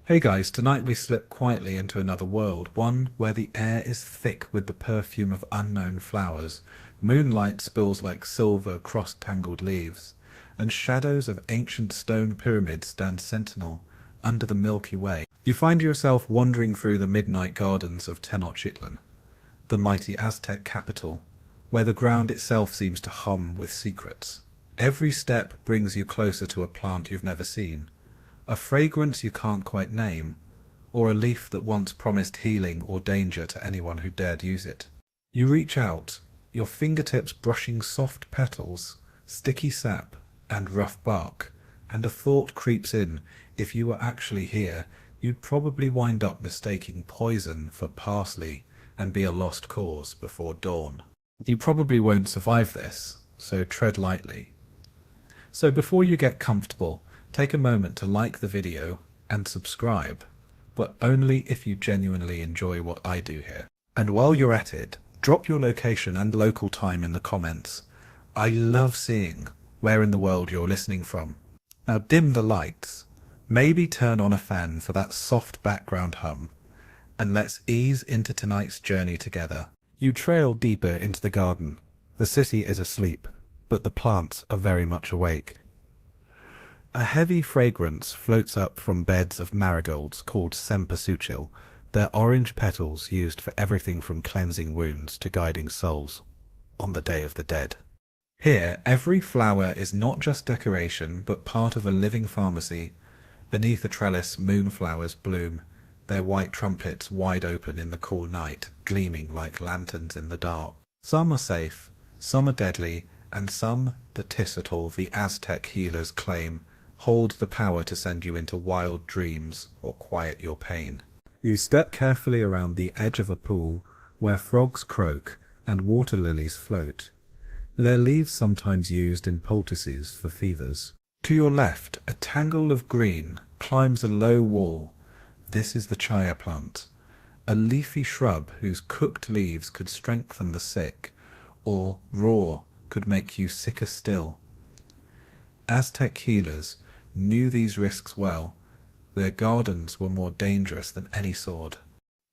Hey guys, tonight we slip quietly into another world, one where the air is thick with the perfume of unknown flowers, moonlight spills like silver cross-tangled leaves, and shadows of ancient stone pyramids stand sentinel under the Milky Way. You find yourself wandering through the midnight gardens of Tenochtitlan, the mighty Aztec capital, where the ground itself seems to hum with secrets. Every step brings you closer to a plant you've never seen, a fragrance you can't quite name, or a leaf that once promised healing or danger to anyone who dared use it. You reach out, your fingertips brushing soft petals, sticky sap, and rough bark, and a thought creeps in: if you were actually here, you'd probably wind up mistaking poison for parsley and be a lost cause before dawn. You probably won't survive this, so tread lightly. So before you get comfortable, take a moment to like the video and subscribe, but only if you genuinely enjoy what I do here. And while you're at it, drop your location and local time in the comments. I love seeing where in the world you're listening from. Now dim the lights, maybe turn on a fan for that soft background hum, and let's ease into tonight's journey together. You trail deeper into the garden. The city is asleep, but the plants are very much awake. A heavy fragrance floats up from beds of marigolds called cempasúchil, their orange petals used for everything from cleansing wounds to guiding souls on the Day of the Dead. Here, every flower is not just decoration, but part of a living pharmacy. Beneath a trellis, moonflowers bloom, their white trumpets wide open in the cool night, gleaming like lanterns in the dark. Some are safe, some are deadly, and some, the Tisatol, the Aztec healers claim, hold the power to send you into wild dreams or quiet your pain. You step carefully around the edge of a pool where frogs croak and water lilies float, their leaves sometimes used in poultices for fevers. To your left, a tangle of green climbs a low wall. This is the chaya plant, a leafy shrub whose cooked leaves could strengthen the sick, or raw could make you sicker still. Aztec healers knew these risks well. Their gardens were more dangerous than any sword.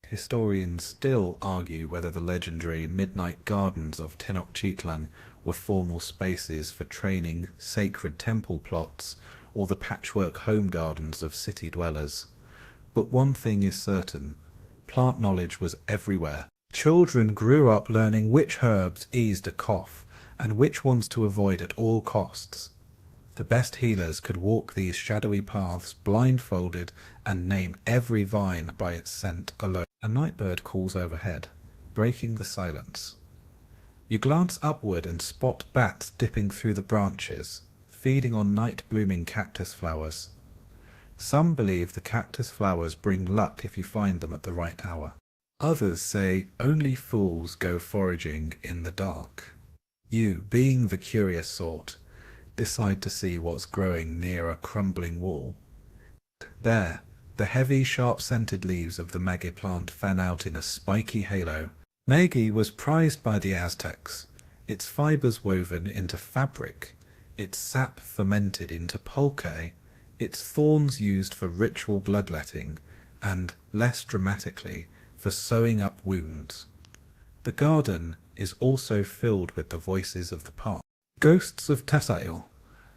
Historians still argue whether the legendary midnight gardens of Tenochtitlan were formal spaces for training, sacred temple plots, or the patchwork home gardens of city dwellers. But one thing is certain: plant knowledge was everywhere. Children grew up learning which herbs eased a cough and which ones to avoid at all costs. The best healers could walk these shadowy paths blindfolded and name every vine by its scent alone. A nightbird calls overhead, breaking the silence. You glance upward and spot bats dipping through the branches, feeding on night-blooming cactus flowers. Some believe the cactus flowers bring luck if you find them at the right hour. Others say only fools go foraging in the dark. You, being the curious sort, decide to see what's growing near a crumbling wall. There, the heavy, sharp-scented leaves of the maguey plant fan out in a spiky halo. Maguey was prized by the Aztecs, its fibers woven into fabric, its sap fermented into pulque, its thorns used for ritual bloodletting, and, less dramatically, for sewing up wounds. The garden is also filled with the voices of the past. Ghosts of Tessail,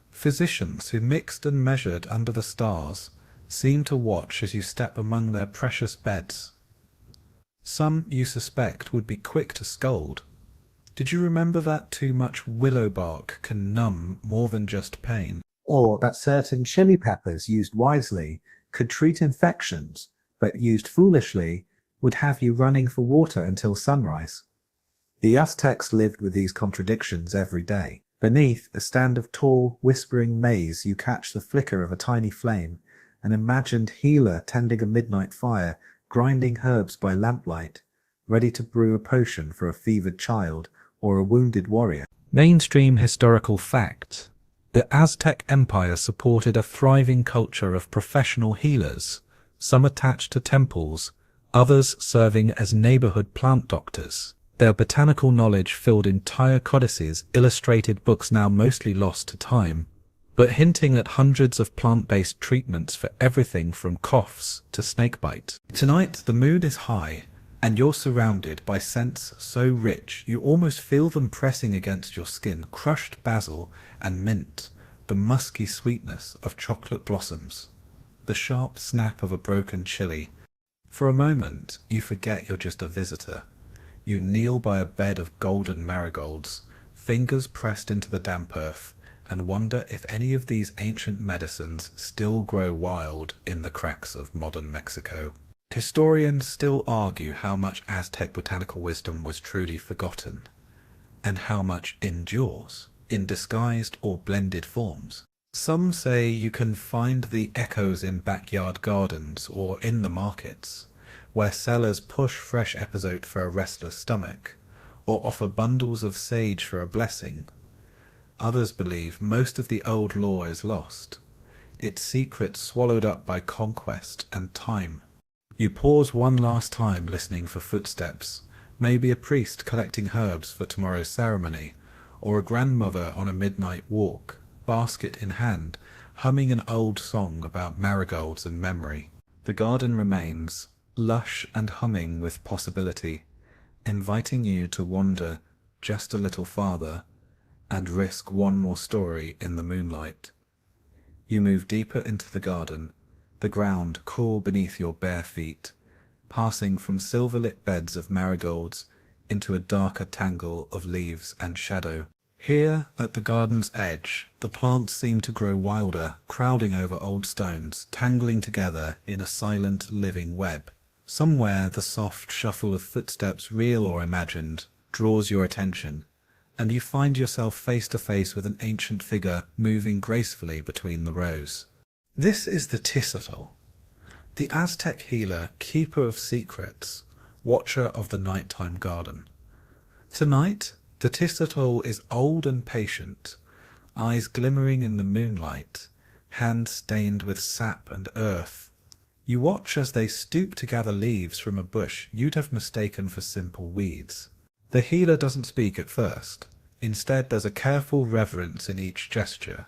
physicians who mixed and measured under the stars, seem to watch as you step among their precious beds. Some you suspect would be quick to scold. Did you remember that too much willow bark can numb more than just pain? Or that certain chili peppers used wisely could treat infections, but used foolishly would have you running for water until sunrise? The Aztecs lived with these contradictions every day. Beneath a stand of tall, whispering maize, you catch the flicker of a tiny flame, an imagined healer tending a midnight fire, grinding herbs by lamplight, ready to brew a potion for a fevered child or a wounded warrior. Mainstream historical fact: the Aztec Empire supported a thriving culture of professional healers, some attached to temples, others serving as neighborhood plant doctors. Their botanical knowledge filled entire codices, illustrated books now mostly lost to time. but hinting at hundreds of plant-based treatments for everything from coughs to snakebite. Tonight, the mood is high, and you're surrounded by scents so rich you almost feel them pressing against your skin. Crushed basil and mint, the musky sweetness of chocolate blossoms, the sharp snap of a broken chili. For a moment, you forget you're just a visitor. You kneel by a bed of golden marigolds, fingers pressed into the damp earth, and wonder if any of these ancient medicines still grow wild in the cracks of modern Mexico. Historians still argue how much Aztec botanical wisdom was truly forgotten, and how much endures in disguised or blended forms. Some say you can find the echoes in backyard gardens or in the markets, where sellers push fresh epizode for a restless stomach, or offer bundles of sage for a blessing. Others believe most of the old lore is lost, its secrets swallowed up by conquest and time. You pause one last time listening for footsteps, maybe a priest collecting herbs for tomorrow's ceremony, or a grandmother on a midnight walk, basket in hand, humming an old song about marigolds and memory. The garden remains, lush and humming with possibility, inviting you to wander just a little farther and risk one more story in the moonlight. You move deeper into the garden, the ground cool beneath your bare feet, passing from silver-lit beds of marigolds into a darker tangle of leaves and shadow. Here, at the garden's edge, the plants seem to grow wilder, crowding over old stones, tangling together in a silent, living web. Somewhere the soft shuffle of footsteps, real or imagined, draws your attention, and you find yourself face to face with an ancient figure moving gracefully between the rows. This is the Tizatl, the Aztec healer, keeper of secrets, watcher of the nighttime garden. Tonight, the Tizatl is old and patient, eyes glimmering in the moonlight, hands stained with sap and earth. You watch as they stoop to gather leaves from a bush you'd have mistaken for simple weeds. The healer doesn't speak at first. Instead, there's a careful reverence in each gesture,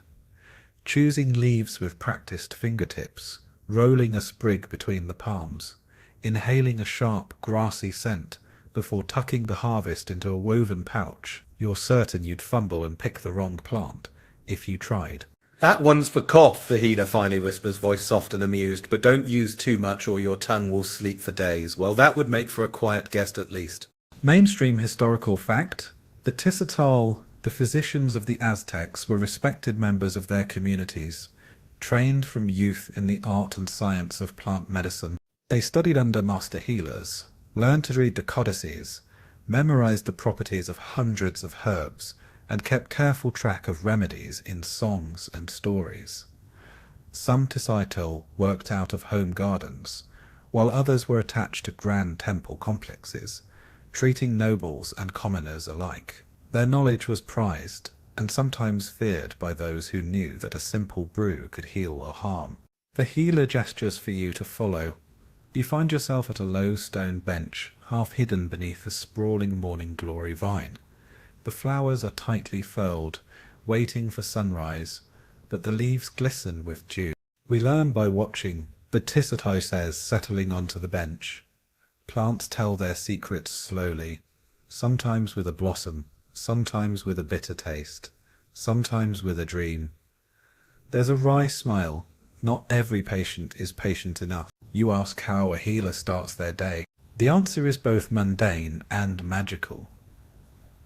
choosing leaves with practiced fingertips, rolling a sprig between the palms, inhaling a sharp, grassy scent before tucking the harvest into a woven pouch. You're certain you'd fumble and pick the wrong plant if you tried. That one's for cough, the healer finally whispers, voice soft and amused, but don't use too much or your tongue will sleep for days. Well, that would make for a quiet guest at least. Mainstream historical fact: the Tizatl, the physicians of the Aztecs, were respected members of their communities, trained from youth in the art and science of plant medicine. They studied under master healers, learned to read the codices, memorized the properties of hundreds of herbs, and kept careful track of remedies in songs and stories. Some Tizatl worked out of home gardens, while others were attached to grand temple complexes, treating nobles and commoners alike. Their knowledge was prized, and sometimes feared by those who knew that a simple brew could heal or harm. The healer gestures for you to follow. You find yourself at a low stone bench, half hidden beneath a sprawling morning glory vine. The flowers are tightly furled, waiting for sunrise, but the leaves glisten with dew. We learn by watching, the Tizatl says, settling onto the bench. Plants tell their secrets slowly, sometimes with a blossom, sometimes with a bitter taste, sometimes with a dream. There's a wry smile. Not every patient is patient enough. You ask how a healer starts their day. The answer is both mundane and magical.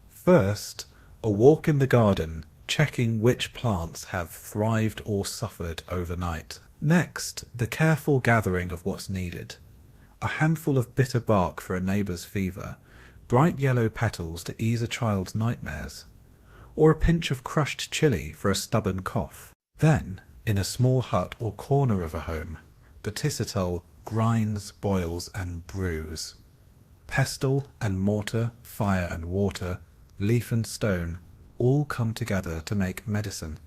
First, a walk in the garden, checking which plants have thrived or suffered overnight. Next, the careful gathering of what's needed. A handful of bitter bark for a neighbour's fever, bright yellow petals to ease a child's nightmares, or a pinch of crushed chili for a stubborn cough. Then, in a small hut or corner of a home, the Tizatl grinds, boils and brews. Pestle and mortar, fire and water, leaf and stone, all come together to make medicine.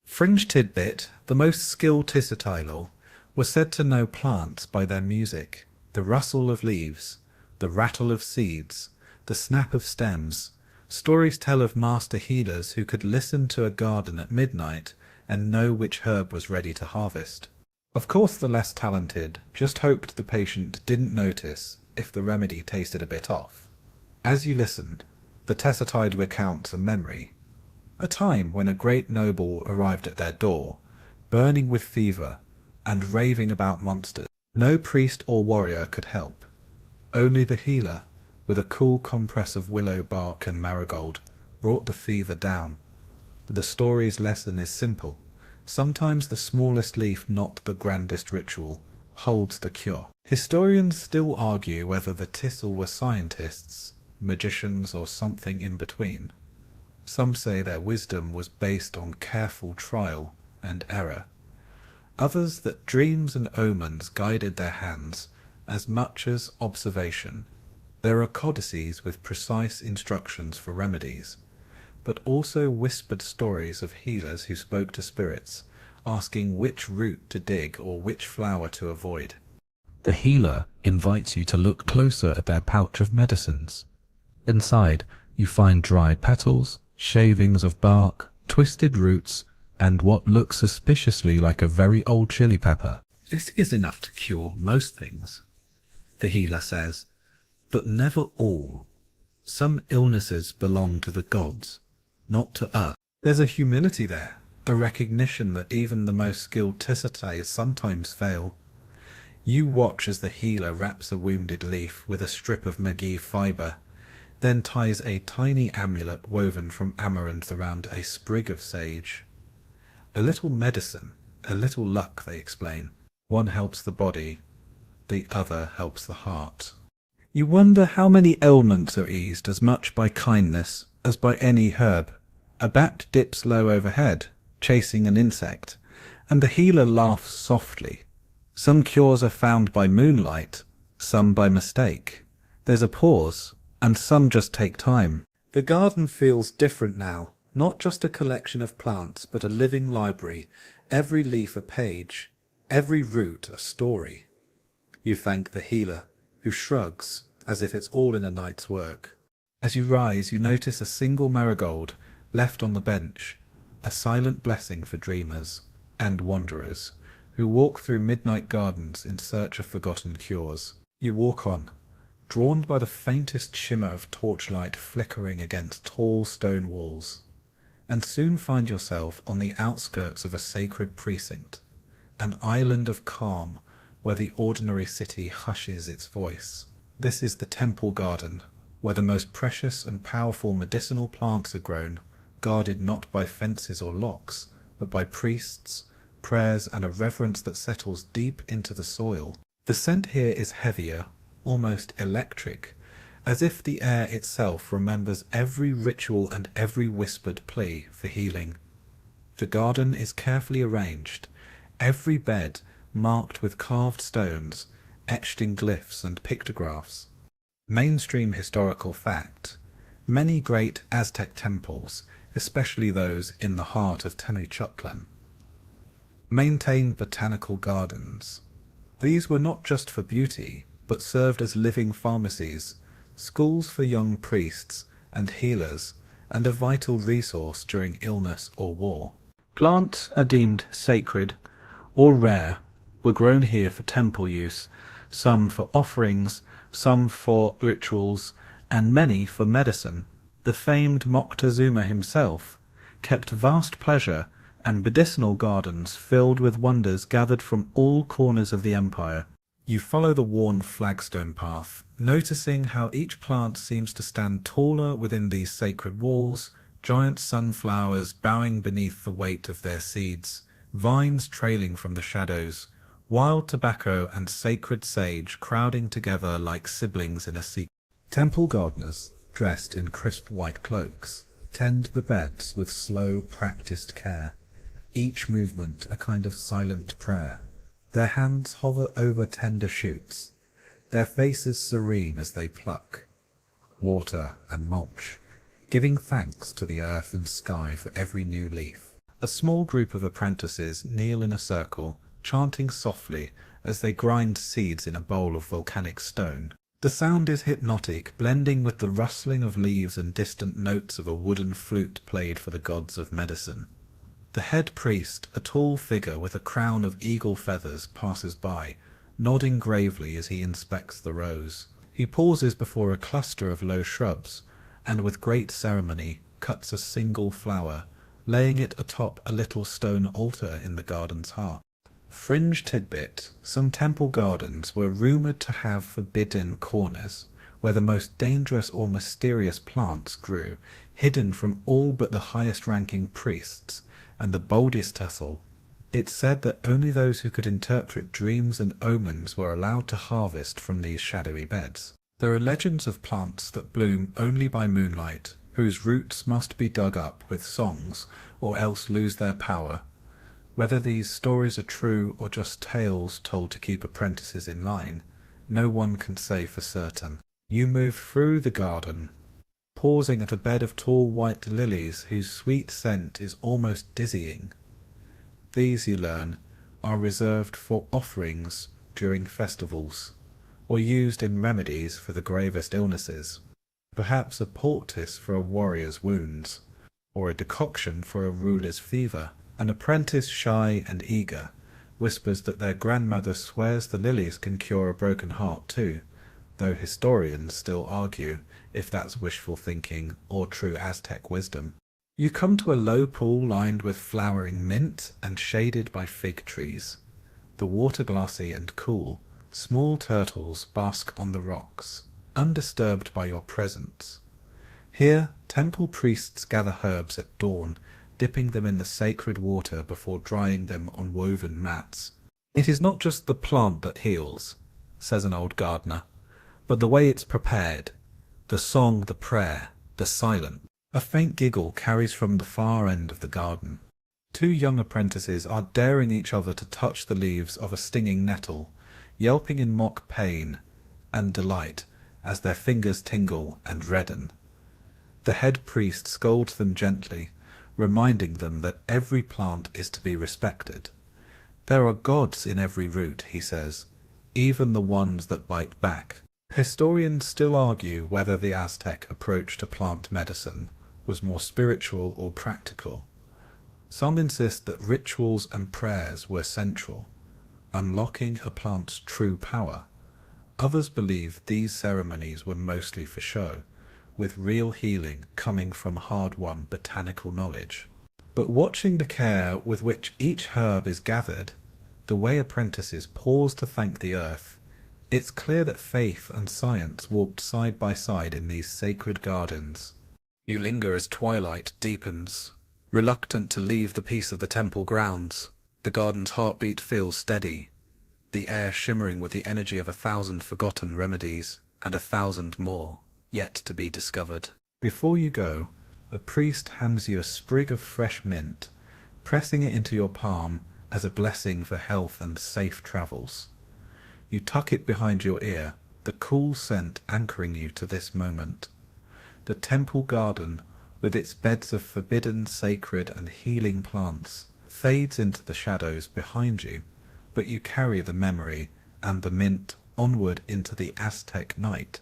Fringe tidbit: the most skilled Tizatl were said to know plants by their music, the rustle of leaves, the rattle of seeds, the snap of stems. Stories tell of master healers who could listen to a garden at midnight and know which herb was ready to harvest. Of course, the less talented just hoped the patient didn't notice if the remedy tasted a bit off. As you listened, the Tessitide recounts a memory, a time when a great noble arrived at their door, burning with fever and raving about monsters. No priest or warrior could help. Only the healer, with a cool compress of willow bark and marigold, brought the fever down. The story's lesson is simple. Sometimes the smallest leaf, not the grandest ritual, holds the cure. Historians still argue whether the Tissel were scientists, magicians, or something in between. Some say their wisdom was based on careful trial and error. Others that dreams and omens guided their hands as much as observation. There are codices with precise instructions for remedies, but also whispered stories of healers who spoke to spirits, asking which root to dig or which flower to avoid. The healer invites you to look closer at their pouch of medicines. Inside, you find dried petals, shavings of bark, twisted roots, and what looks suspiciously like a very old chili pepper. This is enough to cure most things, the healer says, but never all. Some illnesses belong to the gods, not to us. There's a humility there, a recognition that even the most skilled Tissitae sometimes fail. You watch as the healer wraps a wounded leaf with a strip of McGee fibre, then ties a tiny amulet woven from amaranth around a sprig of sage. A little medicine, a little luck, they explain. One helps the body, the other helps the heart. You wonder how many ailments are eased as much by kindness as by any herb. A bat dips low overhead, chasing an insect, and the healer laughs softly. Some cures are found by moonlight, some by mistake. There's a pause, and some just take time. The garden feels different now, not just a collection of plants, but a living library, every leaf a page, every root a story. You thank the healer, who shrugs, as if it's all in a night's work. As you rise, you notice a single marigold left on the bench, a silent blessing for dreamers and wanderers who walk through midnight gardens in search of forgotten cures. You walk on, drawn by the faintest shimmer of torchlight flickering against tall stone walls, and soon find yourself on the outskirts of a sacred precinct, an island of calm where the ordinary city hushes its voice. This is the temple garden, where the most precious and powerful medicinal plants are grown, guarded not by fences or locks, but by priests, prayers, and a reverence that settles deep into the soil. The scent here is heavier, almost electric, as if the air itself remembers every ritual and every whispered plea for healing. The garden is carefully arranged, every bed marked with carved stones, etched in glyphs and pictographs. Mainstream historical fact: many great Aztec temples, especially those in the heart of Tenochtitlan, maintained botanical gardens. These were not just for beauty, but served as living pharmacies, schools for young priests and healers, and a vital resource during illness or war. Plants are deemed sacred or rare were grown here for temple use, some for offerings, some for rituals, and many for medicine. The famed Moctezuma himself kept vast pleasure and medicinal gardens filled with wonders gathered from all corners of the empire. You follow the worn flagstone path, noticing how each plant seems to stand taller within these sacred walls, giant sunflowers bowing beneath the weight of their seeds, vines trailing from the shadows, wild tobacco and sacred sage crowding together like siblings in a secret. Temple gardeners, dressed in crisp white cloaks, tend the beds with slow, practiced care, each movement a kind of silent prayer. Their hands hover over tender shoots, their faces serene as they pluck, water and mulch, giving thanks to the earth and sky for every new leaf. A small group of apprentices kneel in a circle, chanting softly as they grind seeds in a bowl of volcanic stone. The sound is hypnotic, blending with the rustling of leaves and distant notes of a wooden flute played for the gods of medicine. The head priest, a tall figure with a crown of eagle feathers, passes by, nodding gravely as he inspects the rows. He pauses before a cluster of low shrubs, and with great ceremony cuts a single flower, laying it atop a little stone altar in the garden's heart. Fringe tidbit: some temple gardens were rumoured to have forbidden corners, where the most dangerous or mysterious plants grew, hidden from all but the highest-ranking priests and the boldest tussle. It's said that only those who could interpret dreams and omens were allowed to harvest from these shadowy beds. There are legends of plants that bloom only by moonlight, whose roots must be dug up with songs or else lose their power. Whether these stories are true or just tales told to keep apprentices in line, no one can say for certain. You move through the garden, pausing at a bed of tall white lilies whose sweet scent is almost dizzying. These, you learn, are reserved for offerings during festivals, or used in remedies for the gravest illnesses. Perhaps a poultice for a warrior's wounds, or a decoction for a ruler's fever. An apprentice, shy and eager, whispers that their grandmother swears the lilies can cure a broken heart too, though historians still argue if that's wishful thinking or true Aztec wisdom. You come to a low pool lined with flowering mint and shaded by fig trees. The water glassy and cool, small turtles bask on the rocks, undisturbed by your presence. Here, temple priests gather herbs at dawn, dipping them in the sacred water before drying them on woven mats. It is not just the plant that heals, says an old gardener, but the way it's prepared, the song, the prayer, the silence. A faint giggle carries from the far end of the garden. Two young apprentices are daring each other to touch the leaves of a stinging nettle, yelping in mock pain and delight as their fingers tingle and redden. The head priest scolds them gently, reminding them that every plant is to be respected. There are gods in every root, he says, even the ones that bite back. Historians still argue whether the Aztec approach to plant medicine was more spiritual or practical. Some insist that rituals and prayers were central, unlocking a plant's true power. Others believe these ceremonies were mostly for show, with real healing coming from hard-won botanical knowledge. But watching the care with which each herb is gathered, the way apprentices pause to thank the earth, it's clear that faith and science walked side by side in these sacred gardens. You linger as twilight deepens, reluctant to leave the peace of the temple grounds. The garden's heartbeat feels steady, the air shimmering with the energy of 1,000 forgotten remedies, and 1,000 more yet to be discovered. Before you go, a priest hands you a sprig of fresh mint, pressing it into your palm as a blessing for health and safe travels. You tuck it behind your ear, the cool scent anchoring you to this moment. The temple garden, with its beds of forbidden, sacred and healing plants, fades into the shadows behind you, but you carry the memory and the mint onward into the Aztec night.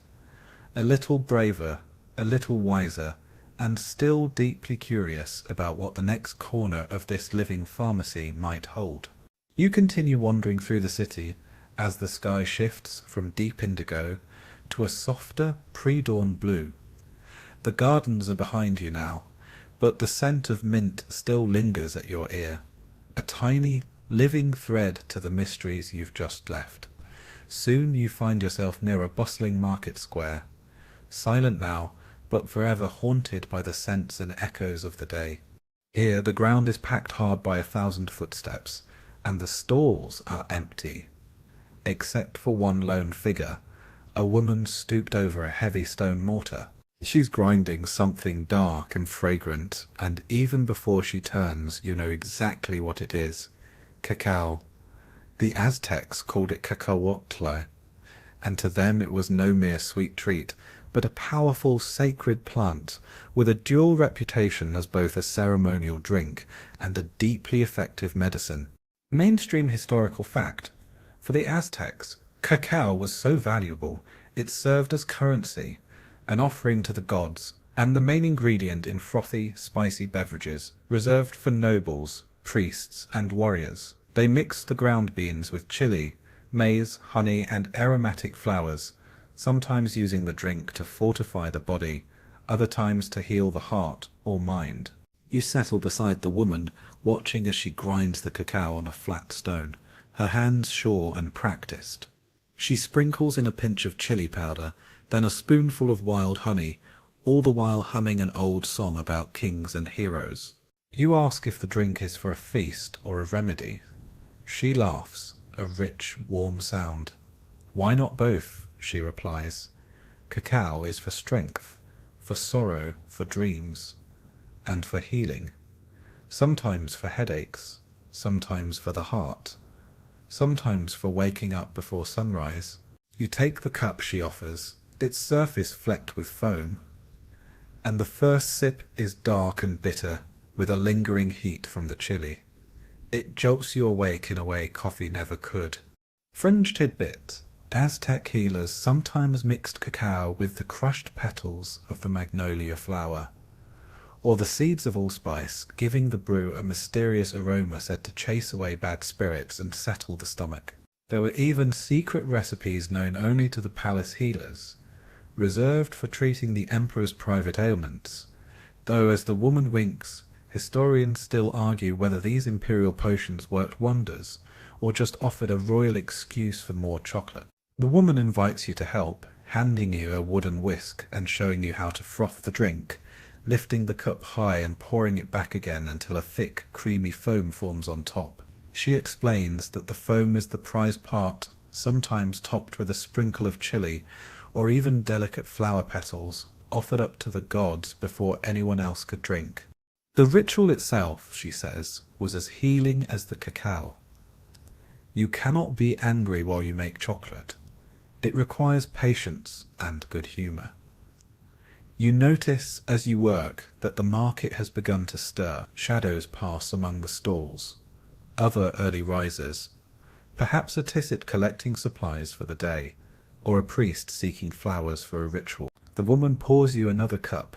A little braver, a little wiser, and still deeply curious about what the next corner of this living pharmacy might hold. You continue wandering through the city as the sky shifts from deep indigo to a softer pre-dawn blue. The gardens are behind you now, but the scent of mint still lingers at your ear, a tiny, living thread to the mysteries you've just left. Soon you find yourself near a bustling market square, silent now, but forever haunted by the scents and echoes of the day. Here the ground is packed hard by 1,000 footsteps, and the stalls are empty, except for one lone figure, a woman stooped over a heavy stone mortar. She's grinding something dark and fragrant, and even before she turns, you know exactly what it is. Cacao. The Aztecs called it cacahuatl, and to them it was no mere sweet treat, but a powerful sacred plant with a dual reputation as both a ceremonial drink and a deeply effective medicine. Mainstream historical fact: for the Aztecs, cacao was so valuable it served as currency, an offering to the gods, and the main ingredient in frothy, spicy beverages, reserved for nobles, priests, and warriors. They mix the ground beans with chili, maize, honey, and aromatic flowers, sometimes using the drink to fortify the body, other times to heal the heart or mind. You settle beside the woman, watching as she grinds the cacao on a flat stone, her hands sure and practiced. She sprinkles in a pinch of chili powder, then a spoonful of wild honey, all the while humming an old song about kings and heroes. You ask if the drink is for a feast or a remedy. She laughs, a rich, warm sound. Why not both? She replies. Cacao is for strength, for sorrow, for dreams, and for healing. Sometimes for headaches, sometimes for the heart, sometimes for waking up before sunrise. You take the cup she offers, its surface flecked with foam, and the first sip is dark and bitter, with a lingering heat from the chili. It jolts you awake in a way coffee never could. Fringe tidbit: Aztec healers sometimes mixed cacao with the crushed petals of the magnolia flower, or the seeds of allspice, giving the brew a mysterious aroma said to chase away bad spirits and settle the stomach. There were even secret recipes known only to the palace healers, reserved for treating the emperor's private ailments, though as the woman winks, historians still argue whether these imperial potions worked wonders or just offered a royal excuse for more chocolate. The woman invites you to help, handing you a wooden whisk and showing you how to froth the drink, lifting the cup high and pouring it back again until a thick, creamy foam forms on top. She explains that the foam is the prized part, sometimes topped with a sprinkle of chili or even delicate flower petals, offered up to the gods before anyone else could drink. The ritual itself, she says, was as healing as the cacao. You cannot be angry while you make chocolate. It requires patience and good humour. You notice as you work that the market has begun to stir. Shadows pass among the stalls. Other early risers, perhaps a tisset collecting supplies for the day, or a priest seeking flowers for a ritual. The woman pours you another cup.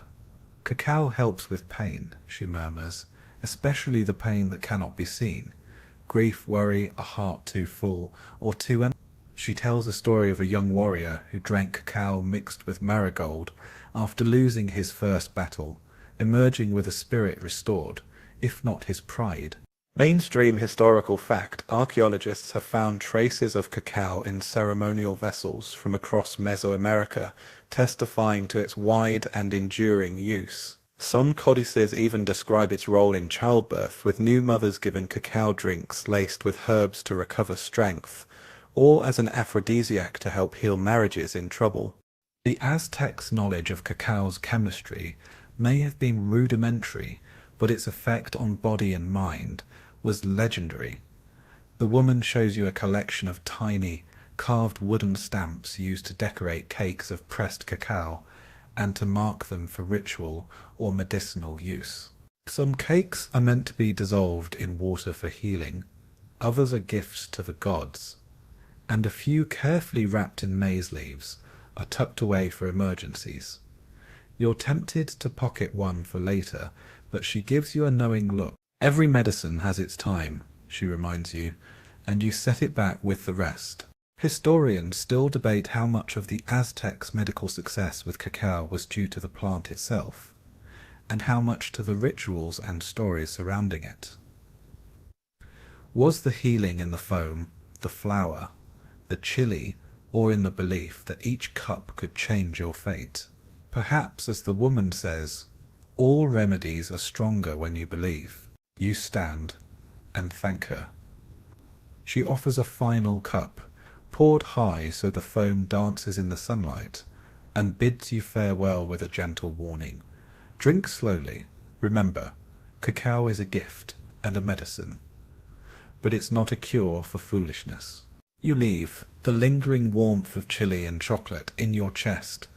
Cacao helps with pain, she murmurs, especially the pain that cannot be seen. Grief, worry, a heart too full, or too empty. She tells a story of a young warrior who drank cacao mixed with marigold after losing his first battle, emerging with a spirit restored, if not his pride. Mainstream historical fact: archaeologists have found traces of cacao in ceremonial vessels from across Mesoamerica, testifying to its wide and enduring use. Some codices even describe its role in childbirth, with new mothers given cacao drinks laced with herbs to recover strength, or as an aphrodisiac to help heal marriages in trouble. The Aztecs' knowledge of cacao's chemistry may have been rudimentary, but its effect on body and mind was legendary. The woman shows you a collection of tiny, carved wooden stamps used to decorate cakes of pressed cacao and to mark them for ritual or medicinal use. Some cakes are meant to be dissolved in water for healing, others are gifts to the gods, and a few carefully wrapped in maize leaves are tucked away for emergencies. You're tempted to pocket one for later, but she gives you a knowing look. Every medicine has its time, she reminds you, and you set it back with the rest. Historians still debate how much of the Aztecs' medical success with cacao was due to the plant itself, and how much to the rituals and stories surrounding it. Was the healing in the foam, the flower, the chili, or in the belief that each cup could change your fate? Perhaps, as the woman says, all remedies are stronger when you believe. You stand and thank her. She offers a final cup, poured high so the foam dances in the sunlight, and bids you farewell with a gentle warning. Drink slowly. Remember, cacao is a gift and a medicine, but it's not a cure for foolishness. You leave, the lingering warmth of chili and chocolate in your chest,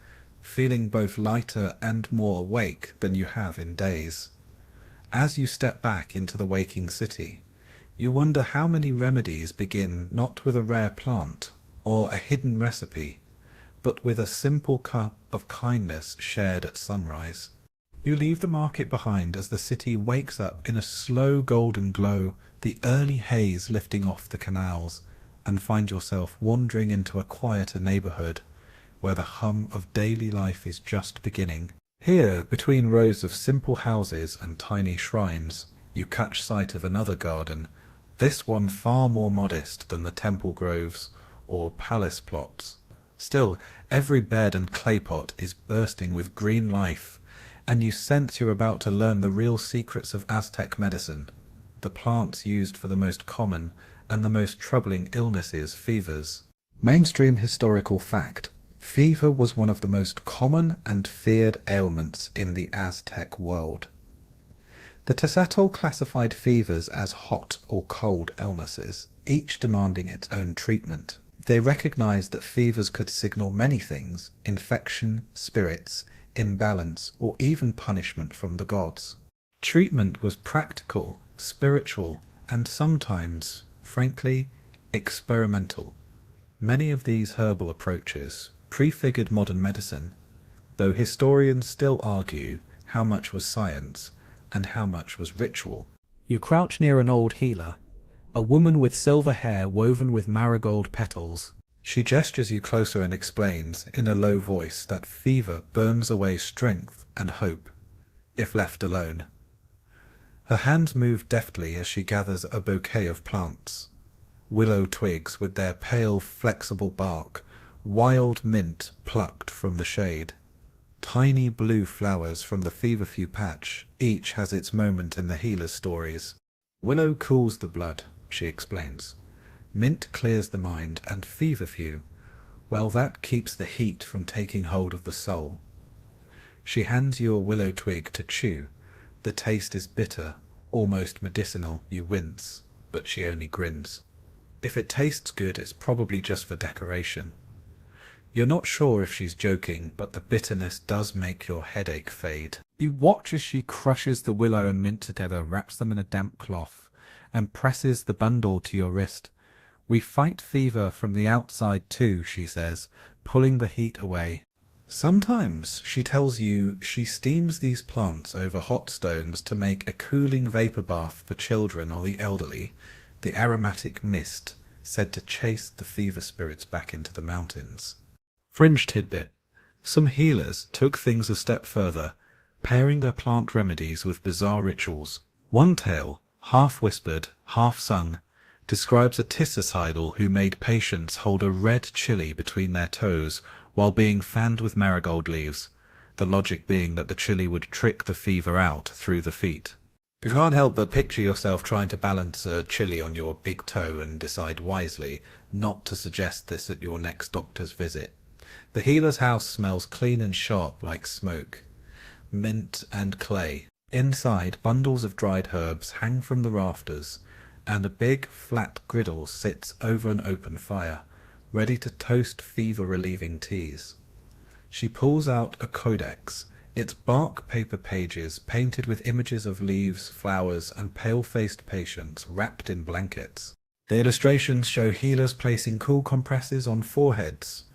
feeling both lighter and more awake than you have in days. As you step back into the waking city, you wonder how many remedies begin not with a rare plant or a hidden recipe, but with a simple cup of kindness shared at sunrise. You leave the market behind as the city wakes up in a slow golden glow, the early haze lifting off the canals, and find yourself wandering into a quieter neighborhood where the hum of daily life is just beginning. Here, between rows of simple houses and tiny shrines, you catch sight of another garden, this one far more modest than the temple groves or palace plots. Still, every bed and clay pot is bursting with green life, and you sense you're about to learn the real secrets of Aztec medicine, the plants used for the most common and the most troubling illnesses, fevers. Mainstream historical fact: fever was one of the most common and feared ailments in the Aztec world. The Tezatl classified fevers as hot or cold illnesses, each demanding its own treatment. They recognized that fevers could signal many things: infection, spirits, imbalance, or even punishment from the gods. Treatment was practical, spiritual, and sometimes, frankly, experimental. Many of these herbal approaches prefigured modern medicine, though historians still argue how much was science and how much was ritual. You crouch near an old healer, a woman with silver hair woven with marigold petals. She gestures you closer and explains, in a low voice, that fever burns away strength and hope, if left alone. Her hands move deftly as she gathers a bouquet of plants. Willow twigs with their pale, flexible bark, wild mint plucked from the shade, tiny blue flowers from the feverfew patch. Each has its moment in the healer's stories. Willow cools the blood, she explains. Mint clears the mind, and feverfew, well, that keeps the heat from taking hold of the soul. She hands you a willow twig to chew. The taste is bitter, almost medicinal. You wince, but she only grins. If it tastes good, it's probably just for decoration. You're not sure if she's joking, but the bitterness does make your headache fade. You watch as she crushes the willow and mint together, wraps them in a damp cloth, and presses the bundle to your wrist. "We fight fever from the outside too," she says, pulling the heat away. Sometimes, she tells you, she steams these plants over hot stones to make a cooling vapor bath for children or the elderly, the aromatic mist said to chase the fever spirits back into the mountains. Fringe tidbit: some healers took things a step further, pairing their plant remedies with bizarre rituals. One tale, half whispered, half sung, describes a Tissus idol who made patients hold a red chili between their toes while being fanned with marigold leaves, the logic being that the chili would trick the fever out through the feet. You can't help but picture yourself trying to balance a chili on your big toe and decide wisely not to suggest this at your next doctor's visit. The healer's house smells clean and sharp like smoke, mint and clay. Inside, bundles of dried herbs hang from the rafters, and a big, flat griddle sits over an open fire, ready to toast fever-relieving teas. She pulls out a codex, its bark paper pages painted with images of leaves, flowers, and pale-faced patients wrapped in blankets. The illustrations show healers placing cool compresses on foreheads,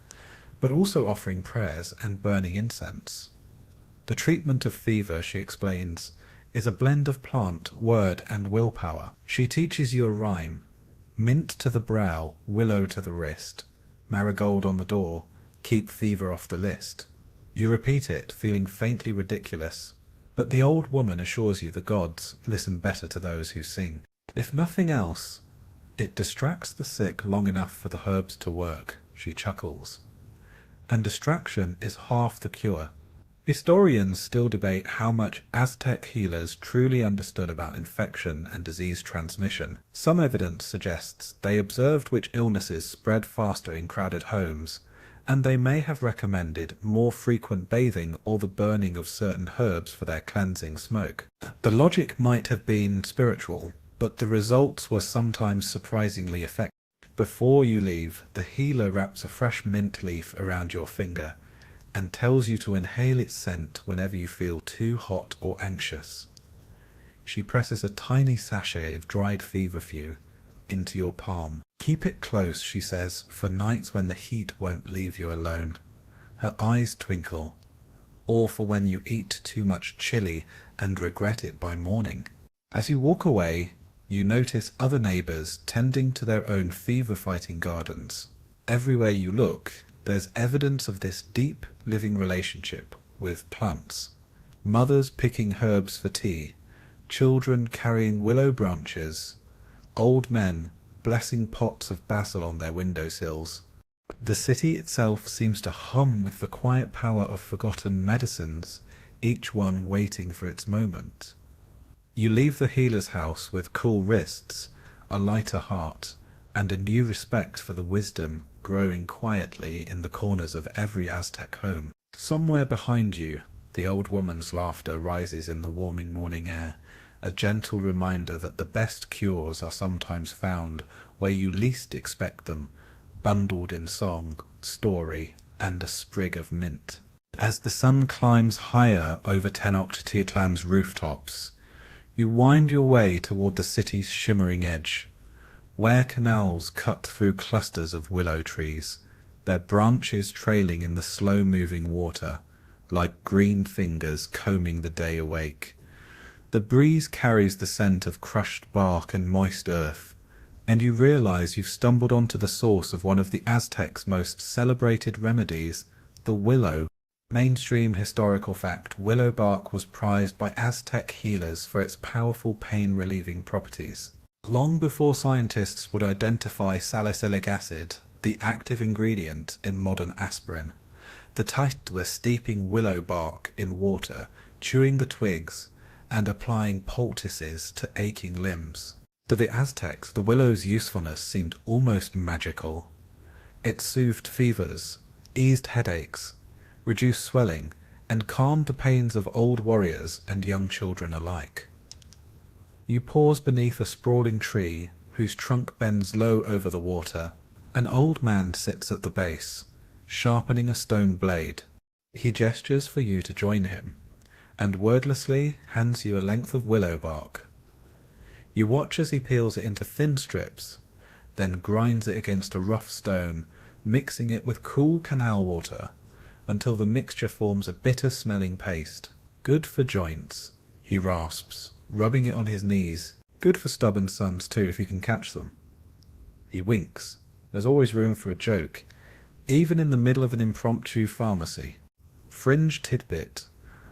but also offering prayers and burning incense. The treatment of fever, she explains, is a blend of plant, word, and willpower. She teaches you a rhyme: mint to the brow, willow to the wrist, marigold on the door, keep fever off the list. You repeat it, feeling faintly ridiculous, but the old woman assures you the gods listen better to those who sing. If nothing else, it distracts the sick long enough for the herbs to work, she chuckles. And distraction is half the cure. Historians still debate how much Aztec healers truly understood about infection and disease transmission. Some evidence suggests they observed which illnesses spread faster in crowded homes, and they may have recommended more frequent bathing or the burning of certain herbs for their cleansing smoke. The logic might have been spiritual, but the results were sometimes surprisingly effective. Before you leave, the healer wraps a fresh mint leaf around your finger and tells you to inhale its scent whenever you feel too hot or anxious. She presses a tiny sachet of dried feverfew into your palm. Keep it close, she says, for nights when the heat won't leave you alone. Her eyes twinkle, or for when you eat too much chili and regret it by morning. As you walk away, you notice other neighbors tending to their own fever-fighting gardens. Everywhere you look, there's evidence of this deep living relationship with plants. Mothers picking herbs for tea, children carrying willow branches, old men blessing pots of basil on their windowsills. The city itself seems to hum with the quiet power of forgotten medicines, each one waiting for its moment. You leave the healer's house with cool wrists, a lighter heart, and a new respect for the wisdom growing quietly in the corners of every Aztec home. Somewhere behind you, the old woman's laughter rises in the warming morning air, a gentle reminder that the best cures are sometimes found where you least expect them, bundled in song, story, and a sprig of mint. As the sun climbs higher over Tenochtitlan's rooftops, you wind your way toward the city's shimmering edge, where canals cut through clusters of willow trees, their branches trailing in the slow-moving water, like green fingers combing the day awake. The breeze carries the scent of crushed bark and moist earth, and you realize you've stumbled onto the source of one of the Aztecs' most celebrated remedies, the willow. Mainstream historical fact: willow bark was prized by Aztec healers for its powerful pain-relieving properties. Long before scientists would identify salicylic acid, the active ingredient in modern aspirin, the Tait were steeping willow bark in water, chewing the twigs, and applying poultices to aching limbs. To the Aztecs, the willow's usefulness seemed almost magical. It soothed fevers, eased headaches, reduced swelling, and calmed the pains of old warriors and young children alike. You pause beneath a sprawling tree whose trunk bends low over the water. An old man sits at the base, sharpening a stone blade. He gestures for you to join him, and wordlessly hands you a length of willow bark. You watch as he peels it into thin strips, then grinds it against a rough stone, mixing it with cool canal water, until the mixture forms a bitter-smelling paste. Good for joints, he rasps, rubbing it on his knees. Good for stubborn sons too, if you can catch them. He winks. There's always room for a joke, even in the middle of an impromptu pharmacy. Fringe tidbit.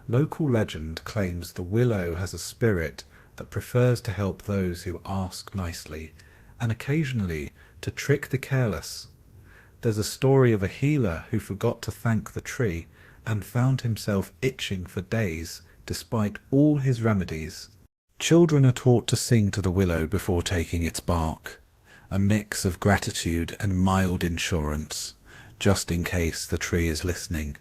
Local legend claims the willow has a spirit that prefers to help those who ask nicely, and occasionally to trick the careless. There's a story of a healer who forgot to thank the tree and found himself itching for days despite all his remedies. Children are taught to sing to the willow before taking its bark, a mix of gratitude and mild insurance, just in case the tree is listening.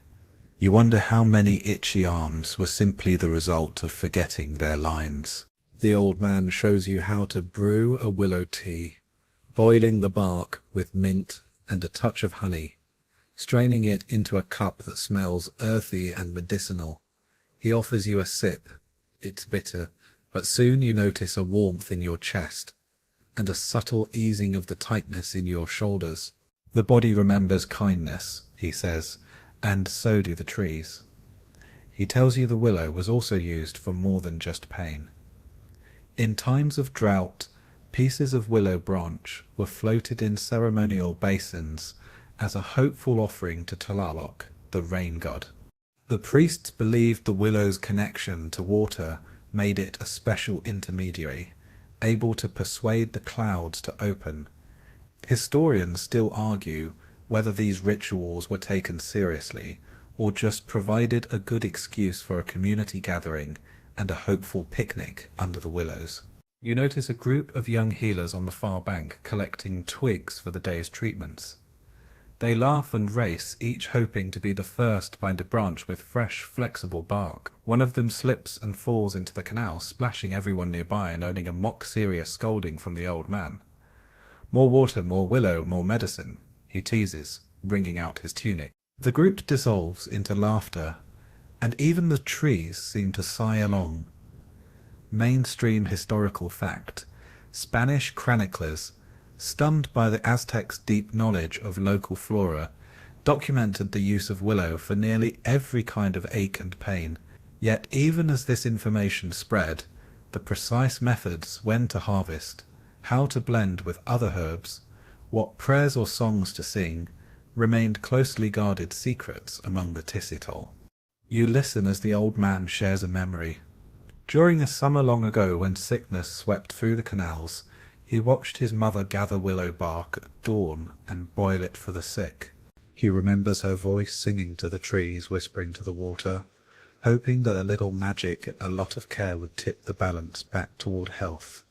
You wonder how many itchy arms were simply the result of forgetting their lines. The old man shows you how to brew a willow tea, boiling the bark with mint and a touch of honey, straining it into a cup that smells earthy and medicinal. He offers you a sip. It's bitter, but soon you notice a warmth in your chest and a subtle easing of the tightness in your shoulders. The body remembers kindness, he says, and so do the trees. He tells you the willow was also used for more than just pain. In times of drought, pieces of willow branch were floated in ceremonial basins as a hopeful offering to Tlaloc, the rain god. The priests believed the willow's connection to water made it a special intermediary, able to persuade the clouds to open. Historians still argue whether these rituals were taken seriously or just provided a good excuse for a community gathering and a hopeful picnic under the willows. You notice a group of young healers on the far bank collecting twigs for the day's treatments. They laugh and race, each hoping to be the first to find a branch with fresh, flexible bark. One of them slips and falls into the canal, splashing everyone nearby and earning a mock-serious scolding from the old man. More water, more willow, more medicine, he teases, wringing out his tunic. The group dissolves into laughter, and even the trees seem to sigh along. Mainstream historical fact: Spanish chroniclers, stunned by the Aztecs' deep knowledge of local flora, documented the use of willow for nearly every kind of ache and pain. Yet even as this information spread, the precise methods when to harvest, how to blend with other herbs, what prayers or songs to sing, remained closely guarded secrets among the Tisitol. You listen as the old man shares a memory. During a summer long ago when sickness swept through the canals, he watched his mother gather willow bark at dawn and boil it for the sick. He remembers her voice singing to the trees, whispering to the water, hoping that a little magic and a lot of care would tip the balance back toward health.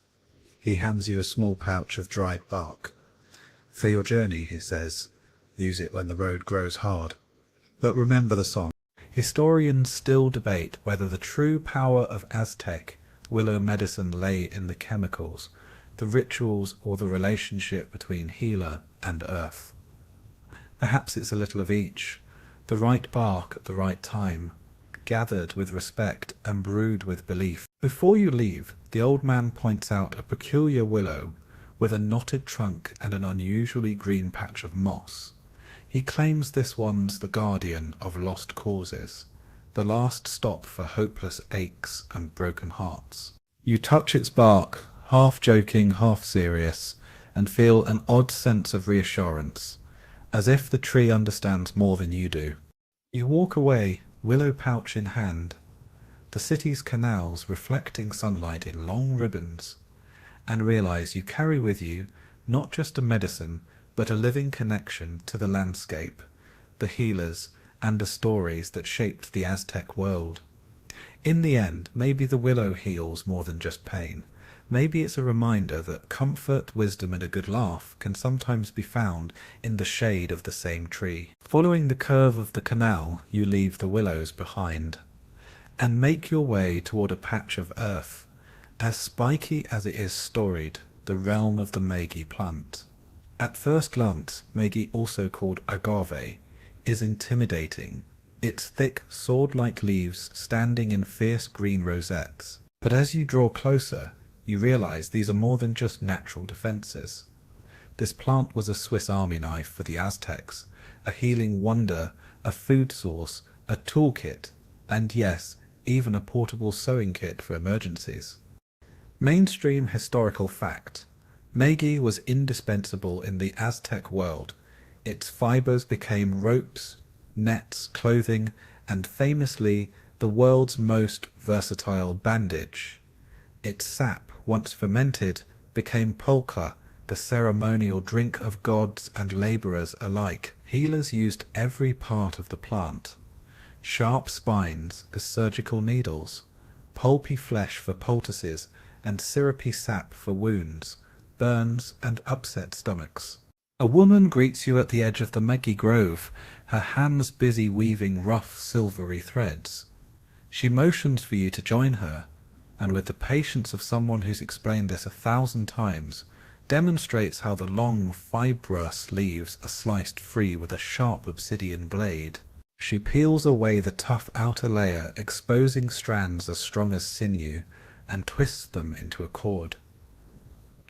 He hands you a small pouch of dried bark. For your journey, he says, use it when the road grows hard. But remember the song. Historians still debate whether the true power of Aztec willow medicine lay in the chemicals, the rituals, or the relationship between healer and earth. Perhaps it's a little of each. The right bark at the right time, gathered with respect and brewed with belief. Before you leave, the old man points out a peculiar willow with a knotted trunk and an unusually green patch of moss. He claims this one's the guardian of lost causes, the last stop for hopeless aches and broken hearts. You touch its bark, half joking, half serious, and feel an odd sense of reassurance, as if the tree understands more than you do. You walk away, willow pouch in hand, the city's canals reflecting sunlight in long ribbons, and realize you carry with you not just a medicine, but a living connection to the landscape, the healers, and the stories that shaped the Aztec world. In the end, maybe the willow heals more than just pain. Maybe it's a reminder that comfort, wisdom, and a good laugh can sometimes be found in the shade of the same tree. Following the curve of the canal, you leave the willows behind, and make your way toward a patch of earth, as spiky as it is storied, the realm of the Megi plant. At first glance, Megi, also called agave, is intimidating, its thick sword-like leaves standing in fierce green rosettes. But as you draw closer, you realize these are more than just natural defenses. This plant was a Swiss army knife for the Aztecs, a healing wonder, a food source, a toolkit, and yes, even a portable sewing kit for emergencies. Mainstream historical fact. Megi was indispensable in the Aztec world. Its fibers became ropes, nets, clothing, and famously the world's most versatile bandage. Its sap, once fermented, became pulque, the ceremonial drink of gods and laborers alike. Healers used every part of the plant. Sharp spines as surgical needles, pulpy flesh for poultices, and syrupy sap for wounds, burns, and upset stomachs. A woman greets you at the edge of the Megi Grove, her hands busy weaving rough silvery threads. She motions for you to join her, and with the patience of someone who's explained this 1,000 times, demonstrates how the long fibrous leaves are sliced free with a sharp obsidian blade. She peels away the tough outer layer, exposing strands as strong as sinew, and twists them into a cord.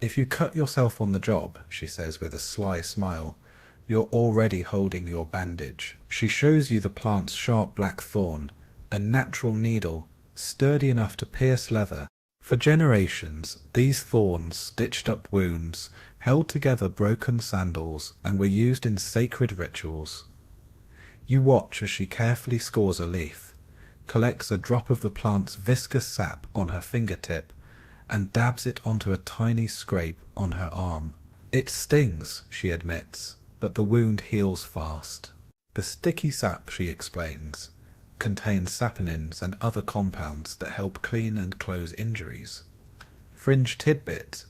If you cut yourself on the job, she says with a sly smile, you're already holding your bandage. She shows you the plant's sharp black thorn, a natural needle, sturdy enough to pierce leather. For generations, these thorns stitched up wounds, held together broken sandals, and were used in sacred rituals. You watch as she carefully scores a leaf, collects a drop of the plant's viscous sap on her fingertip, and dabs it onto a tiny scrape on her arm. It stings, she admits, but the wound heals fast. The sticky sap, she explains, contains saponins and other compounds that help clean and close injuries. Fringe tidbit,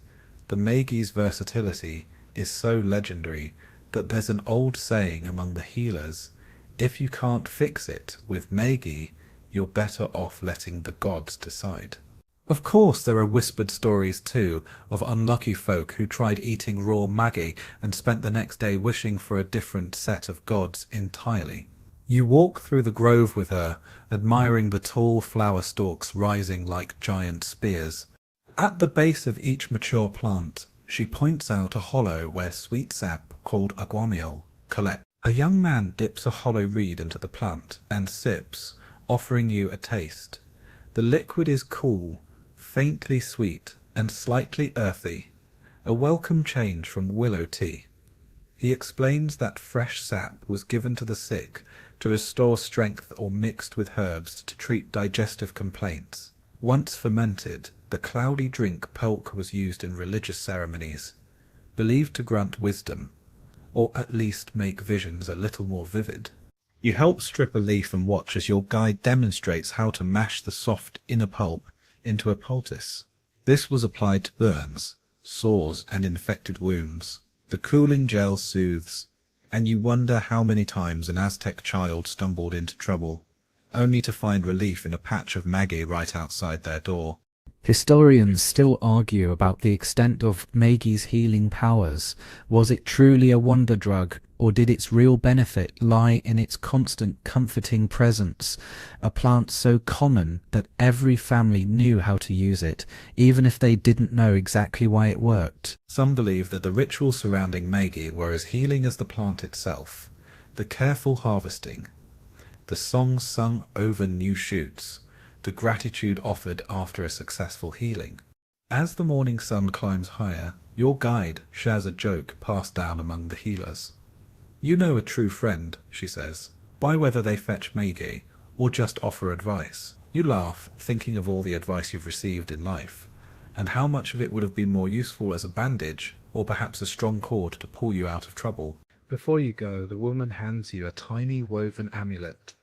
the Megi's versatility is so legendary that there's an old saying among the healers, if you can't fix it with Megi, you're better off letting the gods decide. Of course there are whispered stories too of unlucky folk who tried eating raw Megi and spent the next day wishing for a different set of gods entirely. You walk through the grove with her, admiring the tall flower stalks rising like giant spears. At the base of each mature plant, she points out a hollow where sweet sap, called aguamiel, collects. A young man dips a hollow reed into the plant and sips, offering you a taste. The liquid is cool, faintly sweet, and slightly earthy, a welcome change from willow tea. He explains that fresh sap was given to the sick to restore strength or mixed with herbs to treat digestive complaints. Once fermented, the cloudy drink pulque was used in religious ceremonies, believed to grant wisdom, or at least make visions a little more vivid. You help strip a leaf and watch as your guide demonstrates how to mash the soft inner pulp into a poultice. This was applied to burns, sores, and infected wounds. The cooling gel soothes, and you wonder how many times an Aztec child stumbled into trouble, only to find relief in a patch of Maggie right outside their door. Historians still argue about the extent of Maggie's healing powers. Was it truly a wonder drug, or did its real benefit lie in its constant comforting presence, a plant so common that every family knew how to use it, even if they didn't know exactly why it worked? Some believe that the rituals surrounding Maggie were as healing as the plant itself. The careful harvesting, the songs sung over new shoots, the gratitude offered after a successful healing. As the morning sun climbs higher, your guide shares a joke passed down among the healers. You know a true friend, she says, by whether they fetch Maggie or just offer advice. You laugh, thinking of all the advice you've received in life, and how much of it would have been more useful as a bandage, or perhaps a strong cord to pull you out of trouble. Before you go, the woman hands you a tiny woven amulet,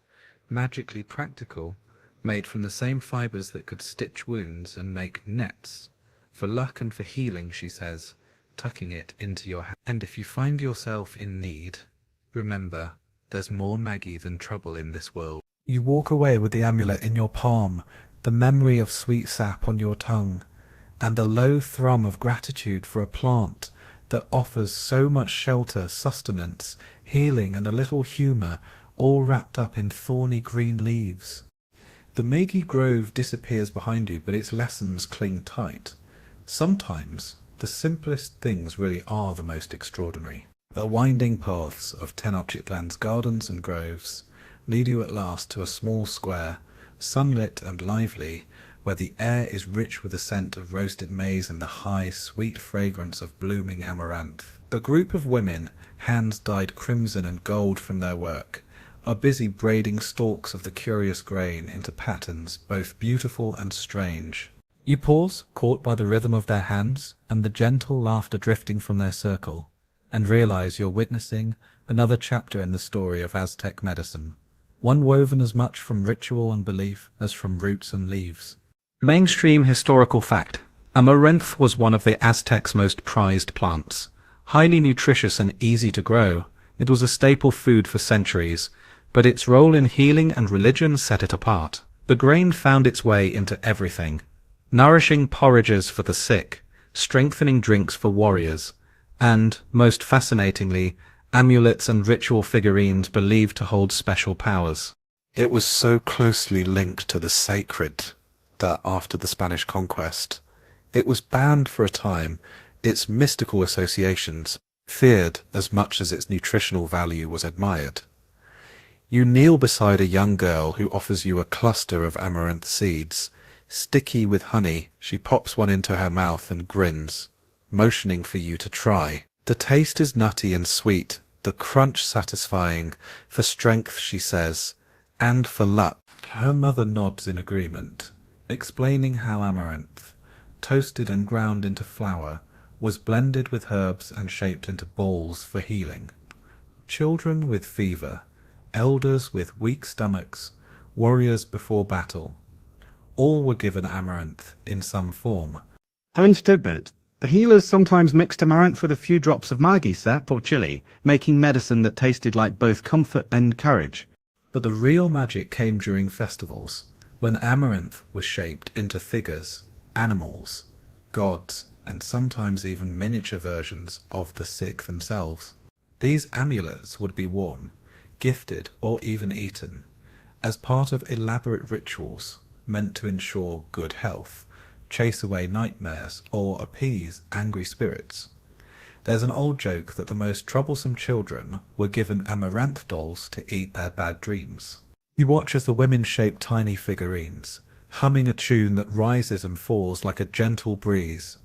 magically practical, made from the same fibers that could stitch wounds and make nets. For luck and for healing, she says, tucking it into your hand. And if you find yourself in need, remember, there's more Maggie than trouble in this world. You walk away with the amulet in your palm, the memory of sweet sap on your tongue, and a low thrum of gratitude for a plant that offers so much shelter, sustenance, healing, and a little humour, all wrapped up in thorny green leaves. The Maggie grove disappears behind you, but its lessons cling tight. Sometimes the simplest things really are the most extraordinary. The winding paths of Tenochtitlan's gardens and groves lead you at last to a small square, sunlit and lively, where the air is rich with the scent of roasted maize and the high, sweet fragrance of blooming amaranth. The group of women, hands dyed crimson and gold from their work, are busy braiding stalks of the curious grain into patterns both beautiful and strange. You pause, caught by the rhythm of their hands and the gentle laughter drifting from their circle, and realize you're witnessing another chapter in the story of Aztec medicine, one woven as much from ritual and belief as from roots and leaves. Mainstream historical fact: amaranth was one of the Aztecs' most prized plants. Highly nutritious and easy to grow, it was a staple food for centuries, but its role in healing and religion set it apart. The grain found its way into everything: nourishing porridges for the sick, strengthening drinks for warriors, and, most fascinatingly, amulets and ritual figurines believed to hold special powers. It was so closely linked to the sacred that after the Spanish conquest, it was banned for a time, its mystical associations feared as much as its nutritional value was admired. You kneel beside a young girl who offers you a cluster of amaranth seeds. Sticky with honey, she pops one into her mouth and grins, motioning for you to try. The taste is nutty and sweet, the crunch satisfying. For strength, she says, and for luck. Her mother nods in agreement, explaining how amaranth, toasted and ground into flour, was blended with herbs and shaped into balls for healing. Children with fever, elders with weak stomachs, warriors before battle, all were given amaranth in some form. Having stood it, the healers sometimes mixed amaranth with a few drops of Maggie sap or chili, making medicine that tasted like both comfort and courage. But the real magic came during festivals, when amaranth was shaped into figures, animals, gods, and sometimes even miniature versions of the sick themselves. These amulets would be worn, gifted, or even eaten, as part of elaborate rituals meant to ensure good health, chase away nightmares, or appease angry spirits. There's an old joke that the most troublesome children were given amaranth dolls to eat their bad dreams. You watch as the women shape tiny figurines, humming a tune that rises and falls like a gentle breeze.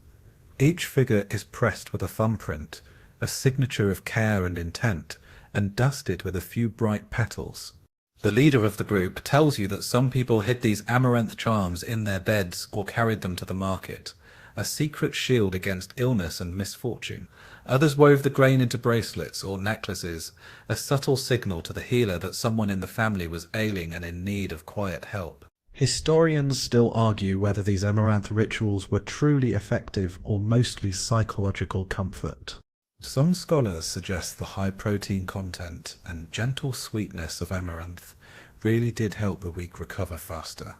Each figure is pressed with a thumbprint, a signature of care and intent, and dusted with a few bright petals. The leader of the group tells you that some people hid these amaranth charms in their beds or carried them to the market, a secret shield against illness and misfortune. Others wove the grain into bracelets or necklaces, a subtle signal to the healer that someone in the family was ailing and in need of quiet help. Historians still argue whether these amaranth rituals were truly effective or mostly psychological comfort. Some scholars suggest the high protein content and gentle sweetness of amaranth really did help the weak recover faster,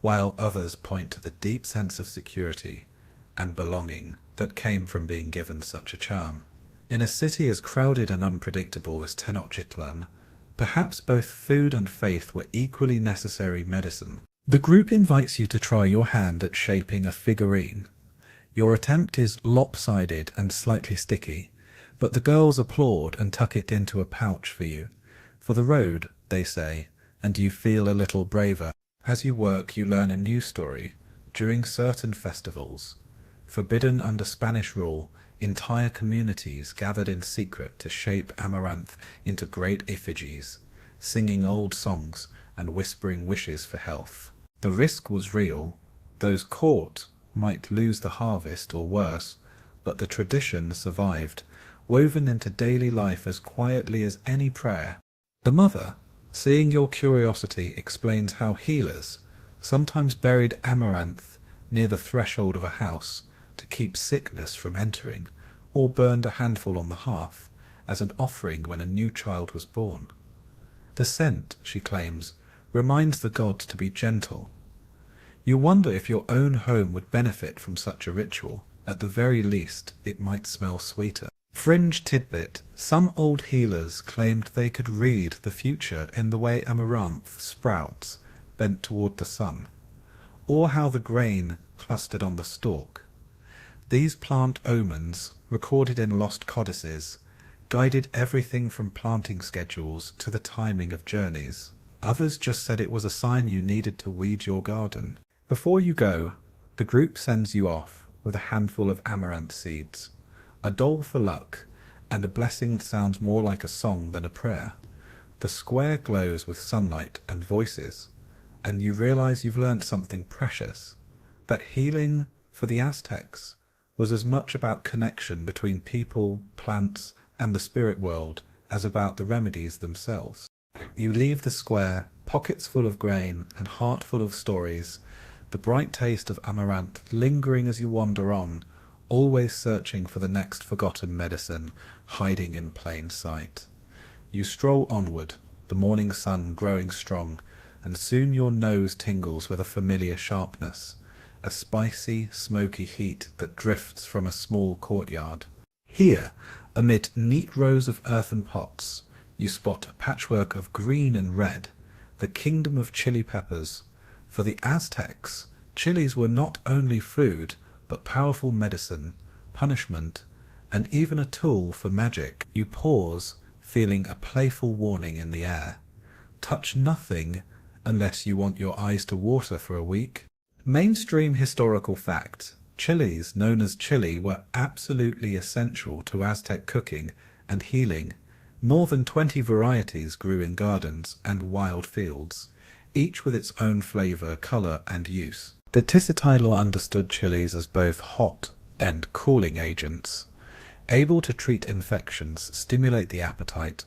while others point to the deep sense of security and belonging that came from being given such a charm. In a city as crowded and unpredictable as Tenochtitlan, perhaps both food and faith were equally necessary medicine. The group invites you to try your hand at shaping a figurine. Your attempt is lopsided and slightly sticky, but the girls applaud and tuck it into a pouch for you. For the road, they say, and you feel a little braver. As you work, you learn a new story. During certain festivals, forbidden under Spanish rule, entire communities gathered in secret to shape amaranth into great effigies, singing old songs and whispering wishes for health. The risk was real. Those caught might lose the harvest or worse, but the tradition survived, woven into daily life as quietly as any prayer. The mother, seeing your curiosity, explains how healers sometimes buried amaranth near the threshold of a house to keep sickness from entering, or burned a handful on the hearth as an offering when a new child was born. The scent, she claims, reminds the gods to be gentle. You wonder if your own home would benefit from such a ritual. At the very least, it might smell sweeter. Fringe tidbit: some old healers claimed they could read the future in the way amaranth sprouts bent toward the sun, or how the grain clustered on the stalk. These plant omens, recorded in lost codices, guided everything from planting schedules to the timing of journeys. Others just said it was a sign you needed to weed your garden. Before you go, the group sends you off with a handful of amaranth seeds, a dole for luck, and a blessing that sounds more like a song than a prayer. The square glows with sunlight and voices, and you realize you've learned something precious, that healing for the Aztecs was as much about connection between people, plants, and the spirit world as about the remedies themselves. You leave the square, pockets full of grain and heart full of stories, the bright taste of amaranth lingering as you wander on, always searching for the next forgotten medicine hiding in plain sight. You stroll onward, the morning sun growing strong, and soon your nose tingles with a familiar sharpness, a spicy, smoky heat that drifts from a small courtyard. Here, amid neat rows of earthen pots, you spot a patchwork of green and red, the kingdom of chili peppers. For the Aztecs, chilies were not only food, but powerful medicine, punishment, and even a tool for magic. You pause, feeling a playful warning in the air. Touch nothing unless you want your eyes to water for a week. Mainstream historical fact: chilies, known as chili, were absolutely essential to Aztec cooking and healing. More than 20 varieties grew in gardens and wild fields, each with its own flavor, color, and use. The Tissitidal understood chilies as both hot and cooling agents, able to treat infections, stimulate the appetite,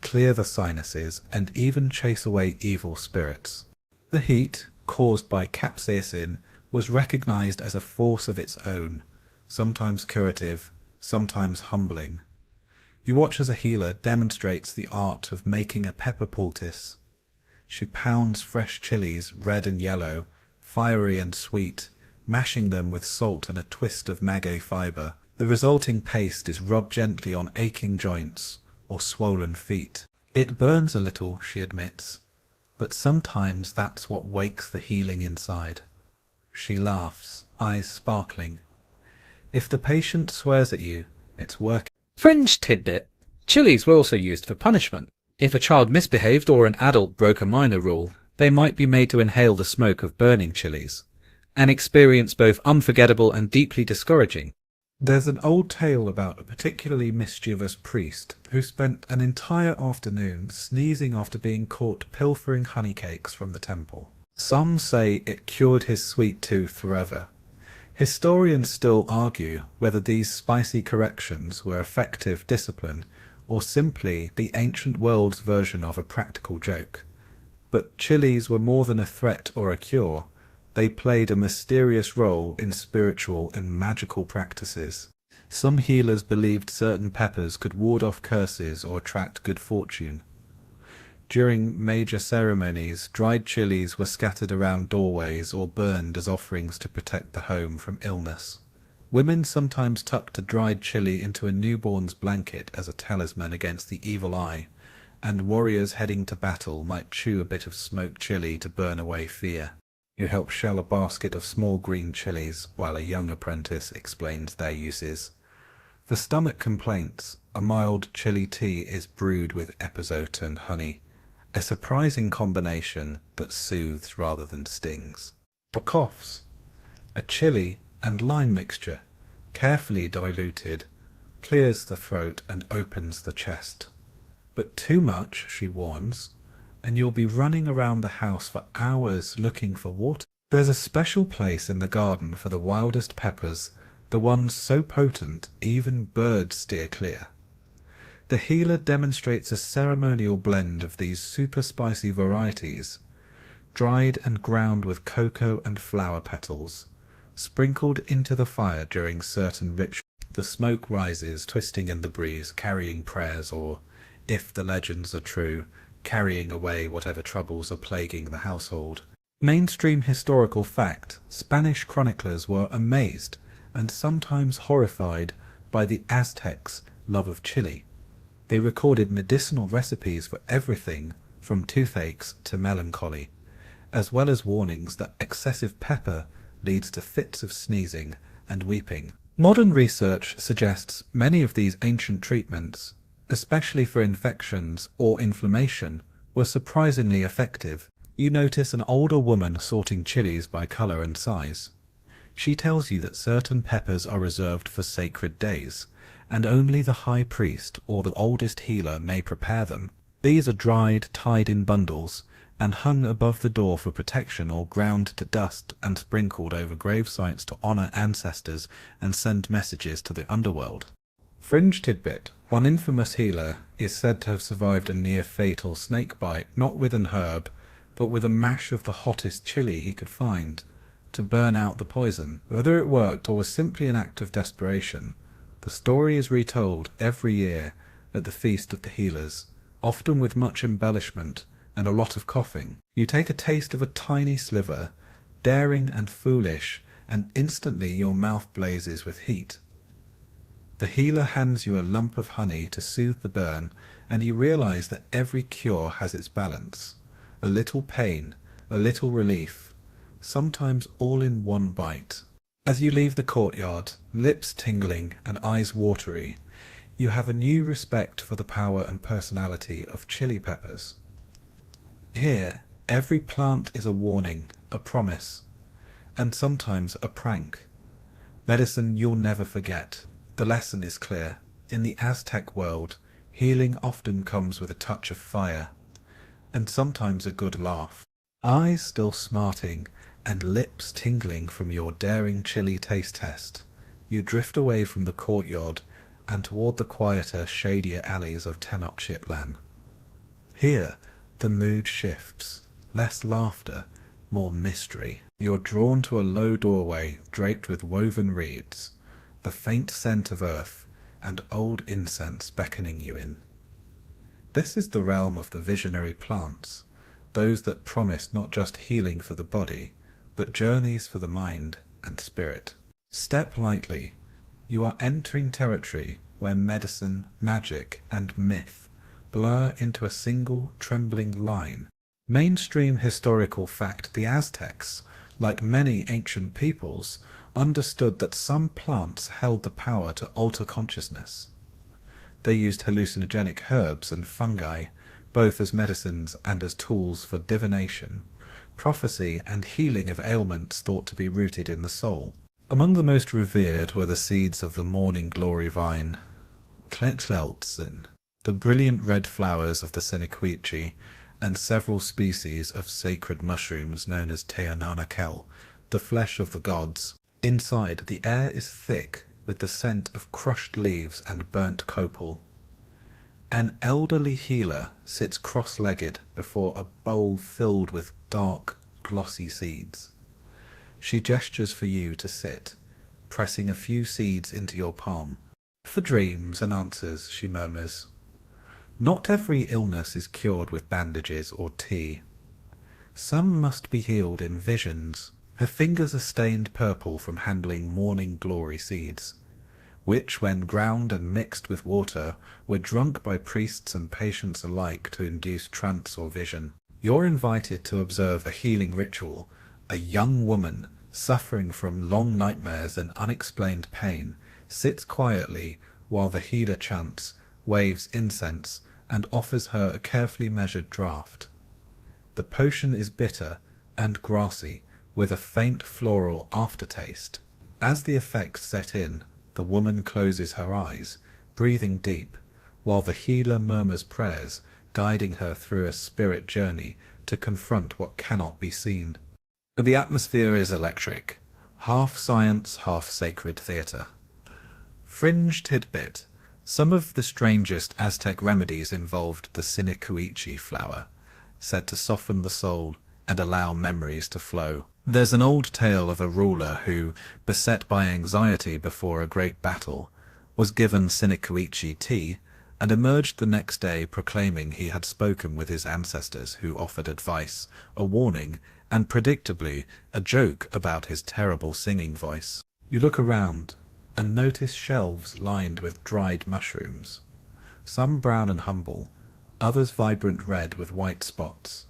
clear the sinuses, and even chase away evil spirits. The heat, caused by capsaicin, was recognized as a force of its own, sometimes curative, sometimes humbling. You watch as a healer demonstrates the art of making a pepper poultice. She pounds fresh chilies, red and yellow, fiery and sweet, mashing them with salt and a twist of maguey fiber. The resulting paste is rubbed gently on aching joints or swollen feet. It burns a little, she admits, but sometimes that's what wakes the healing inside. She laughs, eyes sparkling. If the patient swears at you, It's working. Fringe tidbit. Chilies were also used for punishment. If a child misbehaved or an adult broke a minor rule, they might be made to inhale the smoke of burning chilies, an experience both unforgettable and deeply discouraging. There's an old tale about a particularly mischievous priest who spent an entire afternoon sneezing after being caught pilfering honey cakes from the temple. Some say it cured his sweet tooth forever. Historians still argue whether these spicy corrections were effective discipline or simply the ancient world's version of a practical joke. But chilies were more than a threat or a cure. They played a mysterious role in spiritual and magical practices. Some healers believed certain peppers could ward off curses or attract good fortune. During major ceremonies, dried chilies were scattered around doorways or burned as offerings to protect the home from illness. Women sometimes tucked a dried chili into a newborn's blanket as a talisman against the evil eye, and warriors heading to battle might chew a bit of smoked chili to burn away fear. You help shell a basket of small green chilies while a young apprentice explains their uses. For stomach complaints, a mild chili tea is brewed with epazote and honey, a surprising combination that soothes rather than stings. For coughs, a chili and lime mixture, carefully diluted, clears the throat and opens the chest. But too much, she warns, and you'll be running around the house for hours looking for water. There's a special place in the garden for the wildest peppers, the ones so potent even birds steer clear. The healer demonstrates a ceremonial blend of these super spicy varieties, dried and ground with cocoa and flower petals, sprinkled into the fire during certain rituals. The smoke rises, twisting in the breeze, carrying prayers or, if the legends are true, carrying away whatever troubles are plaguing the household. Mainstream historical fact, Spanish chroniclers were amazed and sometimes horrified by the Aztecs' love of chili. They recorded medicinal recipes for everything from toothaches to melancholy, as well as warnings that excessive pepper leads to fits of sneezing and weeping. Modern research suggests many of these ancient treatments, especially for infections or inflammation, were surprisingly effective. You notice an older woman sorting chilies by color and size. She tells you that certain peppers are reserved for sacred days, and only the high priest or the oldest healer may prepare them. These are dried, tied in bundles, and hung above the door for protection or ground to dust and sprinkled over grave sites to honor ancestors and send messages to the underworld. Fringe tidbit. One infamous healer is said to have survived a near-fatal snake bite, not with an herb, but with a mash of the hottest chili he could find, to burn out the poison. Whether it worked or was simply an act of desperation, the story is retold every year at the Feast of the Healers, often with much embellishment and a lot of coughing. You take a taste of a tiny sliver, daring and foolish, and instantly your mouth blazes with heat. The healer hands you a lump of honey to soothe the burn, and you realize that every cure has its balance. A little pain, a little relief, sometimes all in one bite. As you leave the courtyard, lips tingling and eyes watery, you have a new respect for the power and personality of chili peppers. Here, every plant is a warning, a promise, and sometimes a prank. Medicine you'll never forget. The lesson is clear. In the Aztec world, healing often comes with a touch of fire, and sometimes a good laugh. Eyes still smarting, and lips tingling from your daring chili taste test, you drift away from the courtyard and toward the quieter, shadier alleys of Tenochtitlan. Here, the mood shifts. Less laughter, more mystery. You're drawn to a low doorway draped with woven reeds, the faint scent of earth and old incense beckoning you in. This is the realm of the visionary plants, those that promise not just healing for the body, but journeys for the mind and spirit. Step lightly. You are entering territory where medicine, magic, and myth blur into a single trembling line. Mainstream historical fact, the Aztecs, like many ancient peoples, understood that some plants held the power to alter consciousness. They used hallucinogenic herbs and fungi, both as medicines and as tools for divination, prophecy, and healing of ailments thought to be rooted in the soul. Among the most revered were the seeds of the morning glory vine, Kleltzen, the brilliant red flowers of the Senequici, and several species of sacred mushrooms known as Teonanakel, the flesh of the gods. Inside, the air is thick with the scent of crushed leaves and burnt copal. An elderly healer sits cross-legged before a bowl filled with dark, glossy seeds. She gestures for you to sit, pressing a few seeds into your palm. For dreams and answers, she murmurs. Not every illness is cured with bandages or tea. Some must be healed in visions. Her fingers are stained purple from handling morning glory seeds, which, when ground and mixed with water, were drunk by priests and patients alike to induce trance or vision. You're invited to observe a healing ritual. A young woman, suffering from long nightmares and unexplained pain, sits quietly while the healer chants, waves incense, and offers her a carefully measured draught. The potion is bitter and grassy, with a faint floral aftertaste. As the effects set in, the woman closes her eyes, breathing deep, while the healer murmurs prayers, guiding her through a spirit journey to confront what cannot be seen. The atmosphere is electric, half science, half sacred theatre. Fringe tidbit. Some of the strangest Aztec remedies involved the Senequici flower, said to soften the soul and allow memories to flow. There's an old tale of a ruler who, beset by anxiety before a great battle, was given Senequici tea and emerged the next day proclaiming he had spoken with his ancestors who offered advice, a warning, and predictably a joke about his terrible singing voice. You look around and notice shelves lined with dried mushrooms, some brown and humble, others vibrant red with white spots.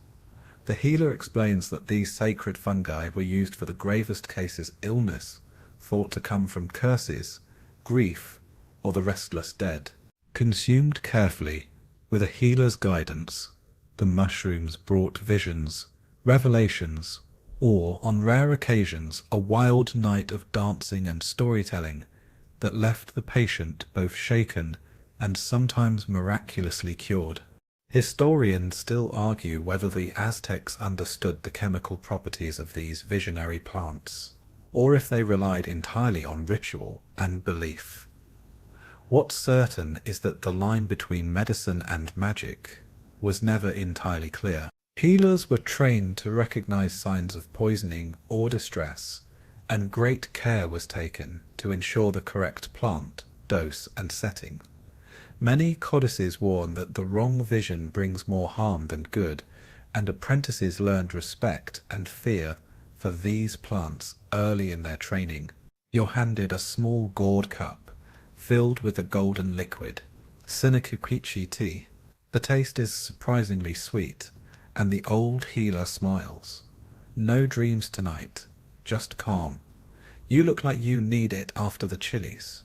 The healer explains that these sacred fungi were used for the gravest cases illness, thought to come from curses, grief, or the restless dead. Consumed carefully, with a healer's guidance, the mushrooms brought visions, revelations, or, on rare occasions, a wild night of dancing and storytelling that left the patient both shaken and sometimes miraculously cured. Historians still argue whether the Aztecs understood the chemical properties of these visionary plants, or if they relied entirely on ritual and belief. What's certain is that the line between medicine and magic was never entirely clear. Healers were trained to recognize signs of poisoning or distress, and great care was taken to ensure the correct plant, dose, and setting. Many codices warn that the wrong vision brings more harm than good, and apprentices learned respect and fear for these plants early in their training. You're handed a small gourd cup filled with a golden liquid, Senequici tea. The taste is surprisingly sweet, and the old healer smiles. No dreams tonight, just calm. You look like you need it after the chilies.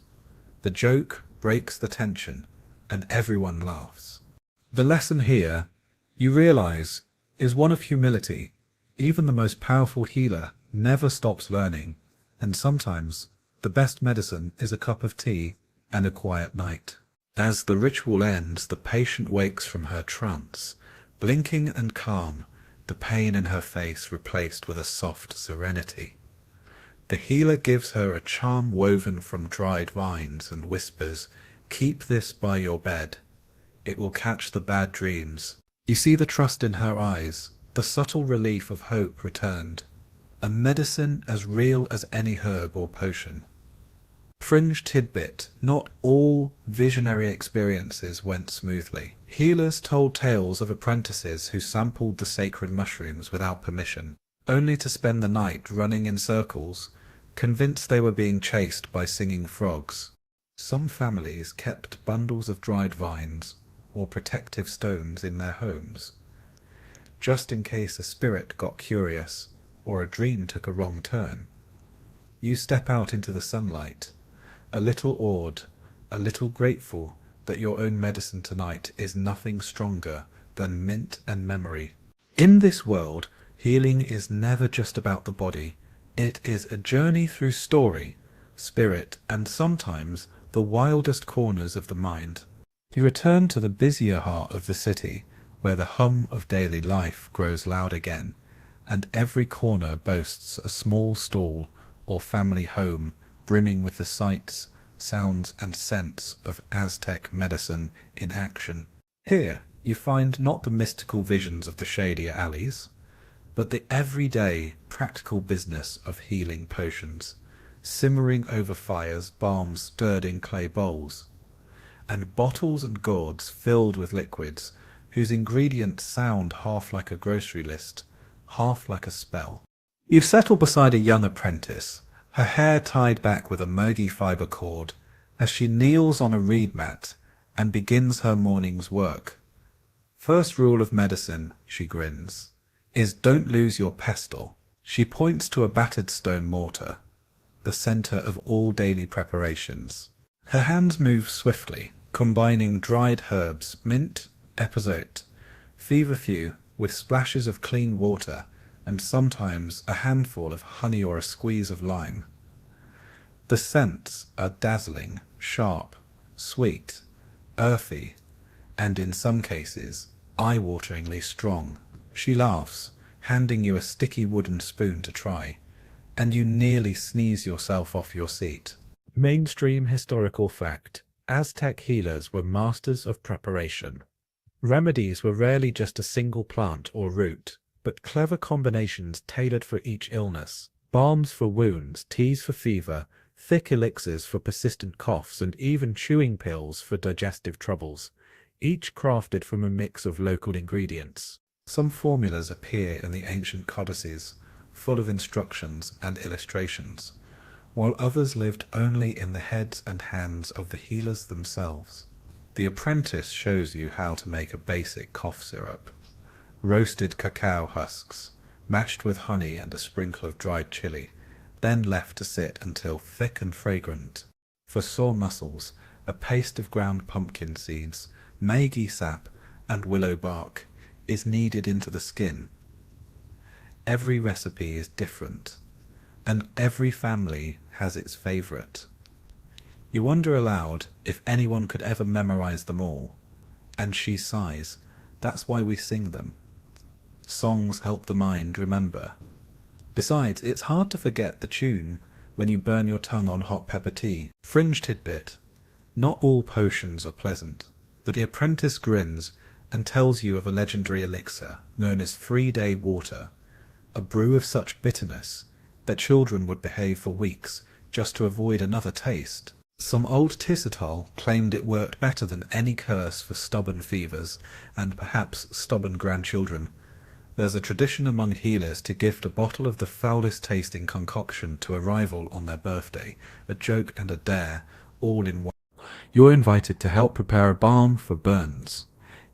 The joke breaks the tension, and everyone laughs. The lesson here, you realize, is one of humility. Even the most powerful healer never stops learning, and sometimes the best medicine is a cup of tea and a quiet night. As the ritual ends, the patient wakes from her trance, blinking and calm, the pain in her face replaced with a soft serenity. The healer gives her a charm woven from dried vines and whispers, "Keep this by your bed. It will catch the bad dreams." You see the trust in her eyes, the subtle relief of hope returned. A medicine as real as any herb or potion. Fringe tidbit: not all visionary experiences went smoothly. Healers told tales of apprentices who sampled the sacred mushrooms without permission, only to spend the night running in circles, convinced they were being chased by singing frogs. Some families kept bundles of dried vines or protective stones in their homes, just in case a spirit got curious or a dream took a wrong turn. You step out into the sunlight, a little awed, a little grateful that your own medicine tonight is nothing stronger than mint and memory. In this world, healing is never just about the body. It is a journey through story, spirit, and sometimes the wildest corners of the mind. You return to the busier heart of the city, where the hum of daily life grows loud again, and every corner boasts a small stall or family home brimming with the sights, sounds, and scents of Aztec medicine in action. Here you find not the mystical visions of the shadier alleys, but the everyday, practical business of healing potions, simmering over fires, balms stirred in clay bowls, and bottles and gourds filled with liquids whose ingredients sound half like a grocery list, half like a spell. You've settled beside a young apprentice, her hair tied back with a murky fibre cord, as she kneels on a reed mat and begins her morning's work. First rule of medicine, she grins, is don't lose your pestle. She points to a battered stone mortar, the centre of all daily preparations. Her hands move swiftly, combining dried herbs, mint, epazote, feverfew, with splashes of clean water, and sometimes a handful of honey or a squeeze of lime. The scents are dazzling, sharp, sweet, earthy, and in some cases, eye-wateringly strong. She laughs, handing you a sticky wooden spoon to try, and you nearly sneeze yourself off your seat. Mainstream historical fact: Aztec healers were masters of preparation. Remedies were rarely just a single plant or root, but clever combinations tailored for each illness. Balms for wounds, teas for fever, thick elixirs for persistent coughs, and even chewing pills for digestive troubles, each crafted from a mix of local ingredients. Some formulas appear in the ancient codices, full of instructions and illustrations, while others lived only in the heads and hands of the healers themselves. The apprentice shows you how to make a basic cough syrup. Roasted cacao husks, mashed with honey and a sprinkle of dried chili, then left to sit until thick and fragrant. For sore muscles, a paste of ground pumpkin seeds, maguey sap, and willow bark is kneaded into the skin. Every recipe is different, and every family has its favourite. You wonder aloud if anyone could ever memorize them all, and she sighs. That's why we sing them. Songs help the mind remember. Besides, it's hard to forget the tune when you burn your tongue on hot pepper tea. Fringe tidbit: not all potions are pleasant. The apprentice grins and tells you of a legendary elixir known as 3-day water, a brew of such bitterness that children would behave for weeks just to avoid another taste. Some old Tisitol claimed it worked better than any curse for stubborn fevers and perhaps stubborn grandchildren. There's a tradition among healers to gift a bottle of the foulest tasting concoction to a rival on their birthday, a joke and a dare, all in one. You're invited to help prepare a balm for burns.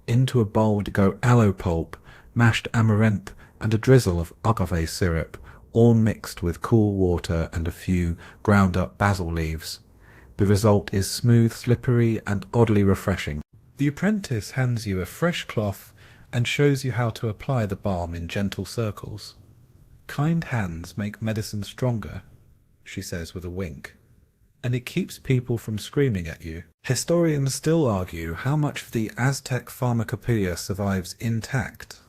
Into a bowl go aloe pulp, mashed amaranth, and a drizzle of agave syrup, all mixed with cool water and a few ground-up basil leaves. The result is smooth, slippery, and oddly refreshing. The apprentice hands you a fresh cloth and shows you how to apply the balm in gentle circles. Kind hands make medicine stronger, she says with a wink, and it keeps people from screaming at you. Historians still argue how much of the Aztec pharmacopoeia survives intact.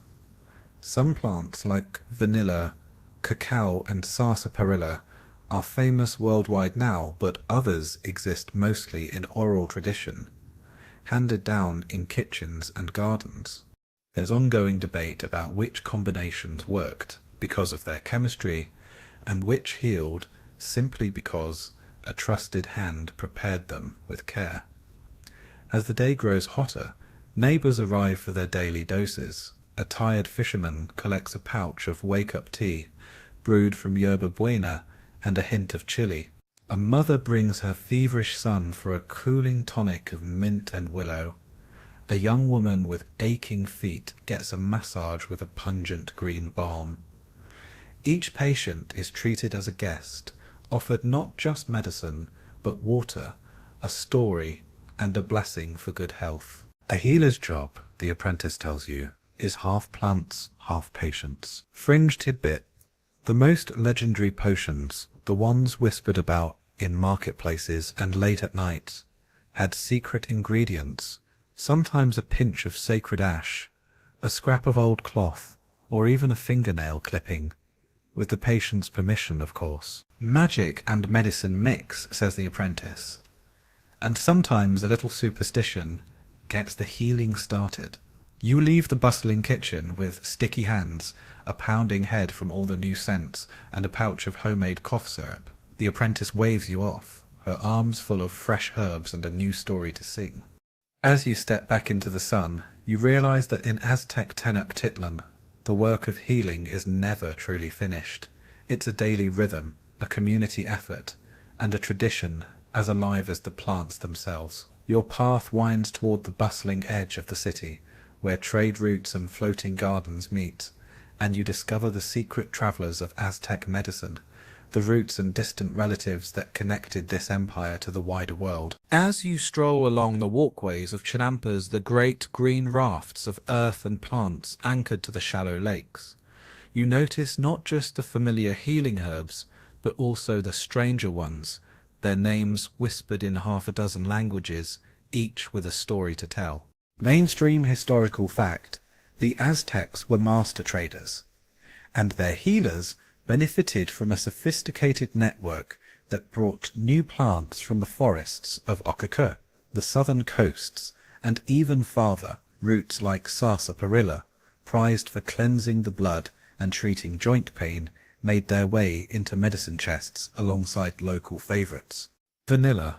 Some plants like vanilla, cacao, and sarsaparilla are famous worldwide now, but others exist mostly in oral tradition, handed down in kitchens and gardens. There's ongoing debate about which combinations worked because of their chemistry, and which healed simply because a trusted hand prepared them with care. As the day grows hotter, neighbours arrive for their daily doses. A tired fisherman collects a pouch of wake-up tea, brewed from yerba buena and a hint of chili. A mother brings her feverish son for a cooling tonic of mint and willow. A young woman with aching feet gets a massage with a pungent green balm. Each patient is treated as a guest, offered not just medicine, but water, a story, and a blessing for good health. A healer's job, the apprentice tells you, is half plants, half patience. Fringe tidbit: the most legendary potions, the ones whispered about in marketplaces and late at night, had secret ingredients, sometimes a pinch of sacred ash, a scrap of old cloth, or even a fingernail clipping, with the patient's permission, of course. Magic and medicine mix, says the apprentice, and sometimes a little superstition gets the healing started. You leave the bustling kitchen with sticky hands, a pounding head from all the new scents, and a pouch of homemade cough syrup. The apprentice waves you off, her arms full of fresh herbs and a new story to sing. As you step back into the sun, you realize that in Aztec Tenochtitlan, the work of healing is never truly finished. It's a daily rhythm, a community effort, and a tradition as alive as the plants themselves. Your path winds toward the bustling edge of the city, where trade routes and floating gardens meet, and you discover the secret travelers of Aztec medicine, the roots and distant relatives that connected this empire to the wider world. As you stroll along the walkways of Chinampas, the great green rafts of earth and plants anchored to the shallow lakes, you notice not just the familiar healing herbs, but also the stranger ones, their names whispered in half a dozen languages, each with a story to tell. Mainstream historical fact: the Aztecs were master traders, and their healers benefited from a sophisticated network that brought new plants from the forests of Oaxaca, the southern coasts, and even farther, roots like sarsaparilla, prized for cleansing the blood and treating joint pain, made their way into medicine chests alongside local favorites. Vanilla,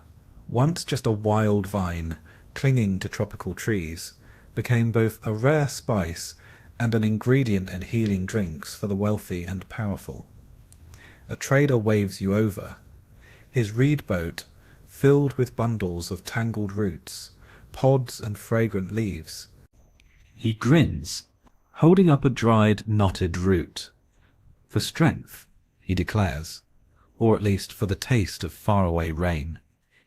once just a wild vine clinging to tropical trees, became both a rare spice and an ingredient in healing drinks for the wealthy and powerful. A trader waves you over, his reed boat filled with bundles of tangled roots, pods and fragrant leaves. He grins, holding up a dried, knotted root. For strength, he declares, or at least for the taste of faraway rain.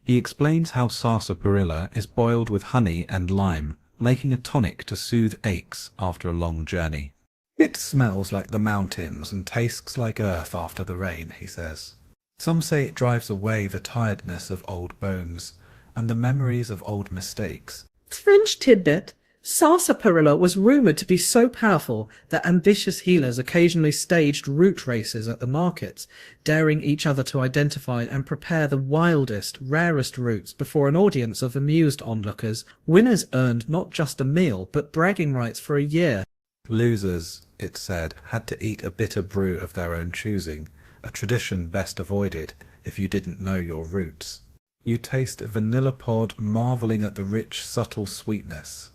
He explains how sarsaparilla is boiled with honey and lime, making a tonic to soothe aches after a long journey. It smells like the mountains and tastes like earth after the rain, he says. Some say it drives away the tiredness of old bones and the memories of old mistakes. Fringe tidbit: sarsaparilla was rumoured to be so powerful that ambitious healers occasionally staged root races at the markets, daring each other to identify and prepare the wildest, rarest roots before an audience of amused onlookers. Winners earned not just a meal, but bragging rights for a year. Losers, it said, had to eat a bitter brew of their own choosing, a tradition best avoided if you didn't know your roots. You taste a vanilla pod, marvelling at the rich, subtle sweetness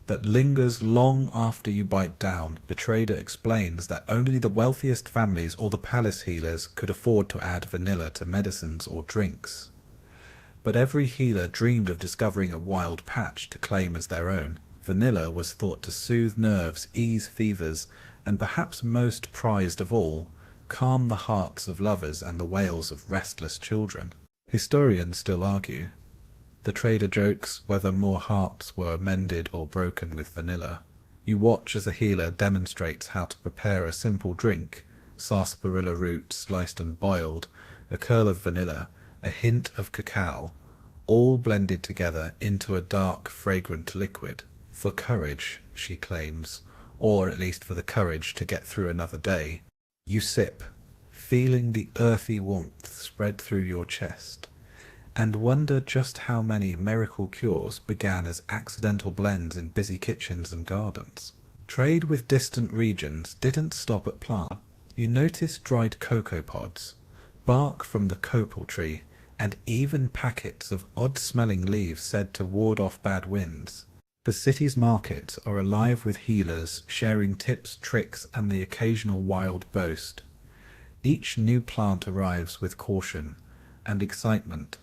that lingers long after you bite down. The trader explains that only the wealthiest families or the palace healers could afford to add vanilla to medicines or drinks. But every healer dreamed of discovering a wild patch to claim as their own. Vanilla was thought to soothe nerves, ease fevers, and perhaps most prized of all, calm the hearts of lovers and the wails of restless children. Historians still argue. The trader jokes whether more hearts were mended or broken with vanilla. You watch as a healer demonstrates how to prepare a simple drink: sarsaparilla root sliced and boiled, a curl of vanilla, a hint of cacao, all blended together into a dark, fragrant liquid. For courage, she claims, or at least for the courage to get through another day. You sip, feeling the earthy warmth spread through your chest, and wonder just how many miracle cures began as accidental blends in busy kitchens and gardens. Trade with distant regions didn't stop at plant. You notice dried cocoa pods, bark from the copal tree, and even packets of odd-smelling leaves said to ward off bad winds. The city's markets are alive with healers sharing tips, tricks, and the occasional wild boast. Each new plant arrives with caution and excitement.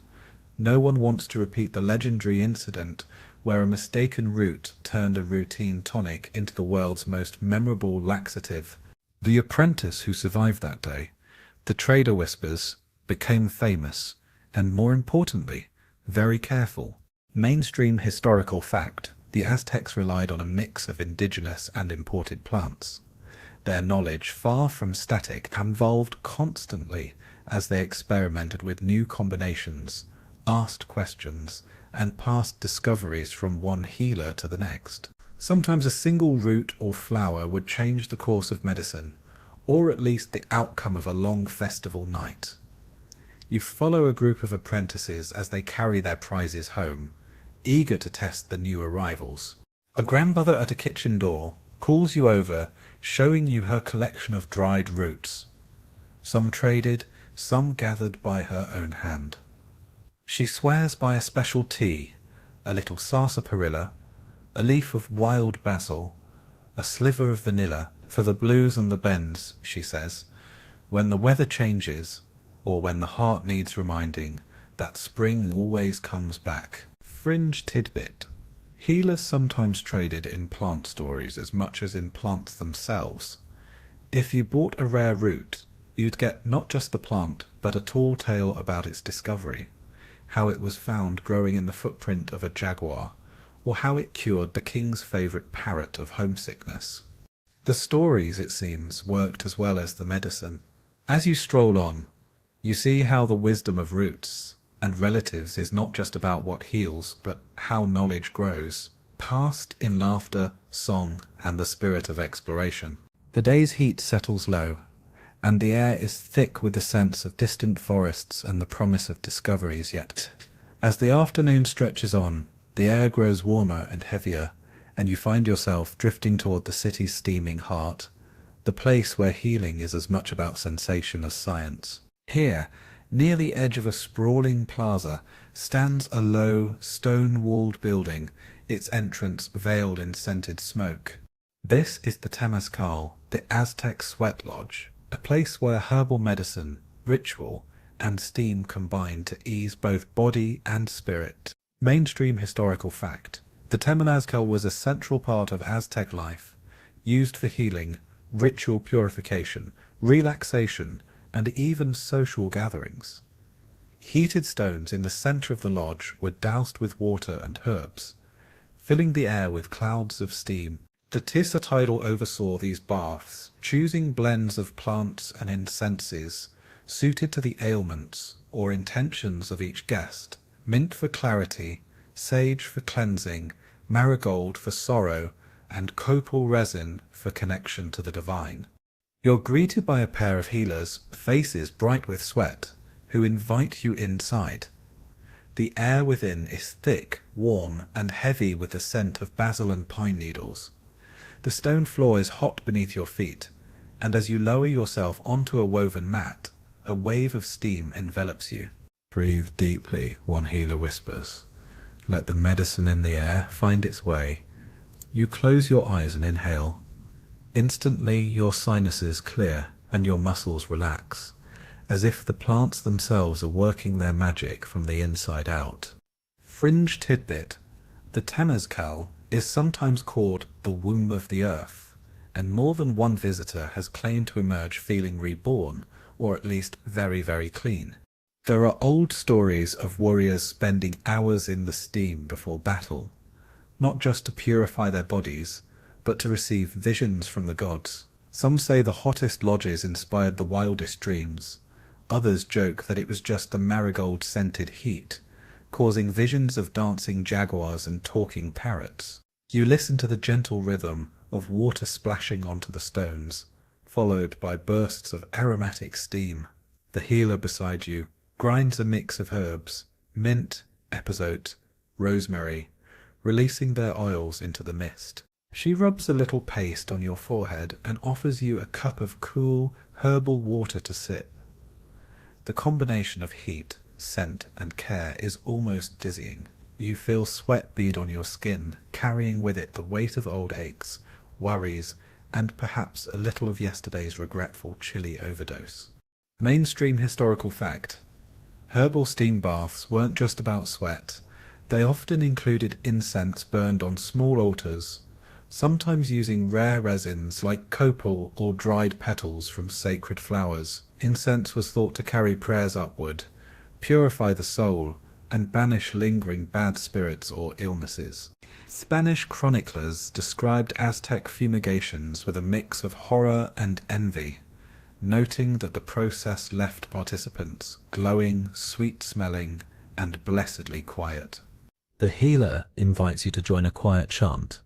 No one wants to repeat the legendary incident where a mistaken root turned a routine tonic into the world's most memorable laxative. The apprentice who survived that day, the trader whispers, became famous, and more importantly, very careful. Mainstream historical fact: the Aztecs relied on a mix of indigenous and imported plants. Their knowledge, far from static, evolved constantly as they experimented with new combinations, asked questions, and passed discoveries from one healer to the next. Sometimes a single root or flower would change the course of medicine, or at least the outcome of a long festival night. You follow a group of apprentices as they carry their prizes home, eager to test the new arrivals. A grandmother at a kitchen door calls you over, showing you her collection of dried roots. Some traded, some gathered by her own hand. She swears by a special tea, a little sarsaparilla, a leaf of wild basil, a sliver of vanilla, for the blues and the bends, she says, when the weather changes, or when the heart needs reminding that spring always comes back. Fringe tidbit: healers sometimes traded in plant stories as much as in plants themselves. If you bought a rare root, you'd get not just the plant, but a tall tale about its discovery, how it was found growing in the footprint of a jaguar, or how it cured the king's favourite parrot of homesickness. The stories, it seems, worked as well as the medicine. As you stroll on, you see how the wisdom of roots and relatives is not just about what heals, but how knowledge grows, passed in laughter, song, and the spirit of exploration. The day's heat settles low, and the air is thick with the sense of distant forests and the promise of discoveries yet. As the afternoon stretches on, the air grows warmer and heavier, and you find yourself drifting toward the city's steaming heart, the place where healing is as much about sensation as science. Here, near the edge of a sprawling plaza, stands a low, stone-walled building, its entrance veiled in scented smoke. This is the Temazcal, the Aztec sweat lodge, a place where herbal medicine, ritual, and steam combine to ease both body and spirit. Mainstream historical fact: the Temazcal was a central part of Aztec life, used for healing, ritual purification, relaxation, and even social gatherings. Heated stones in the center of the lodge were doused with water and herbs, filling the air with clouds of steam. The Tisatidal oversaw these baths, choosing blends of plants and incenses suited to the ailments or intentions of each guest: mint for clarity, sage for cleansing, marigold for sorrow, and copal resin for connection to the divine. You're greeted by a pair of healers, faces bright with sweat, who invite you inside. The air within is thick, warm, and heavy with the scent of basil and pine needles. The stone floor is hot beneath your feet, and as you lower yourself onto a woven mat, a wave of steam envelops you. Breathe deeply, one healer whispers. Let the medicine in the air find its way. You close your eyes and inhale. Instantly your sinuses clear and your muscles relax, as if the plants themselves are working their magic from the inside out. Fringe tidbit: the Temazcal is sometimes called the womb of the earth, and more than one visitor has claimed to emerge feeling reborn, or at least very, very clean. There are old stories of warriors spending hours in the steam before battle, not just to purify their bodies, but to receive visions from the gods. Some say the hottest lodges inspired the wildest dreams. Others joke that it was just the marigold-scented heat, causing visions of dancing jaguars and talking parrots. You listen to the gentle rhythm of water splashing onto the stones, followed by bursts of aromatic steam. The healer beside you grinds a mix of herbs, mint, epazote, rosemary, releasing their oils into the mist. She rubs a little paste on your forehead and offers you a cup of cool, herbal water to sip. The combination of heat, scent, and care is almost dizzying. You feel sweat bead on your skin, carrying with it the weight of old aches, worries, and perhaps a little of yesterday's regretful chili overdose. Mainstream historical fact: herbal steam baths weren't just about sweat. They often included incense burned on small altars, sometimes using rare resins like copal or dried petals from sacred flowers. Incense was thought to carry prayers upward, purify the soul, and banish lingering bad spirits or illnesses. Spanish chroniclers described Aztec fumigations with a mix of horror and envy, noting that the process left participants glowing, sweet-smelling, and blessedly quiet. The healer invites you to join a quiet chant.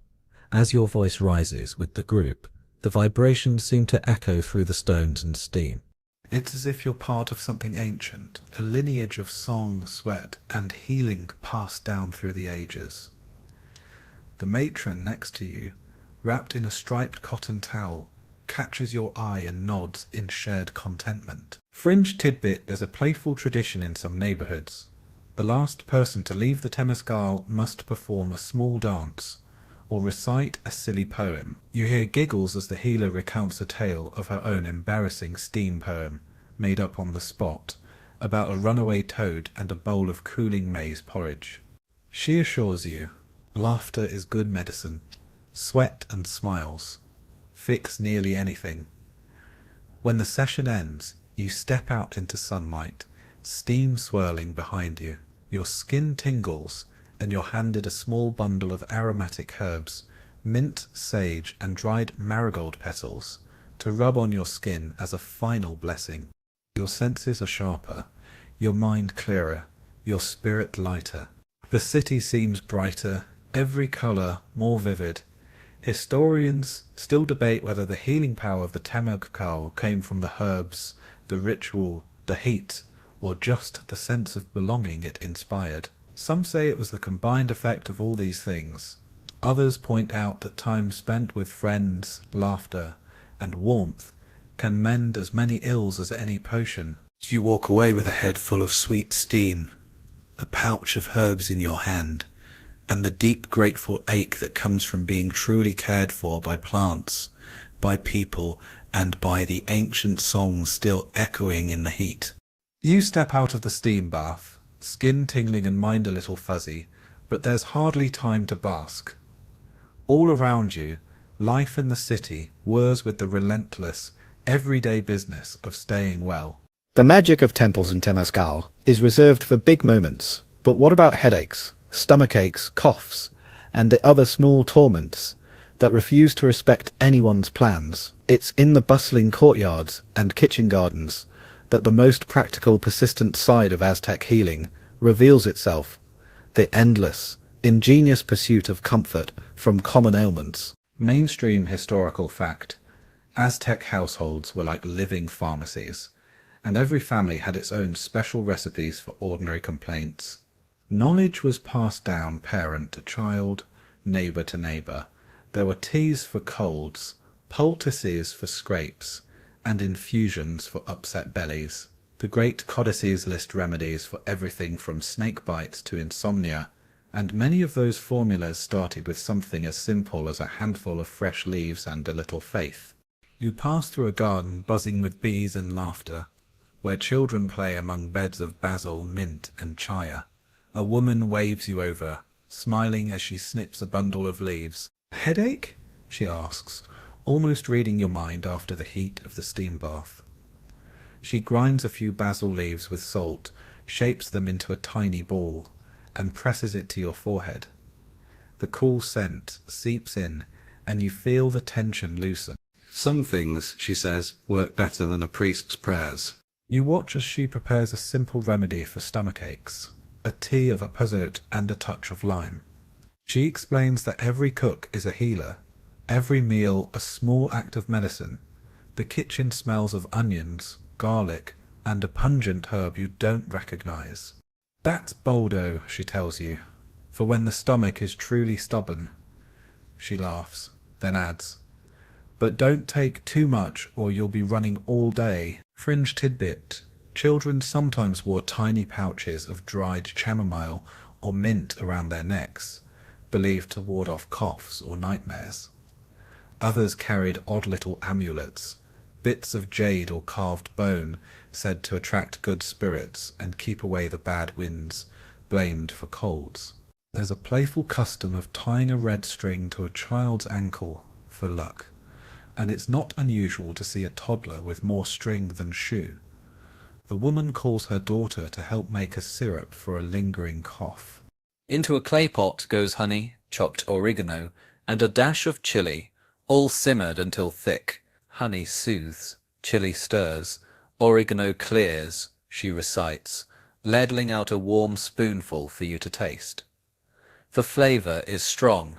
As your voice rises with the group, the vibrations seem to echo through the stones and steam. It's as if you're part of something ancient, a lineage of song, sweat, and healing passed down through the ages. The matron next to you, wrapped in a striped cotton towel, catches your eye and nods in shared contentment. Fringe tidbit: there's a playful tradition in some neighborhoods. The last person to leave the Temescal must perform a small dance or recite a silly poem. You hear giggles as the healer recounts a tale of her own embarrassing steam poem, made up on the spot, about a runaway toad and a bowl of cooling maize porridge. She assures you, laughter is good medicine. Sweat and smiles fix nearly anything. When the session ends, you step out into sunlight, steam swirling behind you. Your skin tingles, and you're handed a small bundle of aromatic herbs, mint, sage, and dried marigold petals, to rub on your skin as a final blessing. Your senses are sharper, your mind clearer, your spirit lighter. The city seems brighter, every colour more vivid. Historians still debate whether the healing power of the Temescal came from the herbs, the ritual, the heat, or just the sense of belonging it inspired. Some say it was the combined effect of all these things. Others point out that time spent with friends, laughter, and warmth can mend as many ills as any potion. You walk away with a head full of sweet steam, a pouch of herbs in your hand, and the deep grateful ache that comes from being truly cared for by plants, by people, and by the ancient songs still echoing in the heat. You step out of the steam bath, skin tingling and mind a little fuzzy, but there's hardly time to bask. All around you, life in the city whirs with the relentless, everyday business of staying well. The magic of temples in Temescal is reserved for big moments, but what about headaches, stomach aches, coughs, and the other small torments that refuse to respect anyone's plans? It's in the bustling courtyards and kitchen gardens that the most practical, persistent side of Aztec healing reveals itself, the endless, ingenious pursuit of comfort from common ailments. Mainstream historical fact: Aztec households were like living pharmacies, and every family had its own special recipes for ordinary complaints. Knowledge was passed down parent to child, neighbour to neighbour. There were teas for colds, poultices for scrapes, and infusions for upset bellies. The great codices list remedies for everything from snake bites to insomnia, and many of those formulas started with something as simple as a handful of fresh leaves and a little faith. You pass through a garden buzzing with bees and laughter, where children play among beds of basil, mint, and chaya. A woman waves you over, smiling as she snips a bundle of leaves. "Headache?" she asks, almost reading your mind after the heat of the steam bath. She grinds a few basil leaves with salt, shapes them into a tiny ball, and presses it to your forehead. The cool scent seeps in, and you feel the tension loosen. Some things, she says, work better than a priest's prayers. You watch as she prepares a simple remedy for stomach aches, a tea of apazot and a touch of lime. She explains that every cook is a healer, every meal a small act of medicine. The kitchen smells of onions, garlic, and a pungent herb you don't recognize. That's boldo, she tells you, for when the stomach is truly stubborn. She laughs, then adds, but don't take too much or you'll be running all day. Fringe tidbit: children sometimes wore tiny pouches of dried chamomile or mint around their necks, believed to ward off coughs or nightmares. Others carried odd little amulets, bits of jade or carved bone said to attract good spirits and keep away the bad winds, blamed for colds. There's a playful custom of tying a red string to a child's ankle for luck. and it's not unusual to see a toddler with more string than shoe. The woman calls her daughter to help make a syrup for a lingering cough. Into a clay pot goes honey, chopped oregano, and a dash of chili, all simmered until thick. Honey soothes, chili stirs, oregano clears, she recites, ladling out a warm spoonful for you to taste. The flavour is strong,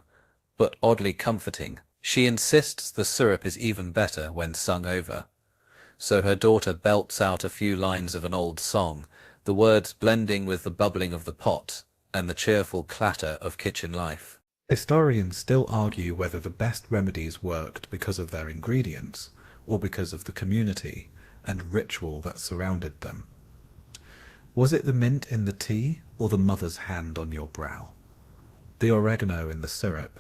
but oddly comforting. She insists the syrup is even better when sung over. So her daughter belts out a few lines of an old song, the words blending with the bubbling of the pot and the cheerful clatter of kitchen life. Historians still argue whether the best remedies worked because of their ingredients, or because of the community and ritual that surrounded them. Was it the mint in the tea, or the mother's hand on your brow? The oregano in the syrup,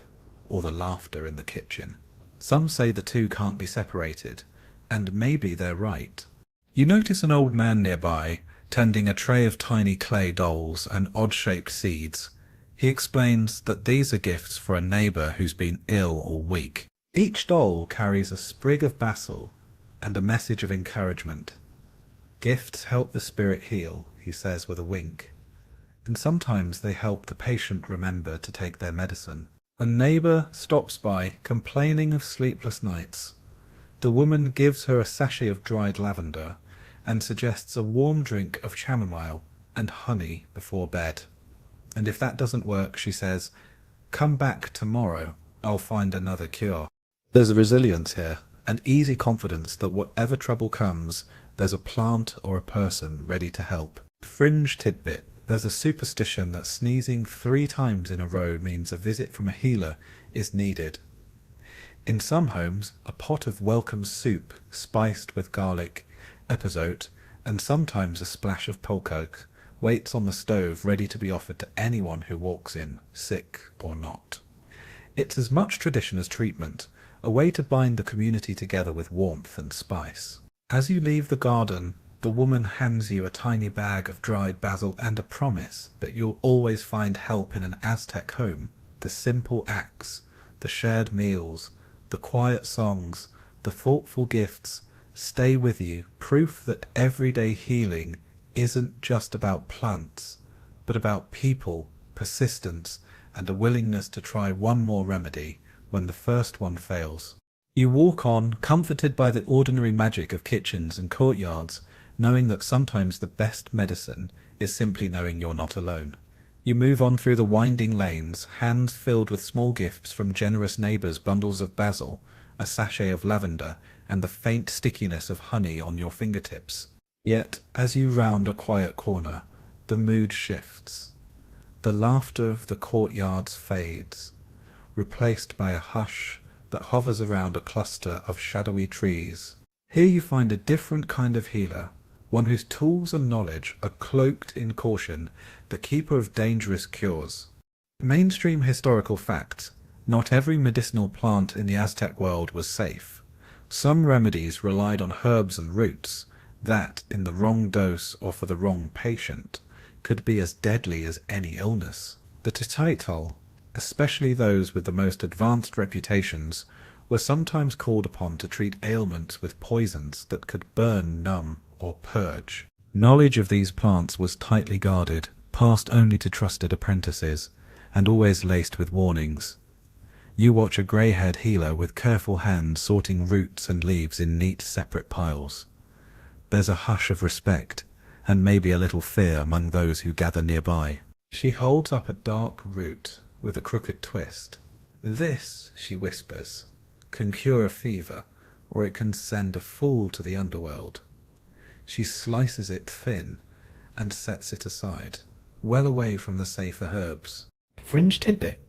or the laughter in the kitchen? Some say the two can't be separated, and maybe they're right. You notice an old man nearby, tending a tray of tiny clay dolls and odd-shaped seeds. He explains that these are gifts for a neighbour who's been ill or weak. Each doll carries a sprig of basil and a message of encouragement. Gifts help the spirit heal, he says with a wink, and sometimes they help the patient remember to take their medicine. A neighbour stops by, complaining of sleepless nights. The woman gives her a sachet of dried lavender and suggests a warm drink of chamomile and honey before bed. And if that doesn't work, she says, "Come back tomorrow, I'll find another cure." There's a resilience here, an easy confidence that whatever trouble comes, there's a plant or a person ready to help. Fringe tidbit. There's a superstition that sneezing 3 times in a row means a visit from a healer is needed. In some homes, a pot of welcome soup spiced with garlic, epazote, and sometimes a splash of polcoke waits on the stove ready to be offered to anyone who walks in, sick or not. It's as much tradition as treatment, a way to bind the community together with warmth and spice. As you leave the garden, the woman hands you a tiny bag of dried basil and a promise that you'll always find help in an Aztec home. The simple acts, the shared meals, the quiet songs, the thoughtful gifts stay with you, proof that everyday healing isn't just about plants, but about people, persistence, and a willingness to try one more remedy when the first one fails. You walk on, comforted by the ordinary magic of kitchens and courtyards, knowing that sometimes the best medicine is simply knowing you're not alone. You move on through the winding lanes, hands filled with small gifts from generous neighbours, bundles of basil, a sachet of lavender, and the faint stickiness of honey on your fingertips. Yet, as you round a quiet corner, the mood shifts. The laughter of the courtyards fades, replaced by a hush that hovers around a cluster of shadowy trees. Here you find a different kind of healer, one whose tools and knowledge are cloaked in caution, the keeper of dangerous cures. Mainstream historical fact: not every medicinal plant in the Aztec world was safe. Some remedies relied on herbs and roots that, in the wrong dose or for the wrong patient, could be as deadly as any illness. The Titaital, especially those with the most advanced reputations, were sometimes called upon to treat ailments with poisons that could burn, numb, or purge. Knowledge of these plants was tightly guarded, passed only to trusted apprentices, and always laced with warnings. You watch a grey-haired healer with careful hands sorting roots and leaves in neat separate piles. There's a hush of respect, and maybe a little fear among those who gather nearby. She holds up a dark root with a crooked twist. "This," she whispers, "can cure a fever, or it can send a fool to the underworld." She slices it thin and sets it aside, well away from the safer herbs. Fringe tidbit.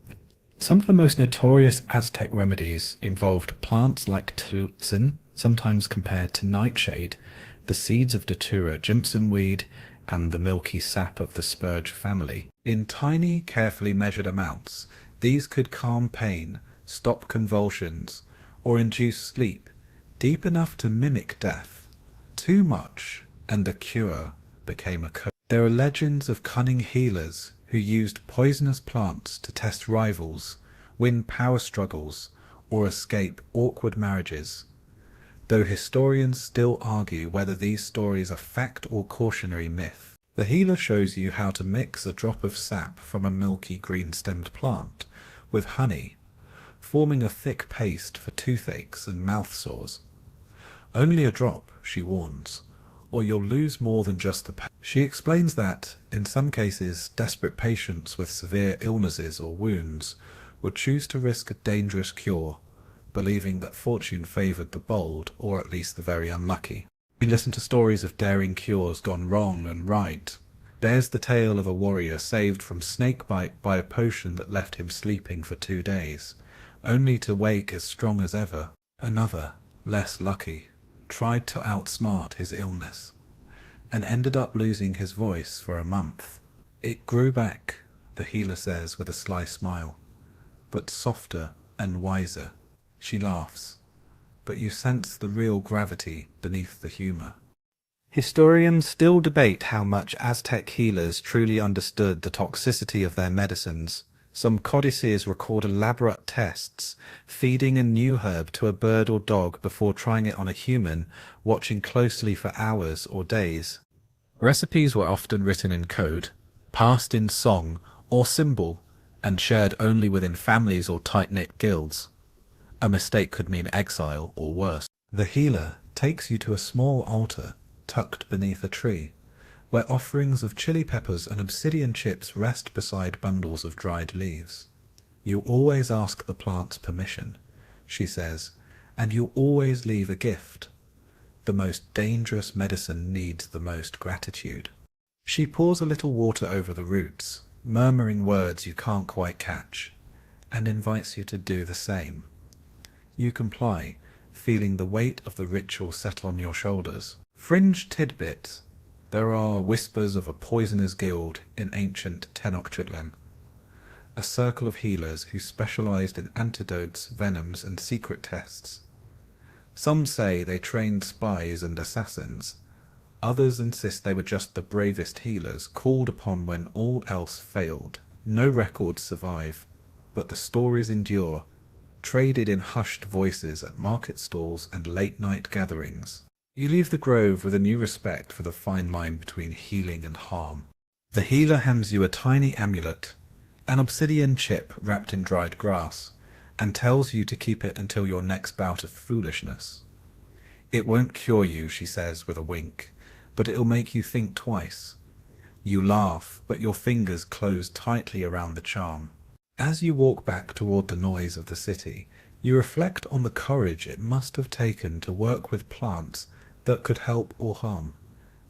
Some of the most notorious Aztec remedies involved plants like tzotzin, sometimes compared to nightshade, the seeds of datura, jimson weed, and the milky sap of the spurge family. In tiny, carefully measured amounts, these could calm pain, stop convulsions, or induce sleep, deep enough to mimic death. Too much, and the cure became a curse. There are legends of cunning healers who used poisonous plants to test rivals, win power struggles, or escape awkward marriages, though historians still argue whether these stories are fact or cautionary myth. The healer shows you how to mix a drop of sap from a milky green-stemmed plant with honey, forming a thick paste for toothaches and mouth sores. Only a drop, she warns, or you'll lose more than just the pain. She explains that, in some cases, desperate patients with severe illnesses or wounds would choose to risk a dangerous cure, believing that fortune favoured the bold, or at least the very unlucky. We listen to stories of daring cures gone wrong and right. There's the tale of a warrior saved from snakebite by a potion that left him sleeping for 2 days, only to wake as strong as ever. Another, less lucky, tried to outsmart his illness, and ended up losing his voice for a month. It grew back, the healer says with a sly smile, but softer and wiser. She laughs, but you sense the real gravity beneath the humour. Historians still debate how much Aztec healers truly understood the toxicity of their medicines. Some codices record elaborate tests, feeding a new herb to a bird or dog before trying it on a human, watching closely for hours or days. Recipes were often written in code, passed in song or symbol, and shared only within families or tight-knit guilds. A mistake could mean exile or worse. The healer takes you to a small altar tucked beneath a tree, where offerings of chili peppers and obsidian chips rest beside bundles of dried leaves. You always ask the plant's permission, she says, and you always leave a gift. The most dangerous medicine needs the most gratitude. She pours a little water over the roots, murmuring words you can't quite catch, and invites you to do the same. You comply, feeling the weight of the ritual settle on your shoulders. Fringe tidbits. There are whispers of a poisoner's guild in ancient Tenochtitlan, a circle of healers who specialized in antidotes, venoms, and secret tests. Some say they trained spies and assassins. Others insist they were just the bravest healers, called upon when all else failed. No records survive, but the stories endure, traded in hushed voices at market stalls and late-night gatherings. You leave the grove with a new respect for the fine line between healing and harm. The healer hands you a tiny amulet, an obsidian chip wrapped in dried grass, and tells you to keep it until your next bout of foolishness. It won't cure you, she says with a wink, but it'll make you think twice. You laugh, but your fingers close tightly around the charm. As you walk back toward the noise of the city, you reflect on the courage it must have taken to work with plants that could help or harm,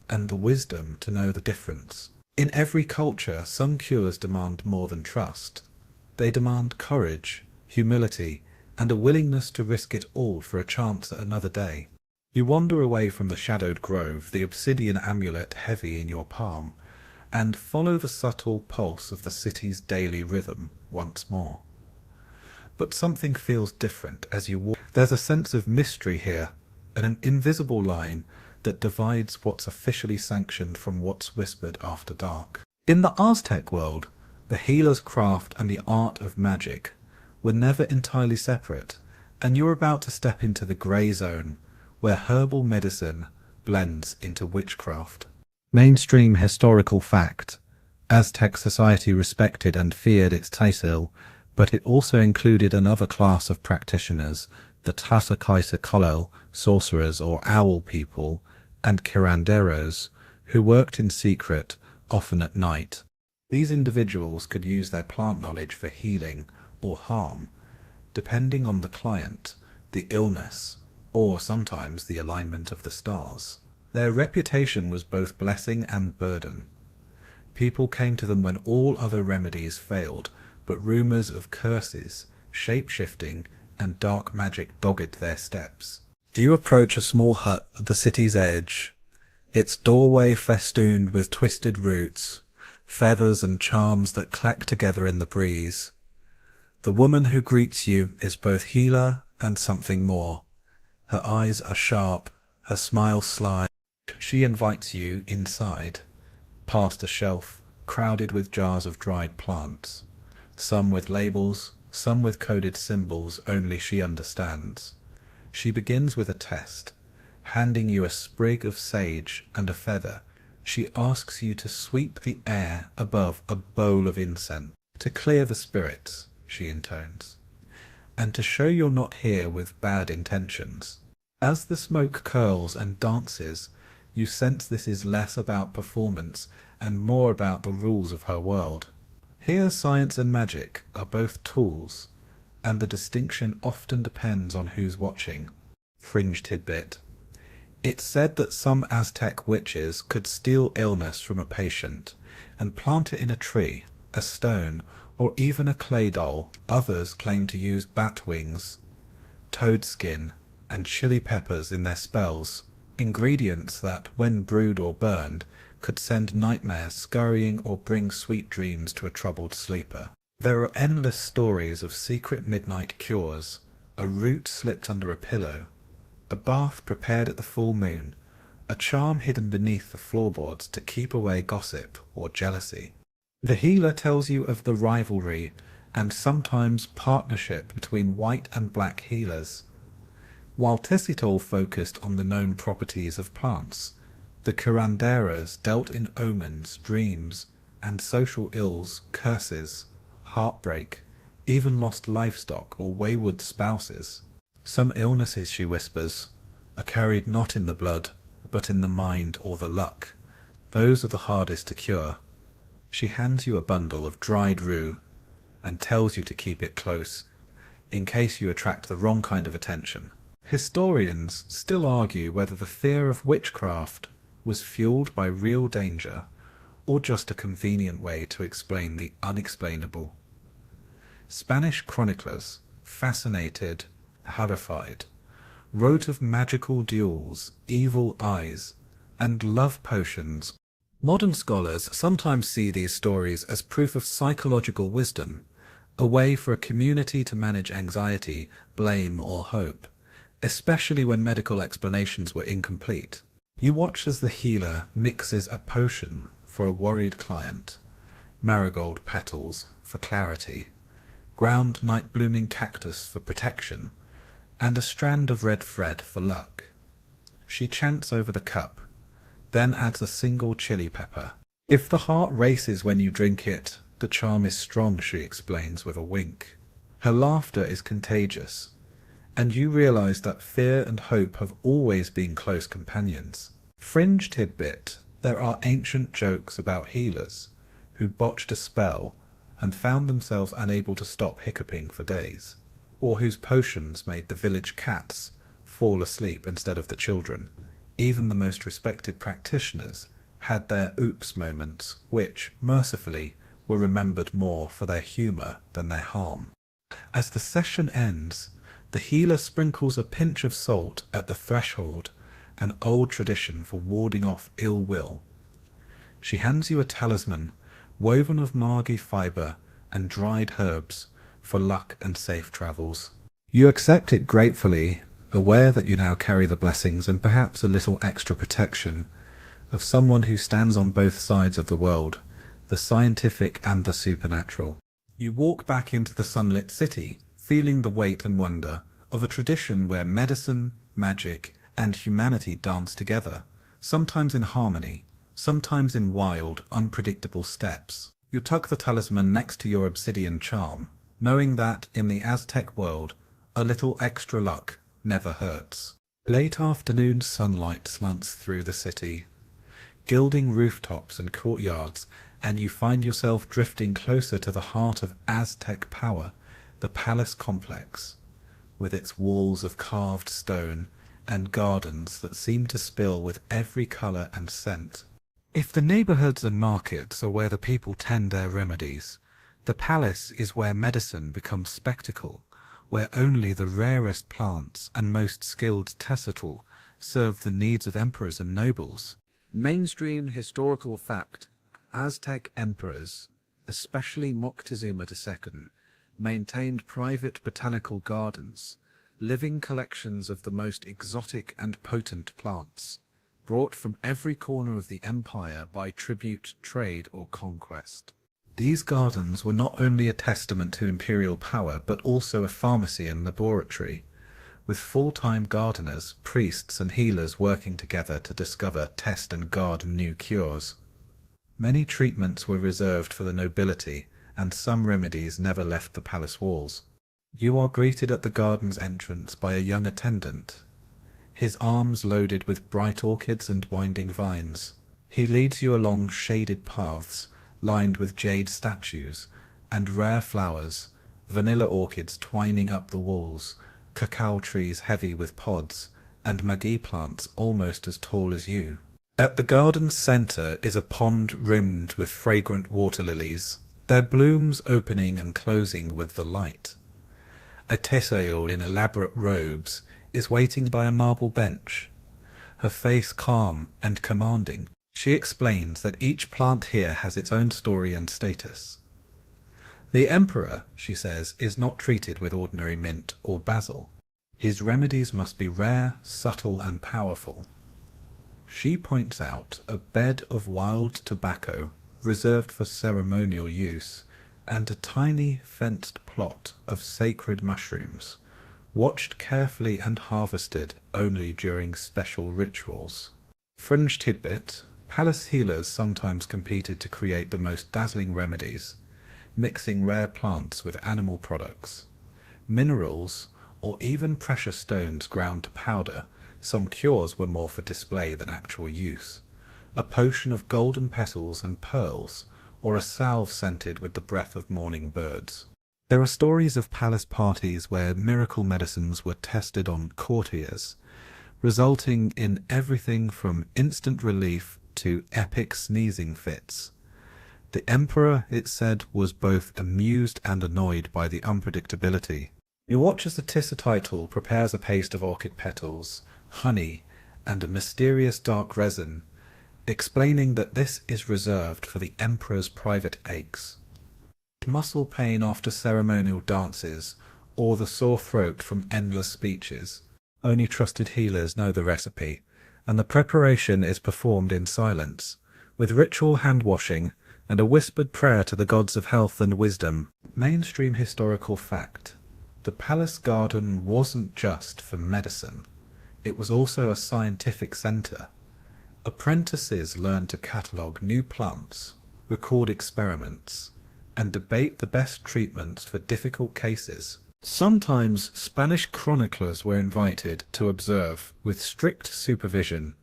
and the wisdom to know the difference. In every culture, some cures demand more than trust. They demand courage, humility, and a willingness to risk it all for a chance at another day. You wander away from the shadowed grove, the obsidian amulet heavy in your palm, and follow the subtle pulse of the city's daily rhythm once more. But something feels different as you walk. There's a sense of mystery here, and an invisible line that divides what's officially sanctioned from what's whispered after dark. In the Aztec world, the healer's craft and the art of magic were never entirely separate, and you're about to step into the grey zone, where herbal medicine blends into witchcraft. Mainstream historical fact. Aztec society respected and feared its taisil, but it also included another class of practitioners, the Tlacaicacalol, sorcerers or owl people, and curanderos, who worked in secret, often at night. These individuals could use their plant knowledge for healing or harm, depending on the client, the illness, or sometimes the alignment of the stars. Their reputation was both blessing and burden. People came to them when all other remedies failed, but rumours of curses, shape-shifting, and dark magic dogged their steps. You approach a small hut at the city's edge, its doorway festooned with twisted roots, feathers and charms that clack together in the breeze. The woman who greets you is both healer and something more. Her eyes are sharp, her smile sly. She invites you inside, past a shelf crowded with jars of dried plants, some with labels, some with coded symbols only she understands. She begins with a test. Handing you a sprig of sage and a feather, she asks you to sweep the air above a bowl of incense, to clear the spirits, she intones, and to show you're not here with bad intentions. As the smoke curls and dances, you sense this is less about performance and more about the rules of her world. Here science and magic are both tools, and the distinction often depends on who's watching. Fringe tidbit. It's said that some Aztec witches could steal illness from a patient and plant it in a tree, a stone, or even a clay doll. Others claim to use bat wings, toad skin, and chili peppers in their spells, ingredients that, when brewed or burned, could send nightmares scurrying or bring sweet dreams to a troubled sleeper. There are endless stories of secret midnight cures, a root slipped under a pillow, a bath prepared at the full moon, a charm hidden beneath the floorboards to keep away gossip or jealousy. The healer tells you of the rivalry and sometimes partnership between white and black healers. While Tessitol focused on the known properties of plants, the curanderas dealt in omens, dreams, and social ills, curses, heartbreak, even lost livestock or wayward spouses. Some illnesses, she whispers, are carried not in the blood, but in the mind or the luck. Those are the hardest to cure. She hands you a bundle of dried rue and tells you to keep it close, in case you attract the wrong kind of attention. Historians still argue whether the fear of witchcraft was fueled by real danger or just a convenient way to explain the unexplainable. Spanish chroniclers, fascinated, horrified, wrote of magical duels, evil eyes, and love potions. Modern scholars sometimes see these stories as proof of psychological wisdom, a way for a community to manage anxiety, blame, or hope, especially when medical explanations were incomplete. You watch as the healer mixes a potion for a worried client, marigold petals for clarity, ground night-blooming cactus for protection, and a strand of red thread for luck. She chants over the cup, then adds a single chili pepper. If the heart races when you drink it, the charm is strong, she explains with a wink. Her laughter is contagious, and you realize that fear and hope have always been close companions. Fringe tidbit: there are ancient jokes about healers who botched a spell and found themselves unable to stop hiccuping for days, or whose potions made the village cats fall asleep instead of the children. Even the most respected practitioners had their oops moments, which, mercifully, were remembered more for their humour than their harm. As the session ends, the healer sprinkles a pinch of salt at the threshold, an old tradition for warding off ill will. She hands you a talisman woven of margi fibre and dried herbs for luck and safe travels. You accept it gratefully, aware that you now carry the blessings and perhaps a little extra protection of someone who stands on both sides of the world, the scientific and the supernatural. You walk back into the sunlit city, feeling the weight and wonder of a tradition where medicine, magic, and humanity dance together, sometimes in harmony, sometimes in wild, unpredictable steps. You tuck the talisman next to your obsidian charm, knowing that, in the Aztec world, a little extra luck never hurts. Late afternoon sunlight slants through the city, gilding rooftops and courtyards, and you find yourself drifting closer to the heart of Aztec power, the palace complex, with its walls of carved stone and gardens that seem to spill with every colour and scent. If the neighbourhoods and markets are where the people tend their remedies, the palace is where medicine becomes spectacle, where only the rarest plants and most skilled tessital serve the needs of emperors and nobles. Mainstream historical fact: Aztec emperors, especially Moctezuma II, maintained private botanical gardens, living collections of the most exotic and potent plants, brought from every corner of the empire by tribute, trade, or conquest. These gardens were not only a testament to imperial power, but also a pharmacy and laboratory, with full-time gardeners, priests and healers working together to discover, test and guard new cures. Many treatments were reserved for the nobility, and some remedies never left the palace walls. You are greeted at the garden's entrance by a young attendant, his arms loaded with bright orchids and winding vines. He leads you along shaded paths, lined with jade statues, and rare flowers, vanilla orchids twining up the walls, cacao trees heavy with pods, and magi plants almost as tall as you. At the garden's centre is a pond rimmed with fragrant water lilies, their blooms opening and closing with the light. A Tesail in elaborate robes is waiting by a marble bench, her face calm and commanding. She explains that each plant here has its own story and status. The emperor, she says, is not treated with ordinary mint or basil. His remedies must be rare, subtle and powerful. She points out a bed of wild tobacco reserved for ceremonial use, and a tiny fenced plot of sacred mushrooms, watched carefully and harvested only during special rituals. Fringe tidbit: palace healers sometimes competed to create the most dazzling remedies, mixing rare plants with animal products, minerals, or even precious stones ground to powder. Some cures were more for display than actual use. A potion of golden petals and pearls, or a salve scented with the breath of morning birds. There are stories of palace parties where miracle medicines were tested on courtiers, resulting in everything from instant relief to epic sneezing fits. The emperor, it said, was both amused and annoyed by the unpredictability. You watch as the Tisatitle prepares a paste of orchid petals, honey, and a mysterious dark resin, explaining that this is reserved for the emperor's private aches. Muscle pain after ceremonial dances, or the sore throat from endless speeches. Only trusted healers know the recipe, and the preparation is performed in silence, with ritual hand-washing and a whispered prayer to the gods of health and wisdom. Mainstream historical fact: the palace garden wasn't just for medicine. It was also a scientific centre. Apprentices learned to catalogue new plants, record experiments, and debate the best treatments for difficult cases. Sometimes Spanish chroniclers were invited to observe with strict supervision,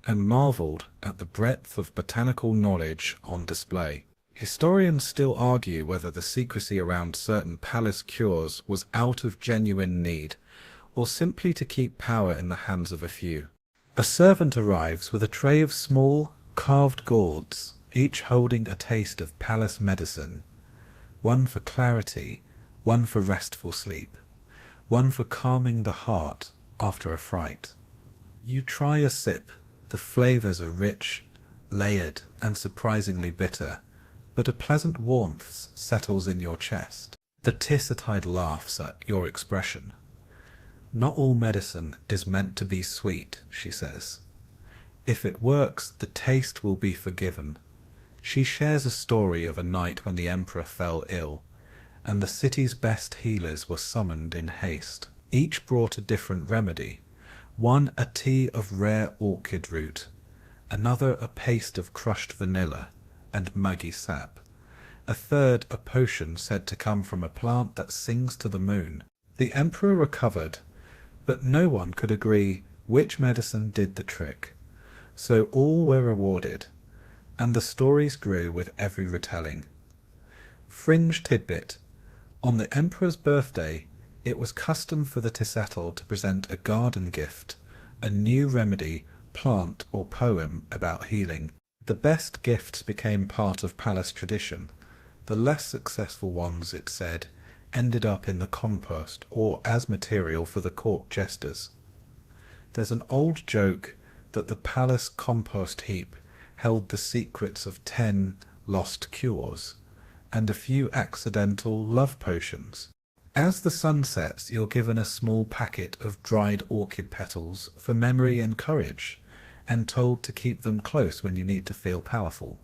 and marvelled at the breadth of botanical knowledge on display. Historians still argue whether the secrecy around certain palace cures was out of genuine need, or simply to keep power in the hands of a few. A servant arrives with a tray of small, carved gourds, each holding a taste of palace medicine. One for clarity, one for restful sleep, one for calming the heart after a fright. You try a sip. The flavours are rich, layered, and surprisingly bitter, but a pleasant warmth settles in your chest. The Tisatide laughs at your expression. Not all medicine is meant to be sweet, she says. If it works, the taste will be forgiven. She shares a story of a night when the emperor fell ill, and the city's best healers were summoned in haste. Each brought a different remedy. One a tea of rare orchid root, another a paste of crushed vanilla and muggy sap, a third a potion said to come from a plant that sings to the moon. The emperor recovered, but no one could agree which medicine did the trick, so all were rewarded, and the stories grew with every retelling. Fringe tidbit: on the emperor's birthday, it was custom for the Tisattle to present a garden gift, a new remedy, plant or poem about healing. The best gifts became part of palace tradition. The less successful ones, it said, ended up in the compost or as material for the court jesters. There's an old joke that the palace compost heap held the secrets of 10 lost cures and a few accidental love potions. As the sun sets, you're given a small packet of dried orchid petals for memory and courage, and told to keep them close when you need to feel powerful.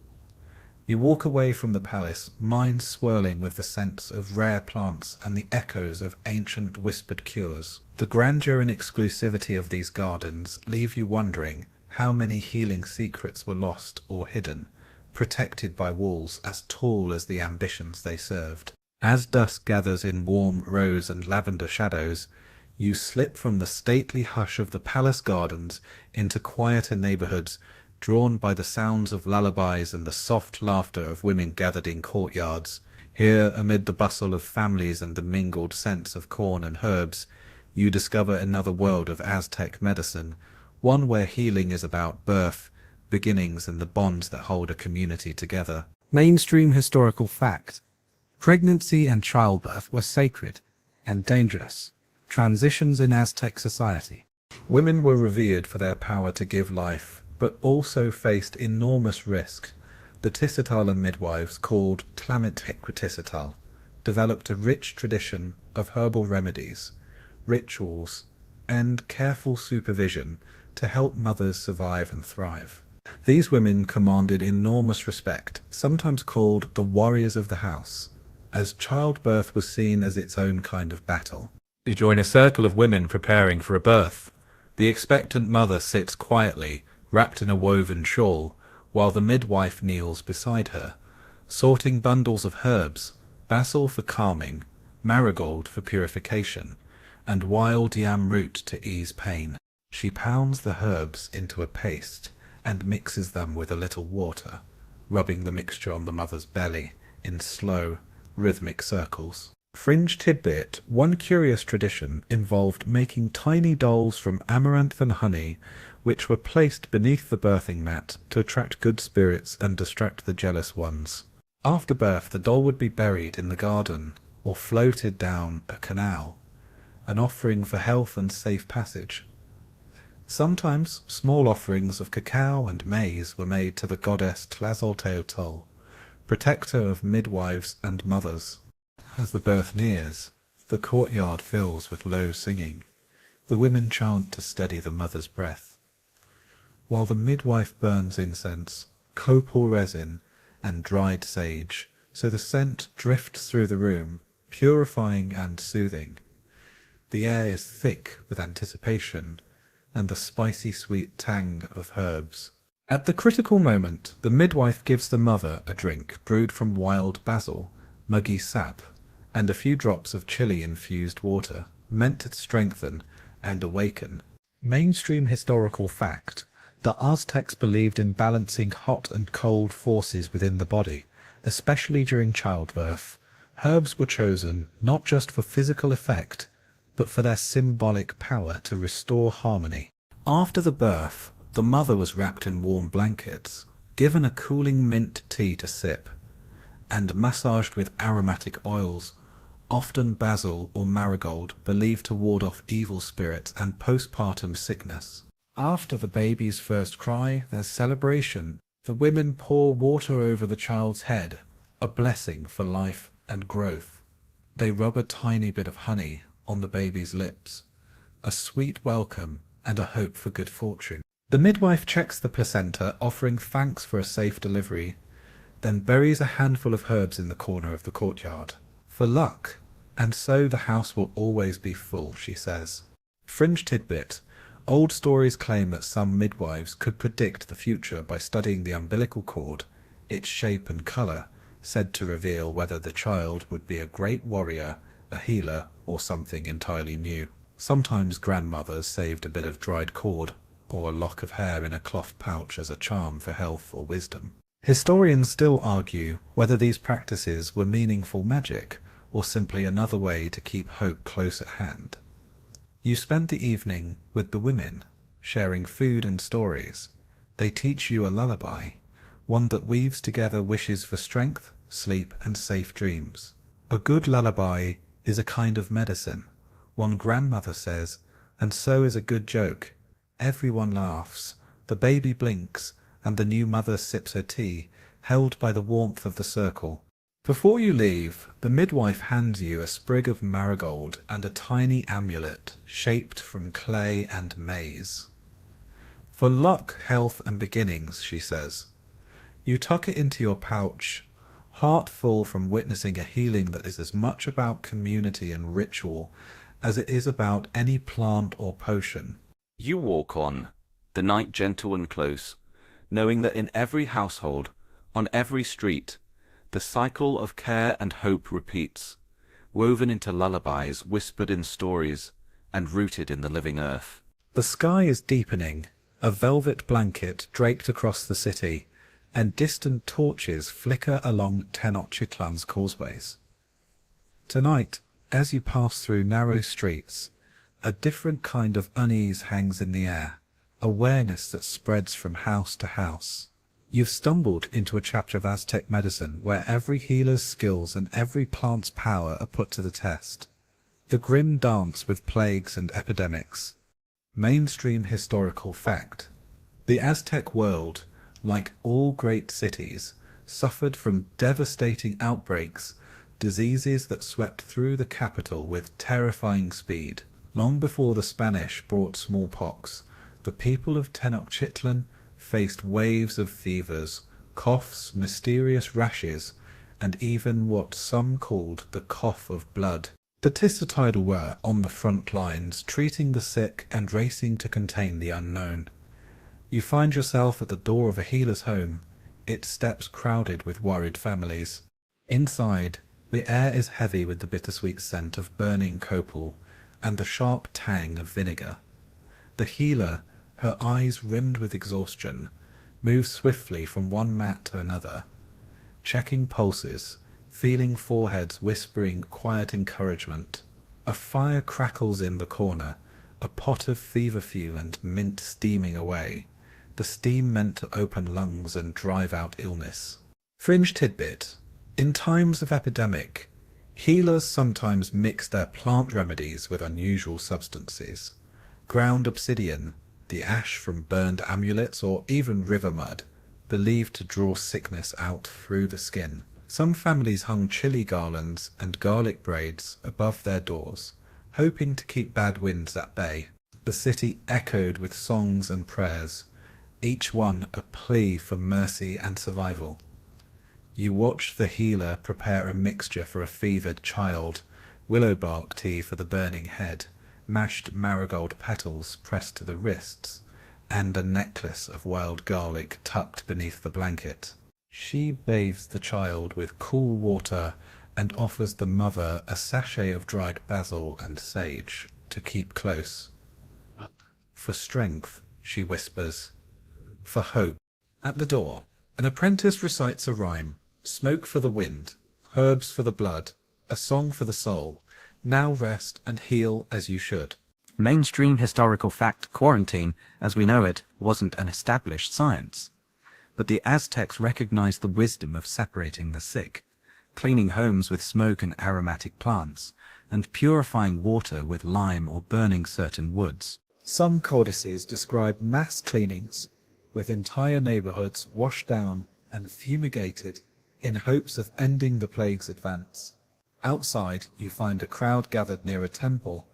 You walk away from the palace, mind swirling with the scents of rare plants and the echoes of ancient whispered cures. The grandeur and exclusivity of these gardens leave you wondering how many healing secrets were lost or hidden, protected by walls as tall as the ambitions they served. As dusk gathers in warm rose and lavender shadows, you slip from the stately hush of the palace gardens into quieter neighborhoods, drawn by the sounds of lullabies and the soft laughter of women gathered in courtyards. Here, amid the bustle of families and the mingled scents of corn and herbs, you discover another world of Aztec medicine, one where healing is about birth, beginnings, and the bonds that hold a community together. Mainstream historical fact. Pregnancy and childbirth were sacred and dangerous transitions in Aztec society. Women were revered for their power to give life, but also faced enormous risk. The Tisitalan midwives, called Tlamitquetisitl, developed a rich tradition of herbal remedies, rituals, and careful supervision to help mothers survive and thrive. These women commanded enormous respect, sometimes called the warriors of the house, as childbirth was seen as its own kind of battle. You join a circle of women preparing for a birth. The expectant mother sits quietly, wrapped in a woven shawl, while the midwife kneels beside her, sorting bundles of herbs, basil for calming, marigold for purification, and wild yam root to ease pain. She pounds the herbs into a paste and mixes them with a little water, rubbing the mixture on the mother's belly in slow, rhythmic circles. Fringe tidbit: one curious tradition involved making tiny dolls from amaranth and honey, which were placed beneath the birthing mat to attract good spirits and distract the jealous ones. After birth, the doll would be buried in the garden or floated down a canal, an offering for health and safe passage. Sometimes small offerings of cacao and maize were made to the goddess Tlazolteotl, protector of midwives and mothers. As the birth nears, the courtyard fills with low singing. The women chant to steady the mother's breath, while the midwife burns incense, copal resin, and dried sage, so the scent drifts through the room, purifying and soothing. The air is thick with anticipation and the spicy sweet tang of herbs. At the critical moment, the midwife gives the mother a drink brewed from wild basil, muggy sap, and a few drops of chili-infused water, meant to strengthen and awaken. Mainstream historical fact. The Aztecs believed in balancing hot and cold forces within the body, especially during childbirth. Herbs were chosen not just for physical effect, but for their symbolic power to restore harmony. After the birth, the mother was wrapped in warm blankets, given a cooling mint tea to sip, and massaged with aromatic oils, often basil or marigold, believed to ward off evil spirits and postpartum sickness. After the baby's first cry, there's celebration. The women pour water over the child's head, a blessing for life and growth. They rub a tiny bit of honey on the baby's lips, a sweet welcome and a hope for good fortune. The midwife checks the placenta, offering thanks for a safe delivery, then buries a handful of herbs in the corner of the courtyard. For luck, and so the house will always be full, she says. Fringe tidbit: old stories claim that some midwives could predict the future by studying the umbilical cord, its shape and colour, said to reveal whether the child would be a great warrior, a healer, or something entirely new. Sometimes grandmothers saved a bit of dried cord or a lock of hair in a cloth pouch as a charm for health or wisdom. Historians still argue whether these practices were meaningful magic or simply another way to keep hope close at hand. You spend the evening with the women, sharing food and stories. They teach you a lullaby, one that weaves together wishes for strength, sleep, and safe dreams. A good lullaby is a kind of medicine, one grandmother says, and so is a good joke. Everyone laughs, the baby blinks, and the new mother sips her tea, held by the warmth of the circle. Before you leave, the midwife hands you a sprig of marigold and a tiny amulet shaped from clay and maize. For luck, health, and beginnings, she says. You tuck it into your pouch, heart full from witnessing a healing that is as much about community and ritual as it is about any plant or potion. You walk on, the night gentle and close, knowing that in every household, on every street, the cycle of care and hope repeats, woven into lullabies, whispered in stories, and rooted in the living earth. The sky is deepening, a velvet blanket draped across the city, and distant torches flicker along Tenochtitlan's causeways. Tonight, as you pass through narrow streets, a different kind of unease hangs in the air, awareness that spreads from house to house. You've stumbled into a chapter of Aztec medicine where every healer's skills and every plant's power are put to the test. The grim dance with plagues and epidemics. Mainstream historical fact. The Aztec world, like all great cities, suffered from devastating outbreaks, diseases that swept through the capital with terrifying speed. Long before the Spanish brought smallpox, the people of Tenochtitlan faced waves of fevers, coughs, mysterious rashes, and even what some called the cough of blood. The Tisotidal were on the front lines, treating the sick and racing to contain the unknown. You find yourself at the door of a healer's home, its steps crowded with worried families. Inside, the air is heavy with the bittersweet scent of burning copal and the sharp tang of vinegar. The healer, her eyes rimmed with exhaustion, moves swiftly from one mat to another, checking pulses, feeling foreheads whispering quiet encouragement. A fire crackles in the corner, a pot of feverfew and mint steaming away, the steam meant to open lungs and drive out illness. Fringe tidbit. In times of epidemic, healers sometimes mix their plant remedies with unusual substances. Ground obsidian, the ash from burned amulets, or even river mud, believed to draw sickness out through the skin. Some families hung chili garlands and garlic braids above their doors, hoping to keep bad winds at bay. The city echoed with songs and prayers, each one a plea for mercy and survival. You watched the healer prepare a mixture for a fevered child, willow bark tea for the burning head, mashed marigold petals pressed to the wrists, and a necklace of wild garlic tucked beneath the blanket. She bathes the child with cool water and offers the mother a sachet of dried basil and sage to keep close. For strength, she whispers. For hope. At the door, an apprentice recites a rhyme. Smoke for the wind, herbs for the blood, a song for the soul. Now rest and heal as you should. Mainstream historical fact: quarantine, as we know it, wasn't an established science. But the Aztecs recognized the wisdom of separating the sick, cleaning homes with smoke and aromatic plants, and purifying water with lime or burning certain woods. Some codices describe mass cleanings, with entire neighborhoods washed down and fumigated in hopes of ending the plague's advance. Outside, you find a crowd gathered near a temple,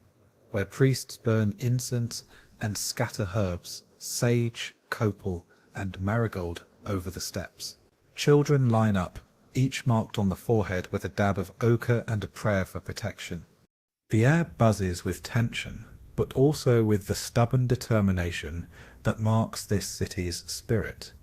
where priests burn incense and scatter herbs, sage, copal, and marigold over the steps. Children line up, each marked on the forehead with a dab of ochre and a prayer for protection. The air buzzes with tension, but also with the stubborn determination that marks this city's spirit.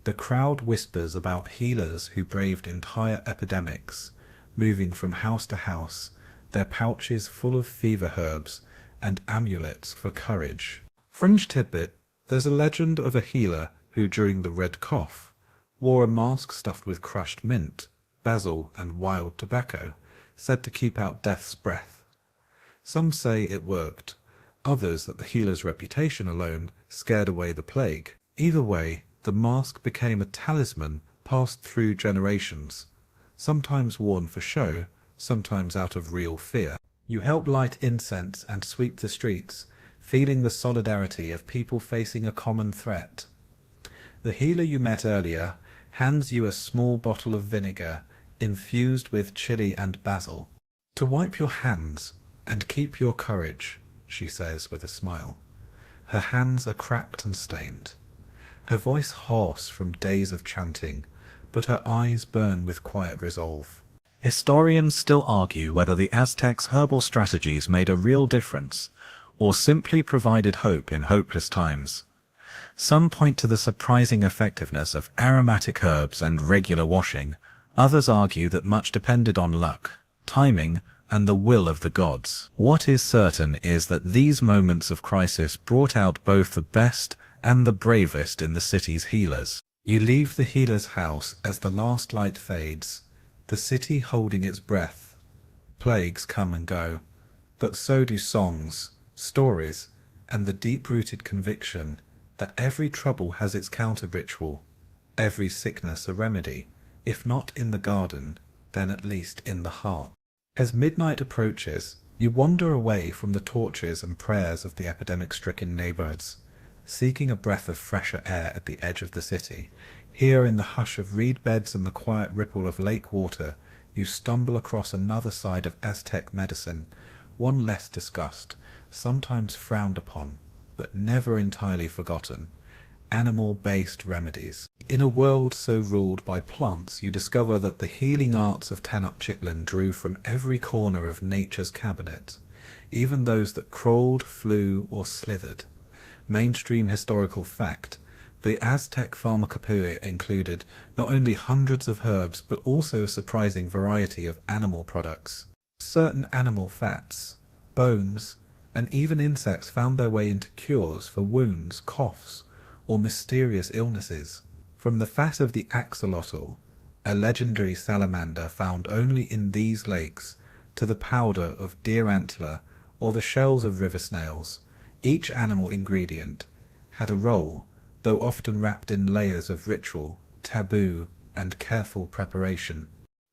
The crowd whispers about healers who braved entire epidemics, moving from house to house, their pouches full of fever herbs and amulets for courage. Fringe tidbit: there's a legend of a healer who, during the Red Cough, wore a mask stuffed with crushed mint, basil, and wild tobacco, said to keep out death's breath. Some say it worked, others that the healer's reputation alone scared away the plague. Either way, the mask became a talisman passed through generations, sometimes worn for show, sometimes out of real fear. You help light incense and sweep the streets, feeling the solidarity of people facing a common threat. The healer you met earlier hands you a small bottle of vinegar infused with chili and basil. To wipe your hands and keep your courage, she says with a smile. Her hands are cracked and stained. her voice hoarse from days of chanting, but her eyes burn with quiet resolve. Historians still argue whether the Aztecs' herbal strategies made a real difference, or simply provided hope in hopeless times. Some point to the surprising effectiveness of aromatic herbs and regular washing. Others argue that much depended on luck, timing, and the will of the gods. What is certain is that these moments of crisis brought out both the best and the bravest in the city's healers. You leave the healer's house as the last light fades, the city holding its breath. Plagues come and go, but so do songs, stories, and the deep-rooted conviction that every trouble has its counter-ritual, every sickness a remedy, if not in the garden, then at least in the heart. As midnight approaches, you wander away from the torches and prayers of the epidemic-stricken neighborhoods, seeking a breath of fresher air at the edge of the city. Here in the hush of reed beds and the quiet ripple of lake water, you stumble across another side of Aztec medicine, one less discussed, sometimes frowned upon, but never entirely forgotten: animal-based remedies. In a world so ruled by plants, you discover that the healing arts of Tenochtitlan drew from every corner of nature's cabinet, even those that crawled, flew, or slithered. Mainstream historical fact: the Aztec pharmacopoeia included not only hundreds of herbs, but also a surprising variety of animal products. Certain animal fats, bones, and even insects found their way into cures for wounds, coughs, or mysterious illnesses. From the fat of the axolotl, a legendary salamander found only in these lakes, to the powder of deer antler or the shells of river snails, each animal ingredient had a role, though often wrapped in layers of ritual, taboo, and careful preparation.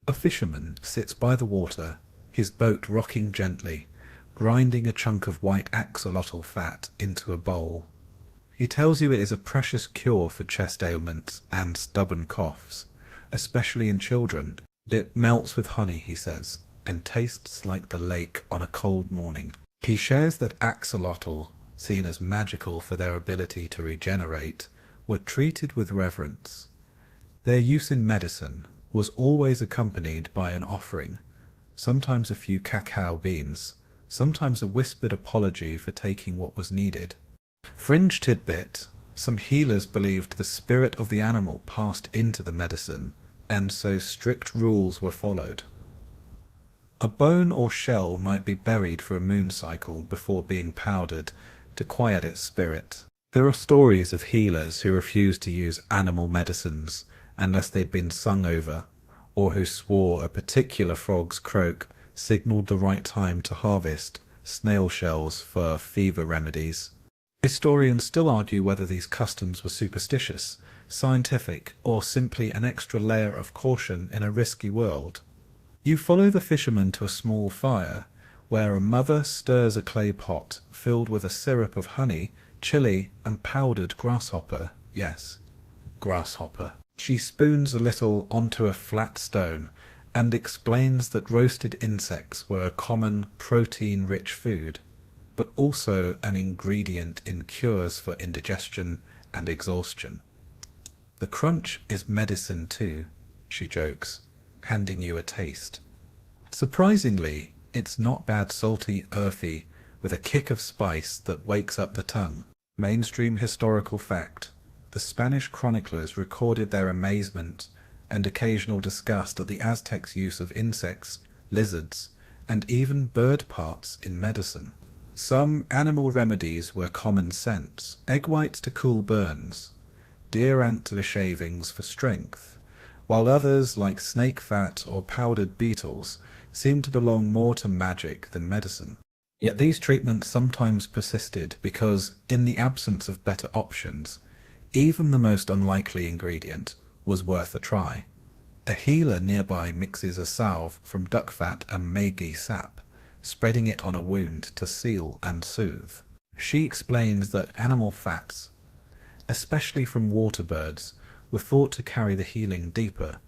A fisherman sits by the water, his boat rocking gently, grinding a chunk of white axolotl fat into a bowl. He tells you it is a precious cure for chest ailments and stubborn coughs, especially in children. It melts with honey, he says, and tastes like the lake on a cold morning. He shares that axolotl, seen as magical for their ability to regenerate, were treated with reverence. Their use in medicine was always accompanied by an offering, sometimes a few cacao beans, sometimes a whispered apology for taking what was needed. Fringe tidbit: some healers believed the spirit of the animal passed into the medicine, and so strict rules were followed. A bone or shell might be buried for a moon cycle before being powdered to quiet its spirit. There are stories of healers who refused to use animal medicines unless they'd been sung over, or who swore a particular frog's croak signaled the right time to harvest snail shells for fever remedies. Historians still argue whether these customs were superstitious, scientific, or simply an extra layer of caution in a risky world. You follow the fisherman to a small fire, where a mother stirs a clay pot filled with a syrup of honey, chili, and powdered grasshopper. Yes, grasshopper. She spoons a little onto a flat stone and explains that roasted insects were a common protein-rich food, but also an ingredient in cures for indigestion and exhaustion. The crunch is medicine too, she jokes, handing you a taste. Surprisingly, it's not bad, salty, earthy, with a kick of spice that wakes up the tongue. Mainstream historical fact: the Spanish chroniclers recorded their amazement and occasional disgust at the Aztecs' use of insects, lizards, and even bird parts in medicine. Some animal remedies were common sense: egg whites to cool burns, deer antler shavings for strength, while others, like snake fat or powdered beetles, seemed to belong more to magic than medicine. Yet these treatments sometimes persisted because, in the absence of better options, even the most unlikely ingredient was worth a try. A healer nearby mixes a salve from duck fat and Meiji sap, spreading it on a wound to seal and soothe. She explains that animal fats, especially from water birds, were thought to carry the healing deeper,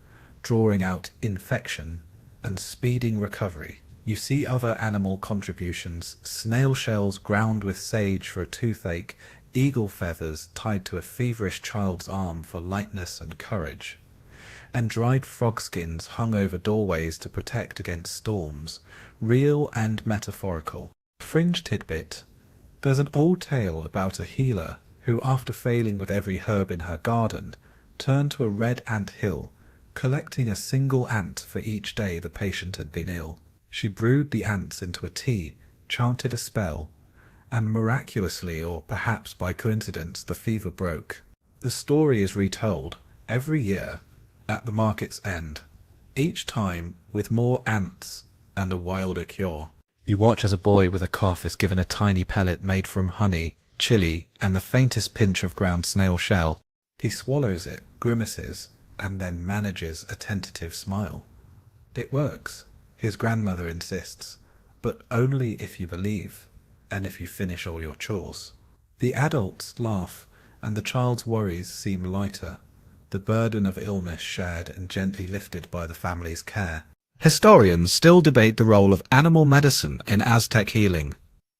drawing out infection and speeding recovery. You see other animal contributions: snail shells ground with sage for a toothache, eagle feathers tied to a feverish child's arm for lightness and courage, and dried frog skins hung over doorways to protect against storms, real and metaphorical. Fringe tidbit: there's an old tale about a healer who, after failing with every herb in her garden, turned to a red ant hill, collecting a single ant for each day the patient had been ill. She brewed the ants into a tea, chanted a spell, and miraculously, or perhaps by coincidence, the fever broke. The story is retold every year at the market's end, each time with more ants and a wilder cure. You watch as a boy with a cough is given a tiny pellet made from honey, chili, and the faintest pinch of ground snail shell. He swallows it, grimaces, and then manages a tentative smile. It works, his grandmother insists, but only if you believe, and if you finish all your chores. The adults laugh, and the child's worries seem lighter, the burden of illness shared and gently lifted by the family's care. Historians still debate the role of animal medicine in Aztec healing.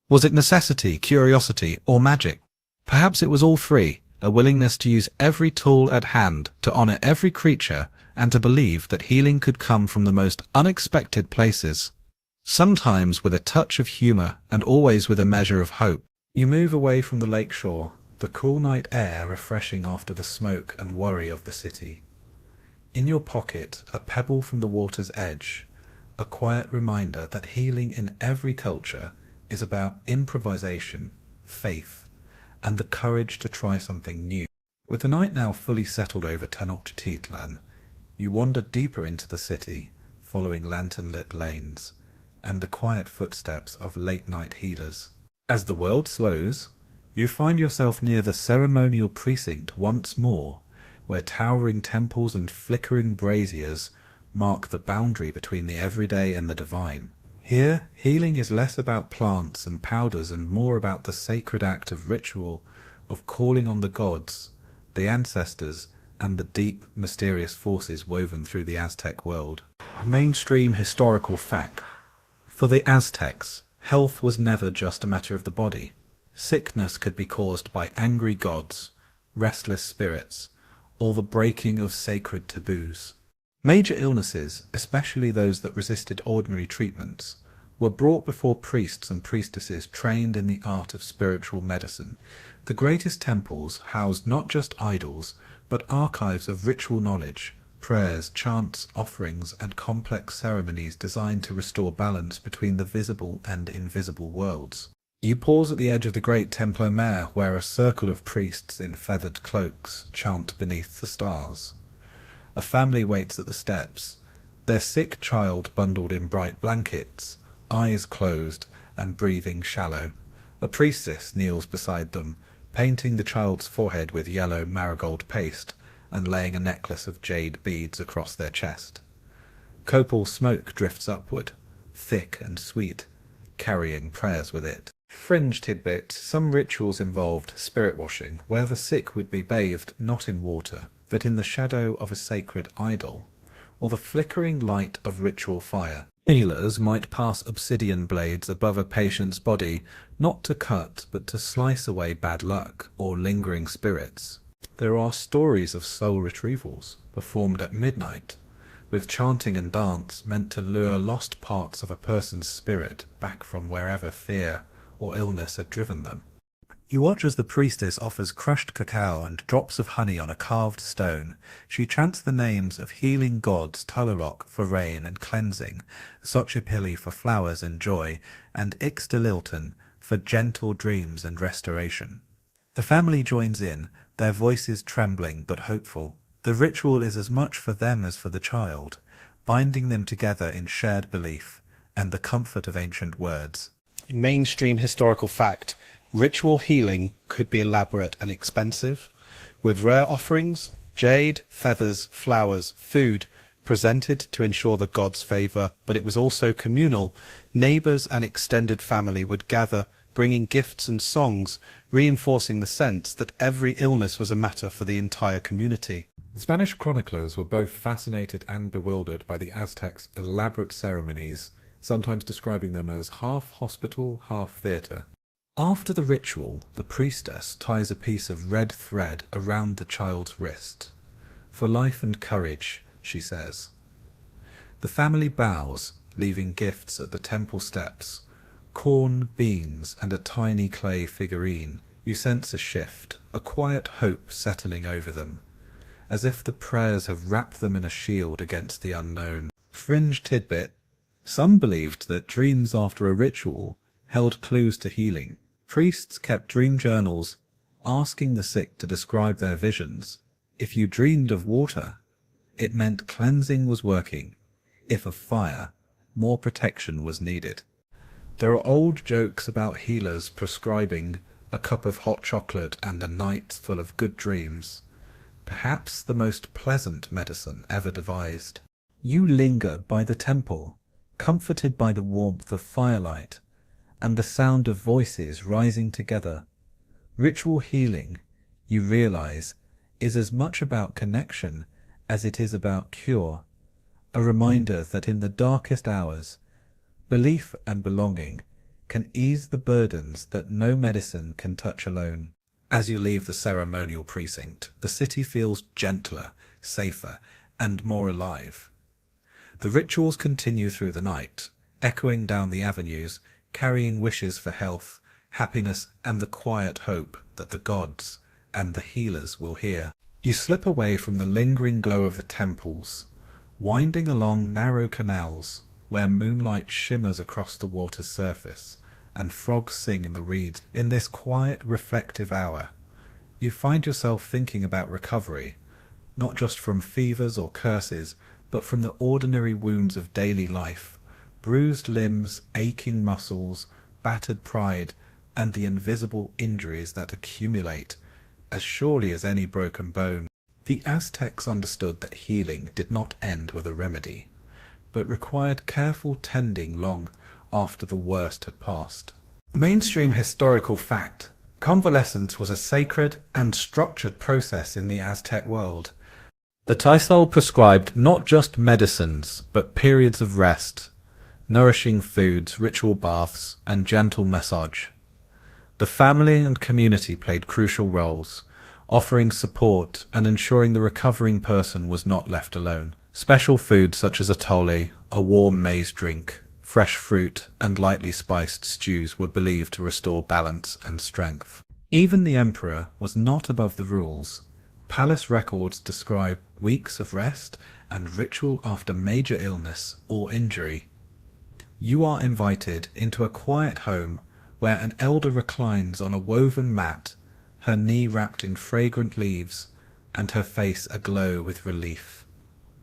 Was it necessity, curiosity, or magic? Perhaps it was all three, a willingness to use every tool at hand, to honor every creature, and to believe that healing could come from the most unexpected places. Sometimes with a touch of humor, and always with a measure of hope. You move away from the lakeshore, the cool night air refreshing after the smoke and worry of the city. In your pocket, a pebble from the water's edge, a quiet reminder that healing in every culture is about improvisation, faith, and the courage to try something new. With the night now fully settled over Tenochtitlan, you wander deeper into the city, following lantern-lit lanes, and the quiet footsteps of late-night healers. As the world slows, you find yourself near the ceremonial precinct once more, where towering temples and flickering braziers mark the boundary between the everyday and the divine. Here, healing is less about plants and powders and more about the sacred act of ritual, of calling on the gods, the ancestors, and the deep, mysterious forces woven through the Aztec world. Mainstream historical fact. For the Aztecs, health was never just a matter of the body. Sickness could be caused by angry gods, restless spirits, or the breaking of sacred taboos. Major illnesses, especially those that resisted ordinary treatments, were brought before priests and priestesses trained in the art of spiritual medicine. The greatest temples housed not just idols, but archives of ritual knowledge, prayers, chants, offerings, and complex ceremonies designed to restore balance between the visible and invisible worlds. You pause at the edge of the great Templo Mayor, where a circle of priests in feathered cloaks chant beneath the stars. A family waits at the steps, their sick child bundled in bright blankets, eyes closed and breathing shallow. A priestess kneels beside them, painting the child's forehead with yellow marigold paste and laying a necklace of jade beads across their chest. Copal smoke drifts upward, thick and sweet, carrying prayers with it. Fringe tidbit: some rituals involved spirit washing, where the sick would be bathed not in water, but in the shadow of a sacred idol, or the flickering light of ritual fire. Healers might pass obsidian blades above a patient's body, not to cut, but to slice away bad luck or lingering spirits. There are stories of soul retrievals, performed at midnight, with chanting and dance meant to lure lost parts of a person's spirit back from wherever fear or illness had driven them. You watch as the priestess offers crushed cacao and drops of honey on a carved stone. She chants the names of healing gods, Tularok for rain and cleansing, Xochipilli for flowers and joy, and Ixtalilton for gentle dreams and restoration. The family joins in, their voices trembling but hopeful. The ritual is as much for them as for the child, binding them together in shared belief and the comfort of ancient words. Mainstream historical fact: ritual healing could be elaborate and expensive, with rare offerings, jade, feathers, flowers, food, presented to ensure the god's favor, but it was also communal. Neighbors and extended family would gather, bringing gifts and songs, reinforcing the sense that every illness was a matter for the entire community. Spanish chroniclers were both fascinated and bewildered by the Aztecs' elaborate ceremonies, sometimes describing them as half hospital, half theatre. After the ritual, the priestess ties a piece of red thread around the child's wrist. For life and courage, she says. The family bows, leaving gifts at the temple steps. Corn, beans, and a tiny clay figurine. You sense a shift, a quiet hope settling over them, as if the prayers have wrapped them in a shield against the unknown. Fringe tidbit. Some believed that dreams after a ritual held clues to healing. Priests kept dream journals, asking the sick to describe their visions. If you dreamed of water, it meant cleansing was working. If of fire, more protection was needed. There are old jokes about healers prescribing a cup of hot chocolate and a night full of good dreams, perhaps the most pleasant medicine ever devised. You linger by the temple, comforted by the warmth of firelight and the sound of voices rising together. Ritual healing, you realize, is as much about connection as it is about cure, a reminder that in the darkest hours, belief and belonging can ease the burdens that no medicine can touch alone. As you leave the ceremonial precinct, the city feels gentler, safer, and more alive. The rituals continue through the night, echoing down the avenues, carrying wishes for health, happiness, and the quiet hope that the gods and the healers will hear. You slip away from the lingering glow of the temples, winding along narrow canals where moonlight shimmers across the water's surface and frogs sing in the reeds. In this quiet, reflective hour, you find yourself thinking about recovery, not just from fevers or curses, but from the ordinary wounds of daily life, bruised limbs, aching muscles, battered pride, and the invisible injuries that accumulate as surely as any broken bone. The Aztecs understood that healing did not end with a remedy, but required careful tending long after the worst had passed. Mainstream historical fact: convalescence was a sacred and structured process in the Aztec world. The Tisol prescribed not just medicines, but periods of rest, nourishing foods, ritual baths, and gentle massage. The family and community played crucial roles, offering support and ensuring the recovering person was not left alone. Special foods such as atole, a warm maize drink, fresh fruit, and lightly spiced stews were believed to restore balance and strength. Even the emperor was not above the rules. Palace records describe weeks of rest and ritual after major illness or injury. You are invited into a quiet home where an elder reclines on a woven mat, her knee wrapped in fragrant leaves and her face aglow with relief.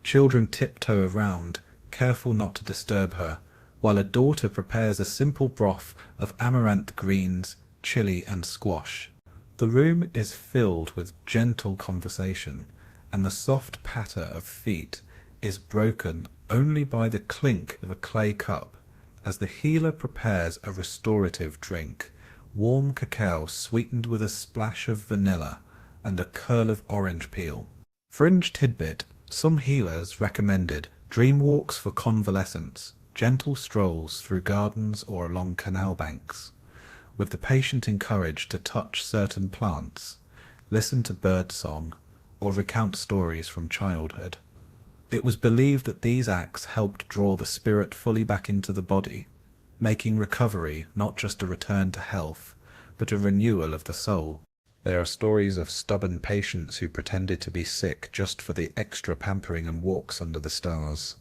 Children tiptoe around, careful not to disturb her, while a daughter prepares a simple broth of amaranth greens, chili, and squash. The room is filled with gentle conversation, and the soft patter of feet is broken only by the clink of a clay cup as the healer prepares a restorative drink, warm cacao sweetened with a splash of vanilla and a curl of orange peel. Fringe tidbit: some healers recommended dream walks for convalescents, gentle strolls through gardens or along canal banks, with the patient encouraged to touch certain plants, listen to bird song, or recount stories from childhood. It was believed that these acts helped draw the spirit fully back into the body, making recovery not just a return to health, but a renewal of the soul. There are stories of stubborn patients who pretended to be sick just for the extra pampering and walks under the stars.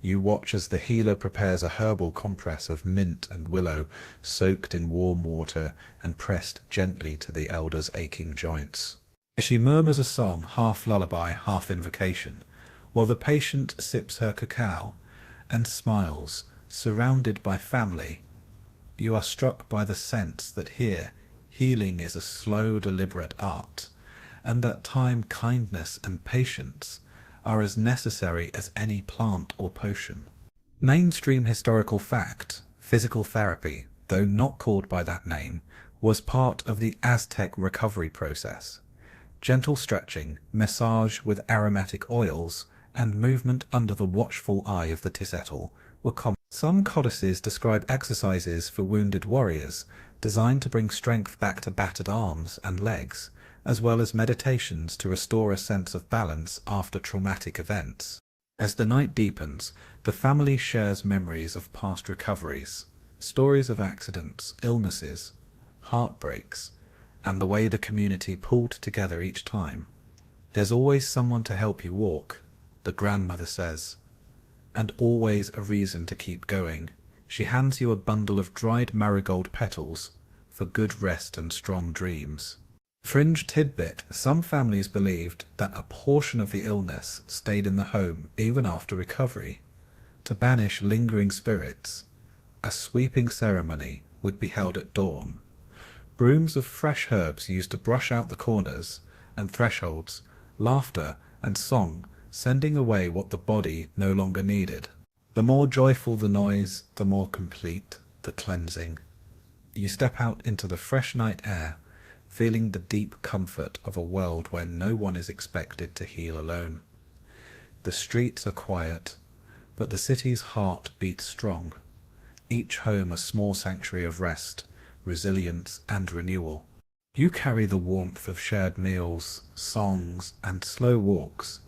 You watch as the healer prepares a herbal compress of mint and willow, soaked in warm water and pressed gently to the elder's aching joints. She murmurs a song, half lullaby, half invocation, while the patient sips her cacao and smiles, surrounded by family. You are struck by the sense that here healing is a slow, deliberate art, and that time, kindness, and patience are as necessary as any plant or potion. Mainstream historical fact: physical therapy, though not called by that name, was part of the Aztec recovery process. Gentle stretching, massage with aromatic oils, and movement under the watchful eye of the Tisetl were common. Some codices describe exercises for wounded warriors, designed to bring strength back to battered arms and legs, as well as meditations to restore a sense of balance after traumatic events. As the night deepens, the family shares memories of past recoveries, stories of accidents, illnesses, heartbreaks, and the way the community pulled together each time. There's always someone to help you walk, the grandmother says, and always a reason to keep going. She hands you a bundle of dried marigold petals for good rest and strong dreams. Fringe tidbit: some families believed that a portion of the illness stayed in the home even after recovery. To banish lingering spirits, a sweeping ceremony would be held at dawn. Brooms of fresh herbs used to brush out the corners and thresholds, laughter and song sending away what the body no longer needed. The more joyful the noise, the more complete the cleansing. You step out into the fresh night air, feeling the deep comfort of a world where no one is expected to heal alone. The streets are quiet, but the city's heart beats strong, each home a small sanctuary of rest, resilience, and renewal. You carry the warmth of shared meals, songs, and slow walks,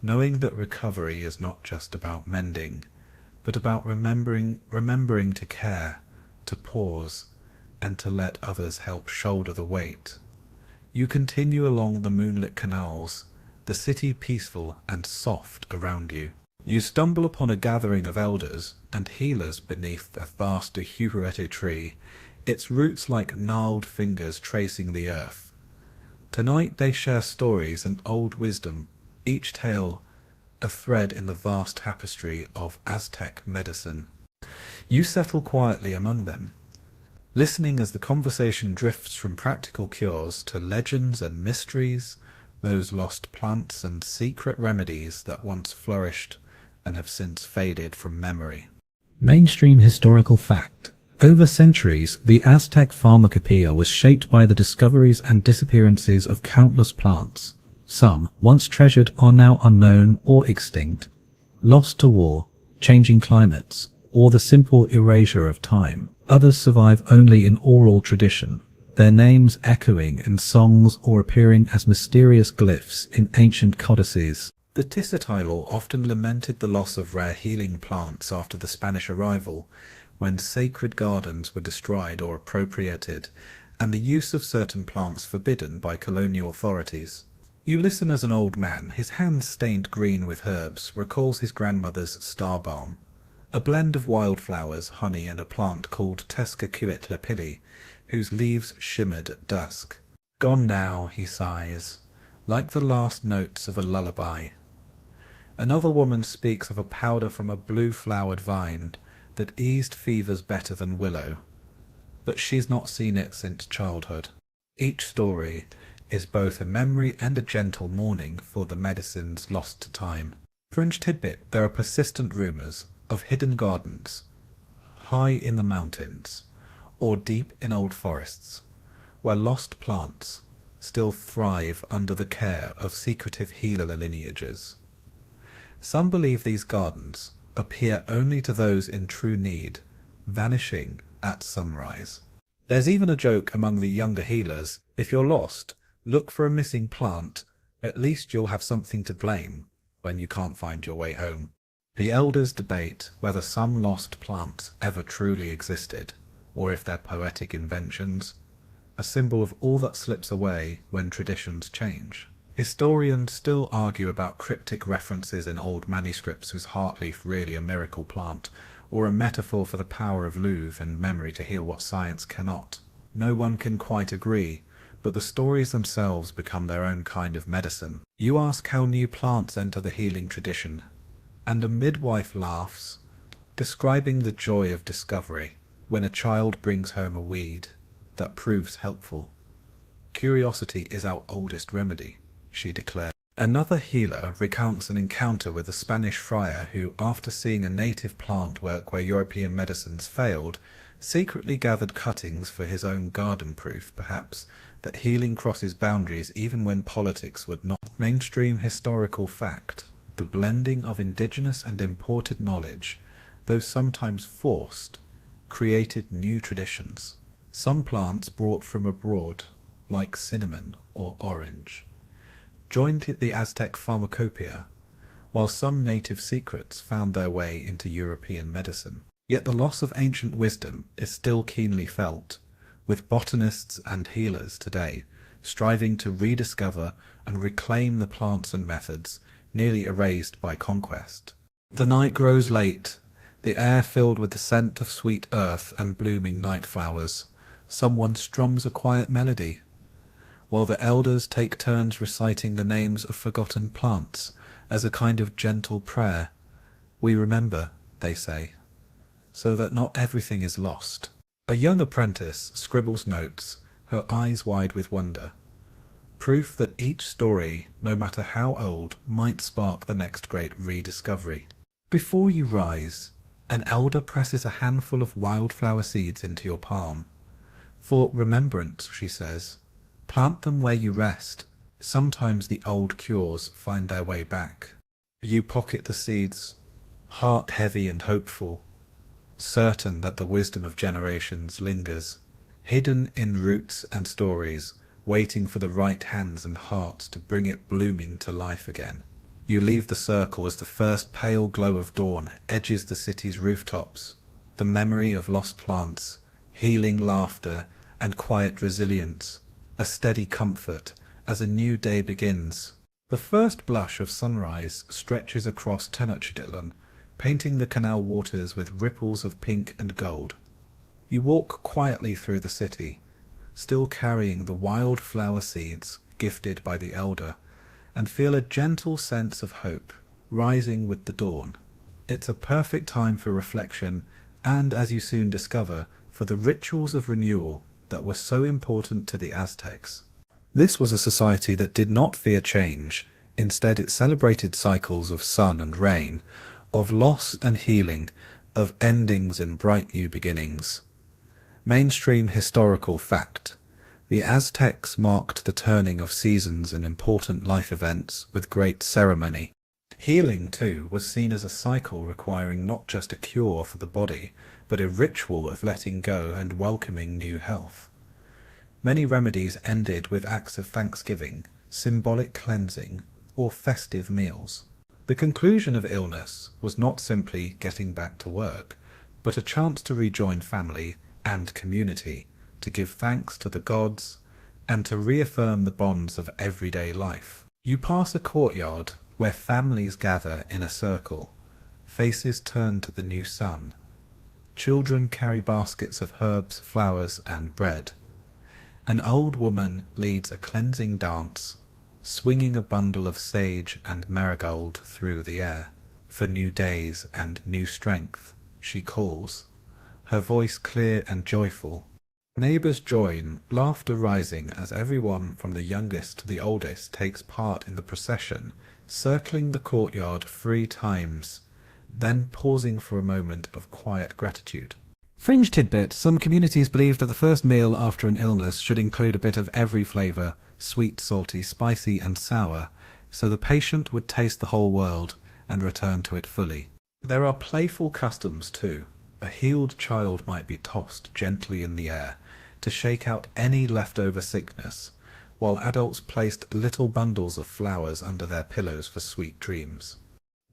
knowing that recovery is not just about mending, but about remembering to care, to pause, and to let others help shoulder the weight. You continue along the moonlit canals, the city peaceful and soft around you. You stumble upon a gathering of elders and healers beneath a vast dehuberate tree, its roots like gnarled fingers tracing the earth. Tonight they share stories and old wisdom, each tale a thread in the vast tapestry of Aztec medicine. You settle quietly among them, listening as the conversation drifts from practical cures to legends and mysteries, those lost plants and secret remedies that once flourished and have since faded from memory. Mainstream historical fact. Over centuries, the Aztec pharmacopoeia was shaped by the discoveries and disappearances of countless plants. Some, once treasured, are now unknown or extinct, lost to war, changing climates, or the simple erasure of time. Others survive only in oral tradition, their names echoing in songs or appearing as mysterious glyphs in ancient codices. The Tisitilo often lamented the loss of rare healing plants after the Spanish arrival, when sacred gardens were destroyed or appropriated, and the use of certain plants forbidden by colonial authorities. You listen as an old man, his hands stained green with herbs, recalls his grandmother's star balm, a blend of wildflowers, honey, and a plant called Tezcatlipoca, whose leaves shimmered at dusk. Gone now, he sighs, like the last notes of a lullaby. Another woman speaks of a powder from a blue-flowered vine that eased fevers better than willow, but she's not seen it since childhood. Each story is both a memory and a gentle mourning for the medicines lost to time. Fringe tidbit: there are persistent rumours of hidden gardens, high in the mountains, or deep in old forests, where lost plants still thrive under the care of secretive healer lineages. Some believe these gardens appear only to those in true need, vanishing at sunrise. There's even a joke among the younger healers: if you're lost, look for a missing plant, at least you'll have something to blame when you can't find your way home. The elders debate whether some lost plants ever truly existed, or if they're poetic inventions, a symbol of all that slips away when traditions change. Historians still argue about cryptic references in old manuscripts. Was heartleaf really a miracle plant, or a metaphor for the power of Louvre and memory to heal what science cannot? No one can quite agree, but the stories themselves become their own kind of medicine. You ask how new plants enter the healing tradition, and a midwife laughs, describing the joy of discovery when a child brings home a weed that proves helpful. Curiosity is our oldest remedy, she declared. Another healer recounts an encounter with a Spanish friar who, after seeing a native plant work where European medicines failed, secretly gathered cuttings for his own garden, proof, perhaps, that healing crosses boundaries even when politics would not. Mainstream historical fact: the blending of indigenous and imported knowledge, though sometimes forced, created new traditions. Some plants brought from abroad, like cinnamon or orange, joined the Aztec pharmacopoeia, while some native secrets found their way into European medicine. Yet the loss of ancient wisdom is still keenly felt, with botanists and healers today striving to rediscover and reclaim the plants and methods nearly erased by conquest. The night grows late, the air filled with the scent of sweet earth and blooming night flowers. Someone strums a quiet melody, while the elders take turns reciting the names of forgotten plants as a kind of gentle prayer. We remember, they say, so that not everything is lost. A young apprentice scribbles notes, her eyes wide with wonder. Proof that each story, no matter how old, might spark the next great rediscovery. Before you rise, an elder presses a handful of wildflower seeds into your palm. For remembrance, she says, plant them where you rest. Sometimes the old cures find their way back. You pocket the seeds, heart heavy and hopeful, certain that the wisdom of generations lingers, hidden in roots and stories, waiting for the right hands and hearts to bring it blooming to life again. You leave the circle as the first pale glow of dawn edges the city's rooftops. The memory of lost plants, healing laughter, and quiet resilience, a steady comfort as a new day begins. The first blush of sunrise stretches across Tenochtitlan, painting the canal waters with ripples of pink and gold. You walk quietly through the city, still carrying the wildflower seeds gifted by the elder, and feel a gentle sense of hope rising with the dawn. It's a perfect time for reflection and, as you soon discover, for the rituals of renewal that were so important to the Aztecs. This was a society that did not fear change. Instead, it celebrated cycles of sun and rain, of loss and healing, of endings and bright new beginnings. Mainstream historical fact. The Aztecs marked the turning of seasons and important life events with great ceremony. Healing, too, was seen as a cycle requiring not just a cure for the body, but a ritual of letting go and welcoming new health. Many remedies ended with acts of thanksgiving, symbolic cleansing, or festive meals. The conclusion of illness was not simply getting back to work, but a chance to rejoin family and community, to give thanks to the gods, and to reaffirm the bonds of everyday life. You pass a courtyard where families gather in a circle, faces turned to the new sun. Children carry baskets of herbs, flowers, and bread. An old woman leads a cleansing dance, swinging a bundle of sage and marigold through the air. For new days and new strength, she calls, her voice clear and joyful. Neighbors join, laughter rising as everyone from the youngest to the oldest takes part in the procession, circling the courtyard 3 times, then pausing for a moment of quiet gratitude. Fringe tidbit: some communities believe that the first meal after an illness should include a bit of every flavour, sweet, salty, spicy and sour, so the patient would taste the whole world and return to it fully. There are playful customs too. A healed child might be tossed gently in the air to shake out any leftover sickness, while adults placed little bundles of flowers under their pillows for sweet dreams.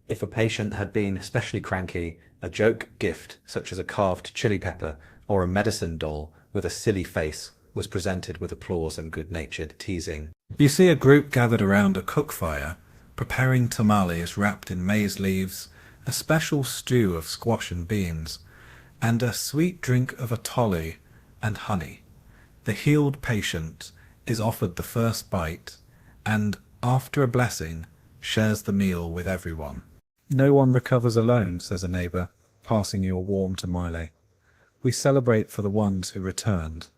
If a patient had been especially cranky, a joke gift, such as a carved chili pepper or a medicine doll with a silly face, was presented with applause and good-natured teasing. You see a group gathered around a cook fire, preparing tamales wrapped in maize leaves, a special stew of squash and beans, and a sweet drink of atole and honey. The healed patient is offered the first bite, and, after a blessing, shares the meal with everyone. No one recovers alone, says a neighbour, passing you a warm tamale. We celebrate for the ones who returned,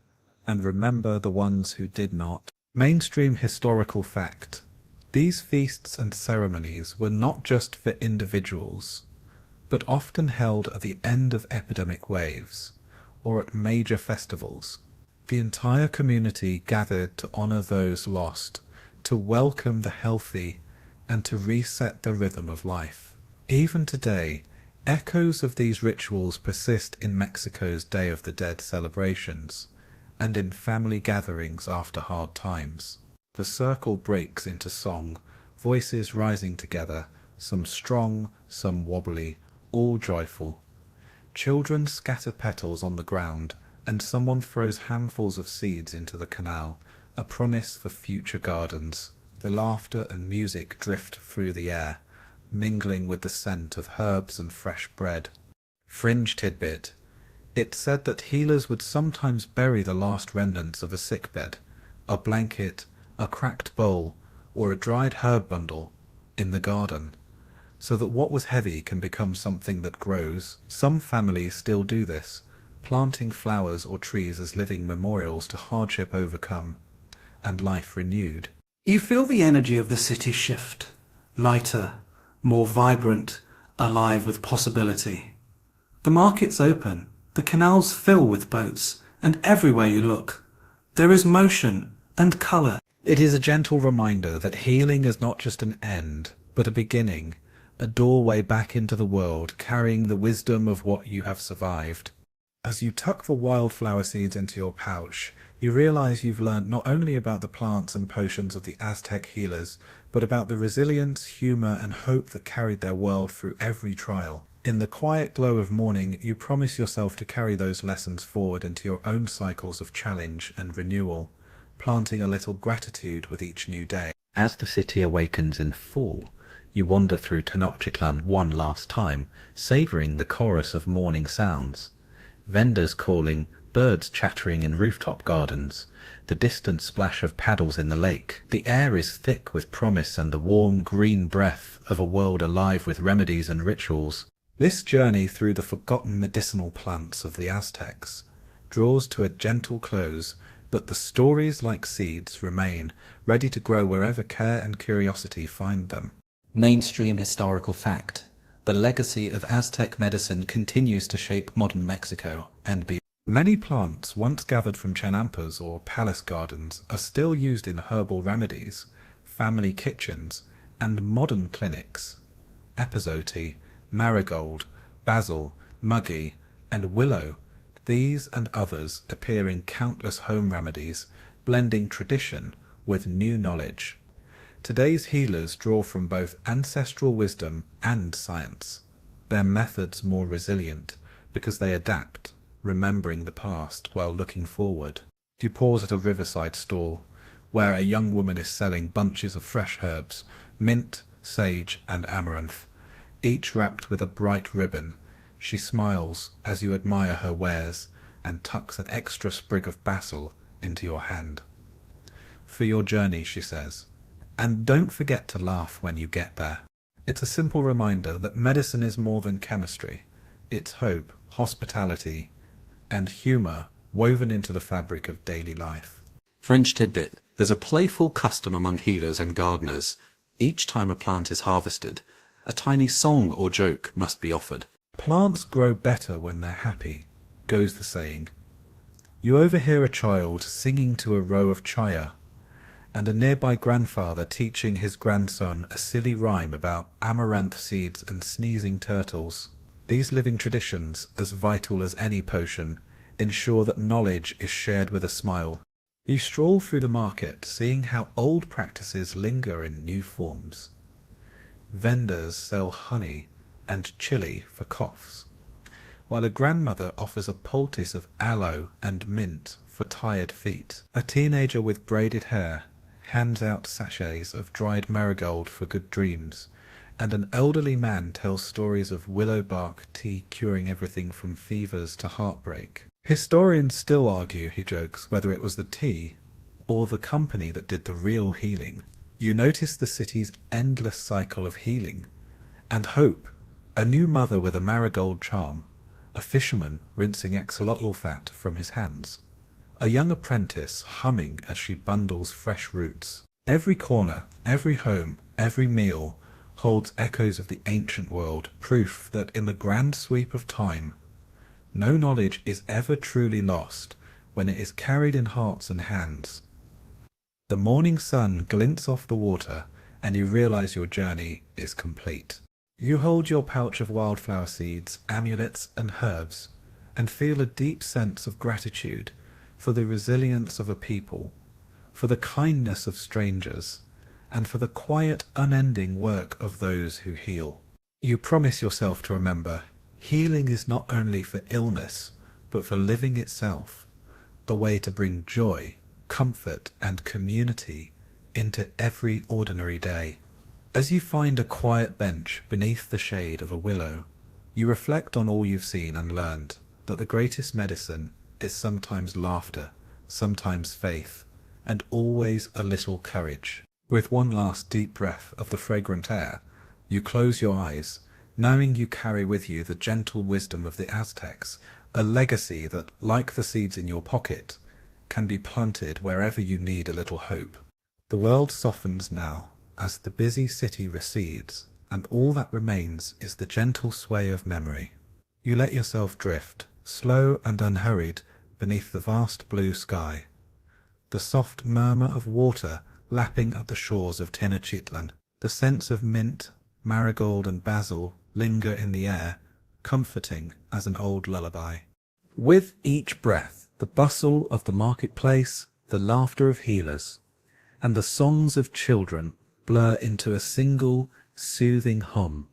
and remember the ones who did not. Mainstream historical fact. These feasts and ceremonies were not just for individuals, but often held at the end of epidemic waves, or at major festivals. The entire community gathered to honour those lost, to welcome the healthy, and to reset the rhythm of life. Even today, Echoes of these rituals persist in Mexico's Day of the Dead celebrations, and in family gatherings after hard times. The circle breaks into song, voices rising together, some strong, some wobbly, all joyful. Children scatter petals on the ground, and someone throws handfuls of seeds into the canal, a promise for future gardens. The laughter and music drift through the air, mingling with the scent of herbs and fresh bread. Fringe tidbit. It said that healers would sometimes bury the last remnants of a sickbed, a blanket, a cracked bowl, or a dried herb bundle, in the garden, so that what was heavy can become something that grows. Some families still do this, planting flowers or trees as living memorials to hardship overcome and life renewed. You feel the energy of the city shift, lighter, more vibrant, alive with possibility. The markets open, the canals fill with boats, and everywhere you look, there is motion and colour. It is a gentle reminder that healing is not just an end, but a beginning, a doorway back into the world, carrying the wisdom of what you have survived. As you tuck the wildflower seeds into your pouch, you realize you've learned not only about the plants and potions of the Aztec healers, but about the resilience, humor, and hope that carried their world through every trial. In the quiet glow of morning, you promise yourself to carry those lessons forward into your own cycles of challenge and renewal, planting a little gratitude with each new day. As the city awakens in fall, you wander through Tenochtitlan one last time, savouring the chorus of morning sounds. Vendors calling, birds chattering in rooftop gardens, the distant splash of paddles in the lake. The air is thick with promise and the warm green breath of a world alive with remedies and rituals. This journey through the forgotten medicinal plants of the Aztecs draws to a gentle close, but the stories like seeds remain, ready to grow wherever care and curiosity find them. Mainstream historical fact. The legacy of Aztec medicine continues to shape modern Mexico and beyond. Many plants once gathered from chenampas or palace gardens are still used in herbal remedies, family kitchens, and modern clinics. Epazote, marigold, basil, muggy, and willow, these and others appear in countless home remedies, blending tradition with new knowledge. Today's healers draw from both ancestral wisdom and science, their methods more resilient because they adapt, remembering the past while looking forward. You pause at a riverside stall, where a young woman is selling bunches of fresh herbs, mint, sage, and amaranth, each wrapped with a bright ribbon. She smiles as you admire her wares and tucks an extra sprig of basil into your hand. For your journey, she says, and don't forget to laugh when you get there. It's a simple reminder that medicine is more than chemistry. It's hope, hospitality, and humour woven into the fabric of daily life. French tidbit. There's a playful custom among healers and gardeners. Each time a plant is harvested, a tiny song or joke must be offered. Plants grow better when they're happy, goes the saying. You overhear a child singing to a row of chaya, and a nearby grandfather teaching his grandson a silly rhyme about amaranth seeds and sneezing turtles. These living traditions, as vital as any potion, ensure that knowledge is shared with a smile. You stroll through the market, seeing how old practices linger in new forms. Vendors sell honey and chili for coughs, while a grandmother offers a poultice of aloe and mint for tired feet. A teenager with braided hair hands out sachets of dried marigold for good dreams, and an elderly man tells stories of willow bark tea curing everything from fevers to heartbreak. Historians still argue, he jokes, whether it was the tea or the company that did the real healing. You notice the city's endless cycle of healing and hope. A new mother with a marigold charm, a fisherman rinsing axolotl fat from his hands, a young apprentice humming as she bundles fresh roots. Every corner, every home, every meal holds echoes of the ancient world, proof that in the grand sweep of time, no knowledge is ever truly lost when it is carried in hearts and hands. The morning sun glints off the water, and you realize your journey is complete. You hold your pouch of wildflower seeds, amulets, and herbs, and feel a deep sense of gratitude for the resilience of a people, for the kindness of strangers, and for the quiet, unending work of those who heal. You promise yourself to remember, healing is not only for illness, but for living itself, the way to bring joy, comfort, and community into every ordinary day. As you find a quiet bench beneath the shade of a willow, you reflect on all you've seen and learned, that the greatest medicine is sometimes laughter, sometimes faith, and always a little courage. With one last deep breath of the fragrant air, you close your eyes, knowing you carry with you the gentle wisdom of the Aztecs, a legacy that, like the seeds in your pocket, can be planted wherever you need a little hope. The world softens now as the busy city recedes, and all that remains is the gentle sway of memory. You let yourself drift, slow and unhurried, beneath the vast blue sky. The soft murmur of water lapping at the shores of Tenochtitlan, the scents of mint, marigold, and basil linger in the air, comforting as an old lullaby. With each breath, the bustle of the marketplace, the laughter of healers, and the songs of children blur into a single, soothing hum.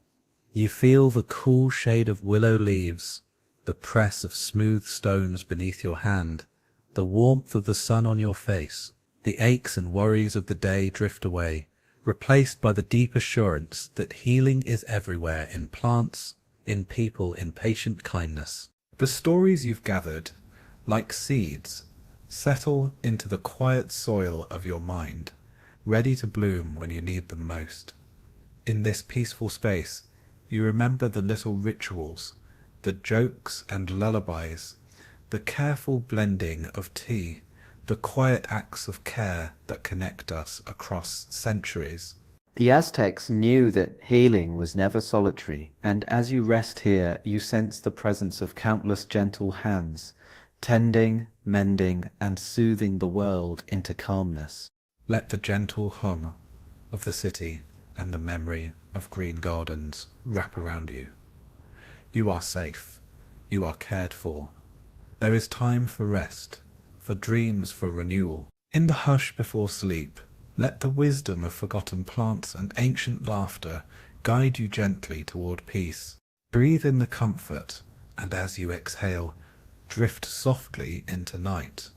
You feel the cool shade of willow leaves, the press of smooth stones beneath your hand, the warmth of the sun on your face. The aches and worries of the day drift away, replaced by the deep assurance that healing is everywhere, in plants, in people, in patient kindness. The stories you've gathered, like seeds, settle into the quiet soil of your mind, ready to bloom when you need them most. In this peaceful space, you remember the little rituals, the jokes and lullabies, the careful blending of tea, the quiet acts of care that connect us across centuries. The Aztecs knew that healing was never solitary, and as you rest here, you sense the presence of countless gentle hands, tending, mending, and soothing the world into calmness. Let the gentle hum of the city and the memory of green gardens wrap around you. You are safe. You are cared for. There is time for rest, for dreams, for renewal. In the hush before sleep, let the wisdom of forgotten plants and ancient laughter guide you gently toward peace. Breathe in the comfort, and as you exhale, drift softly into night.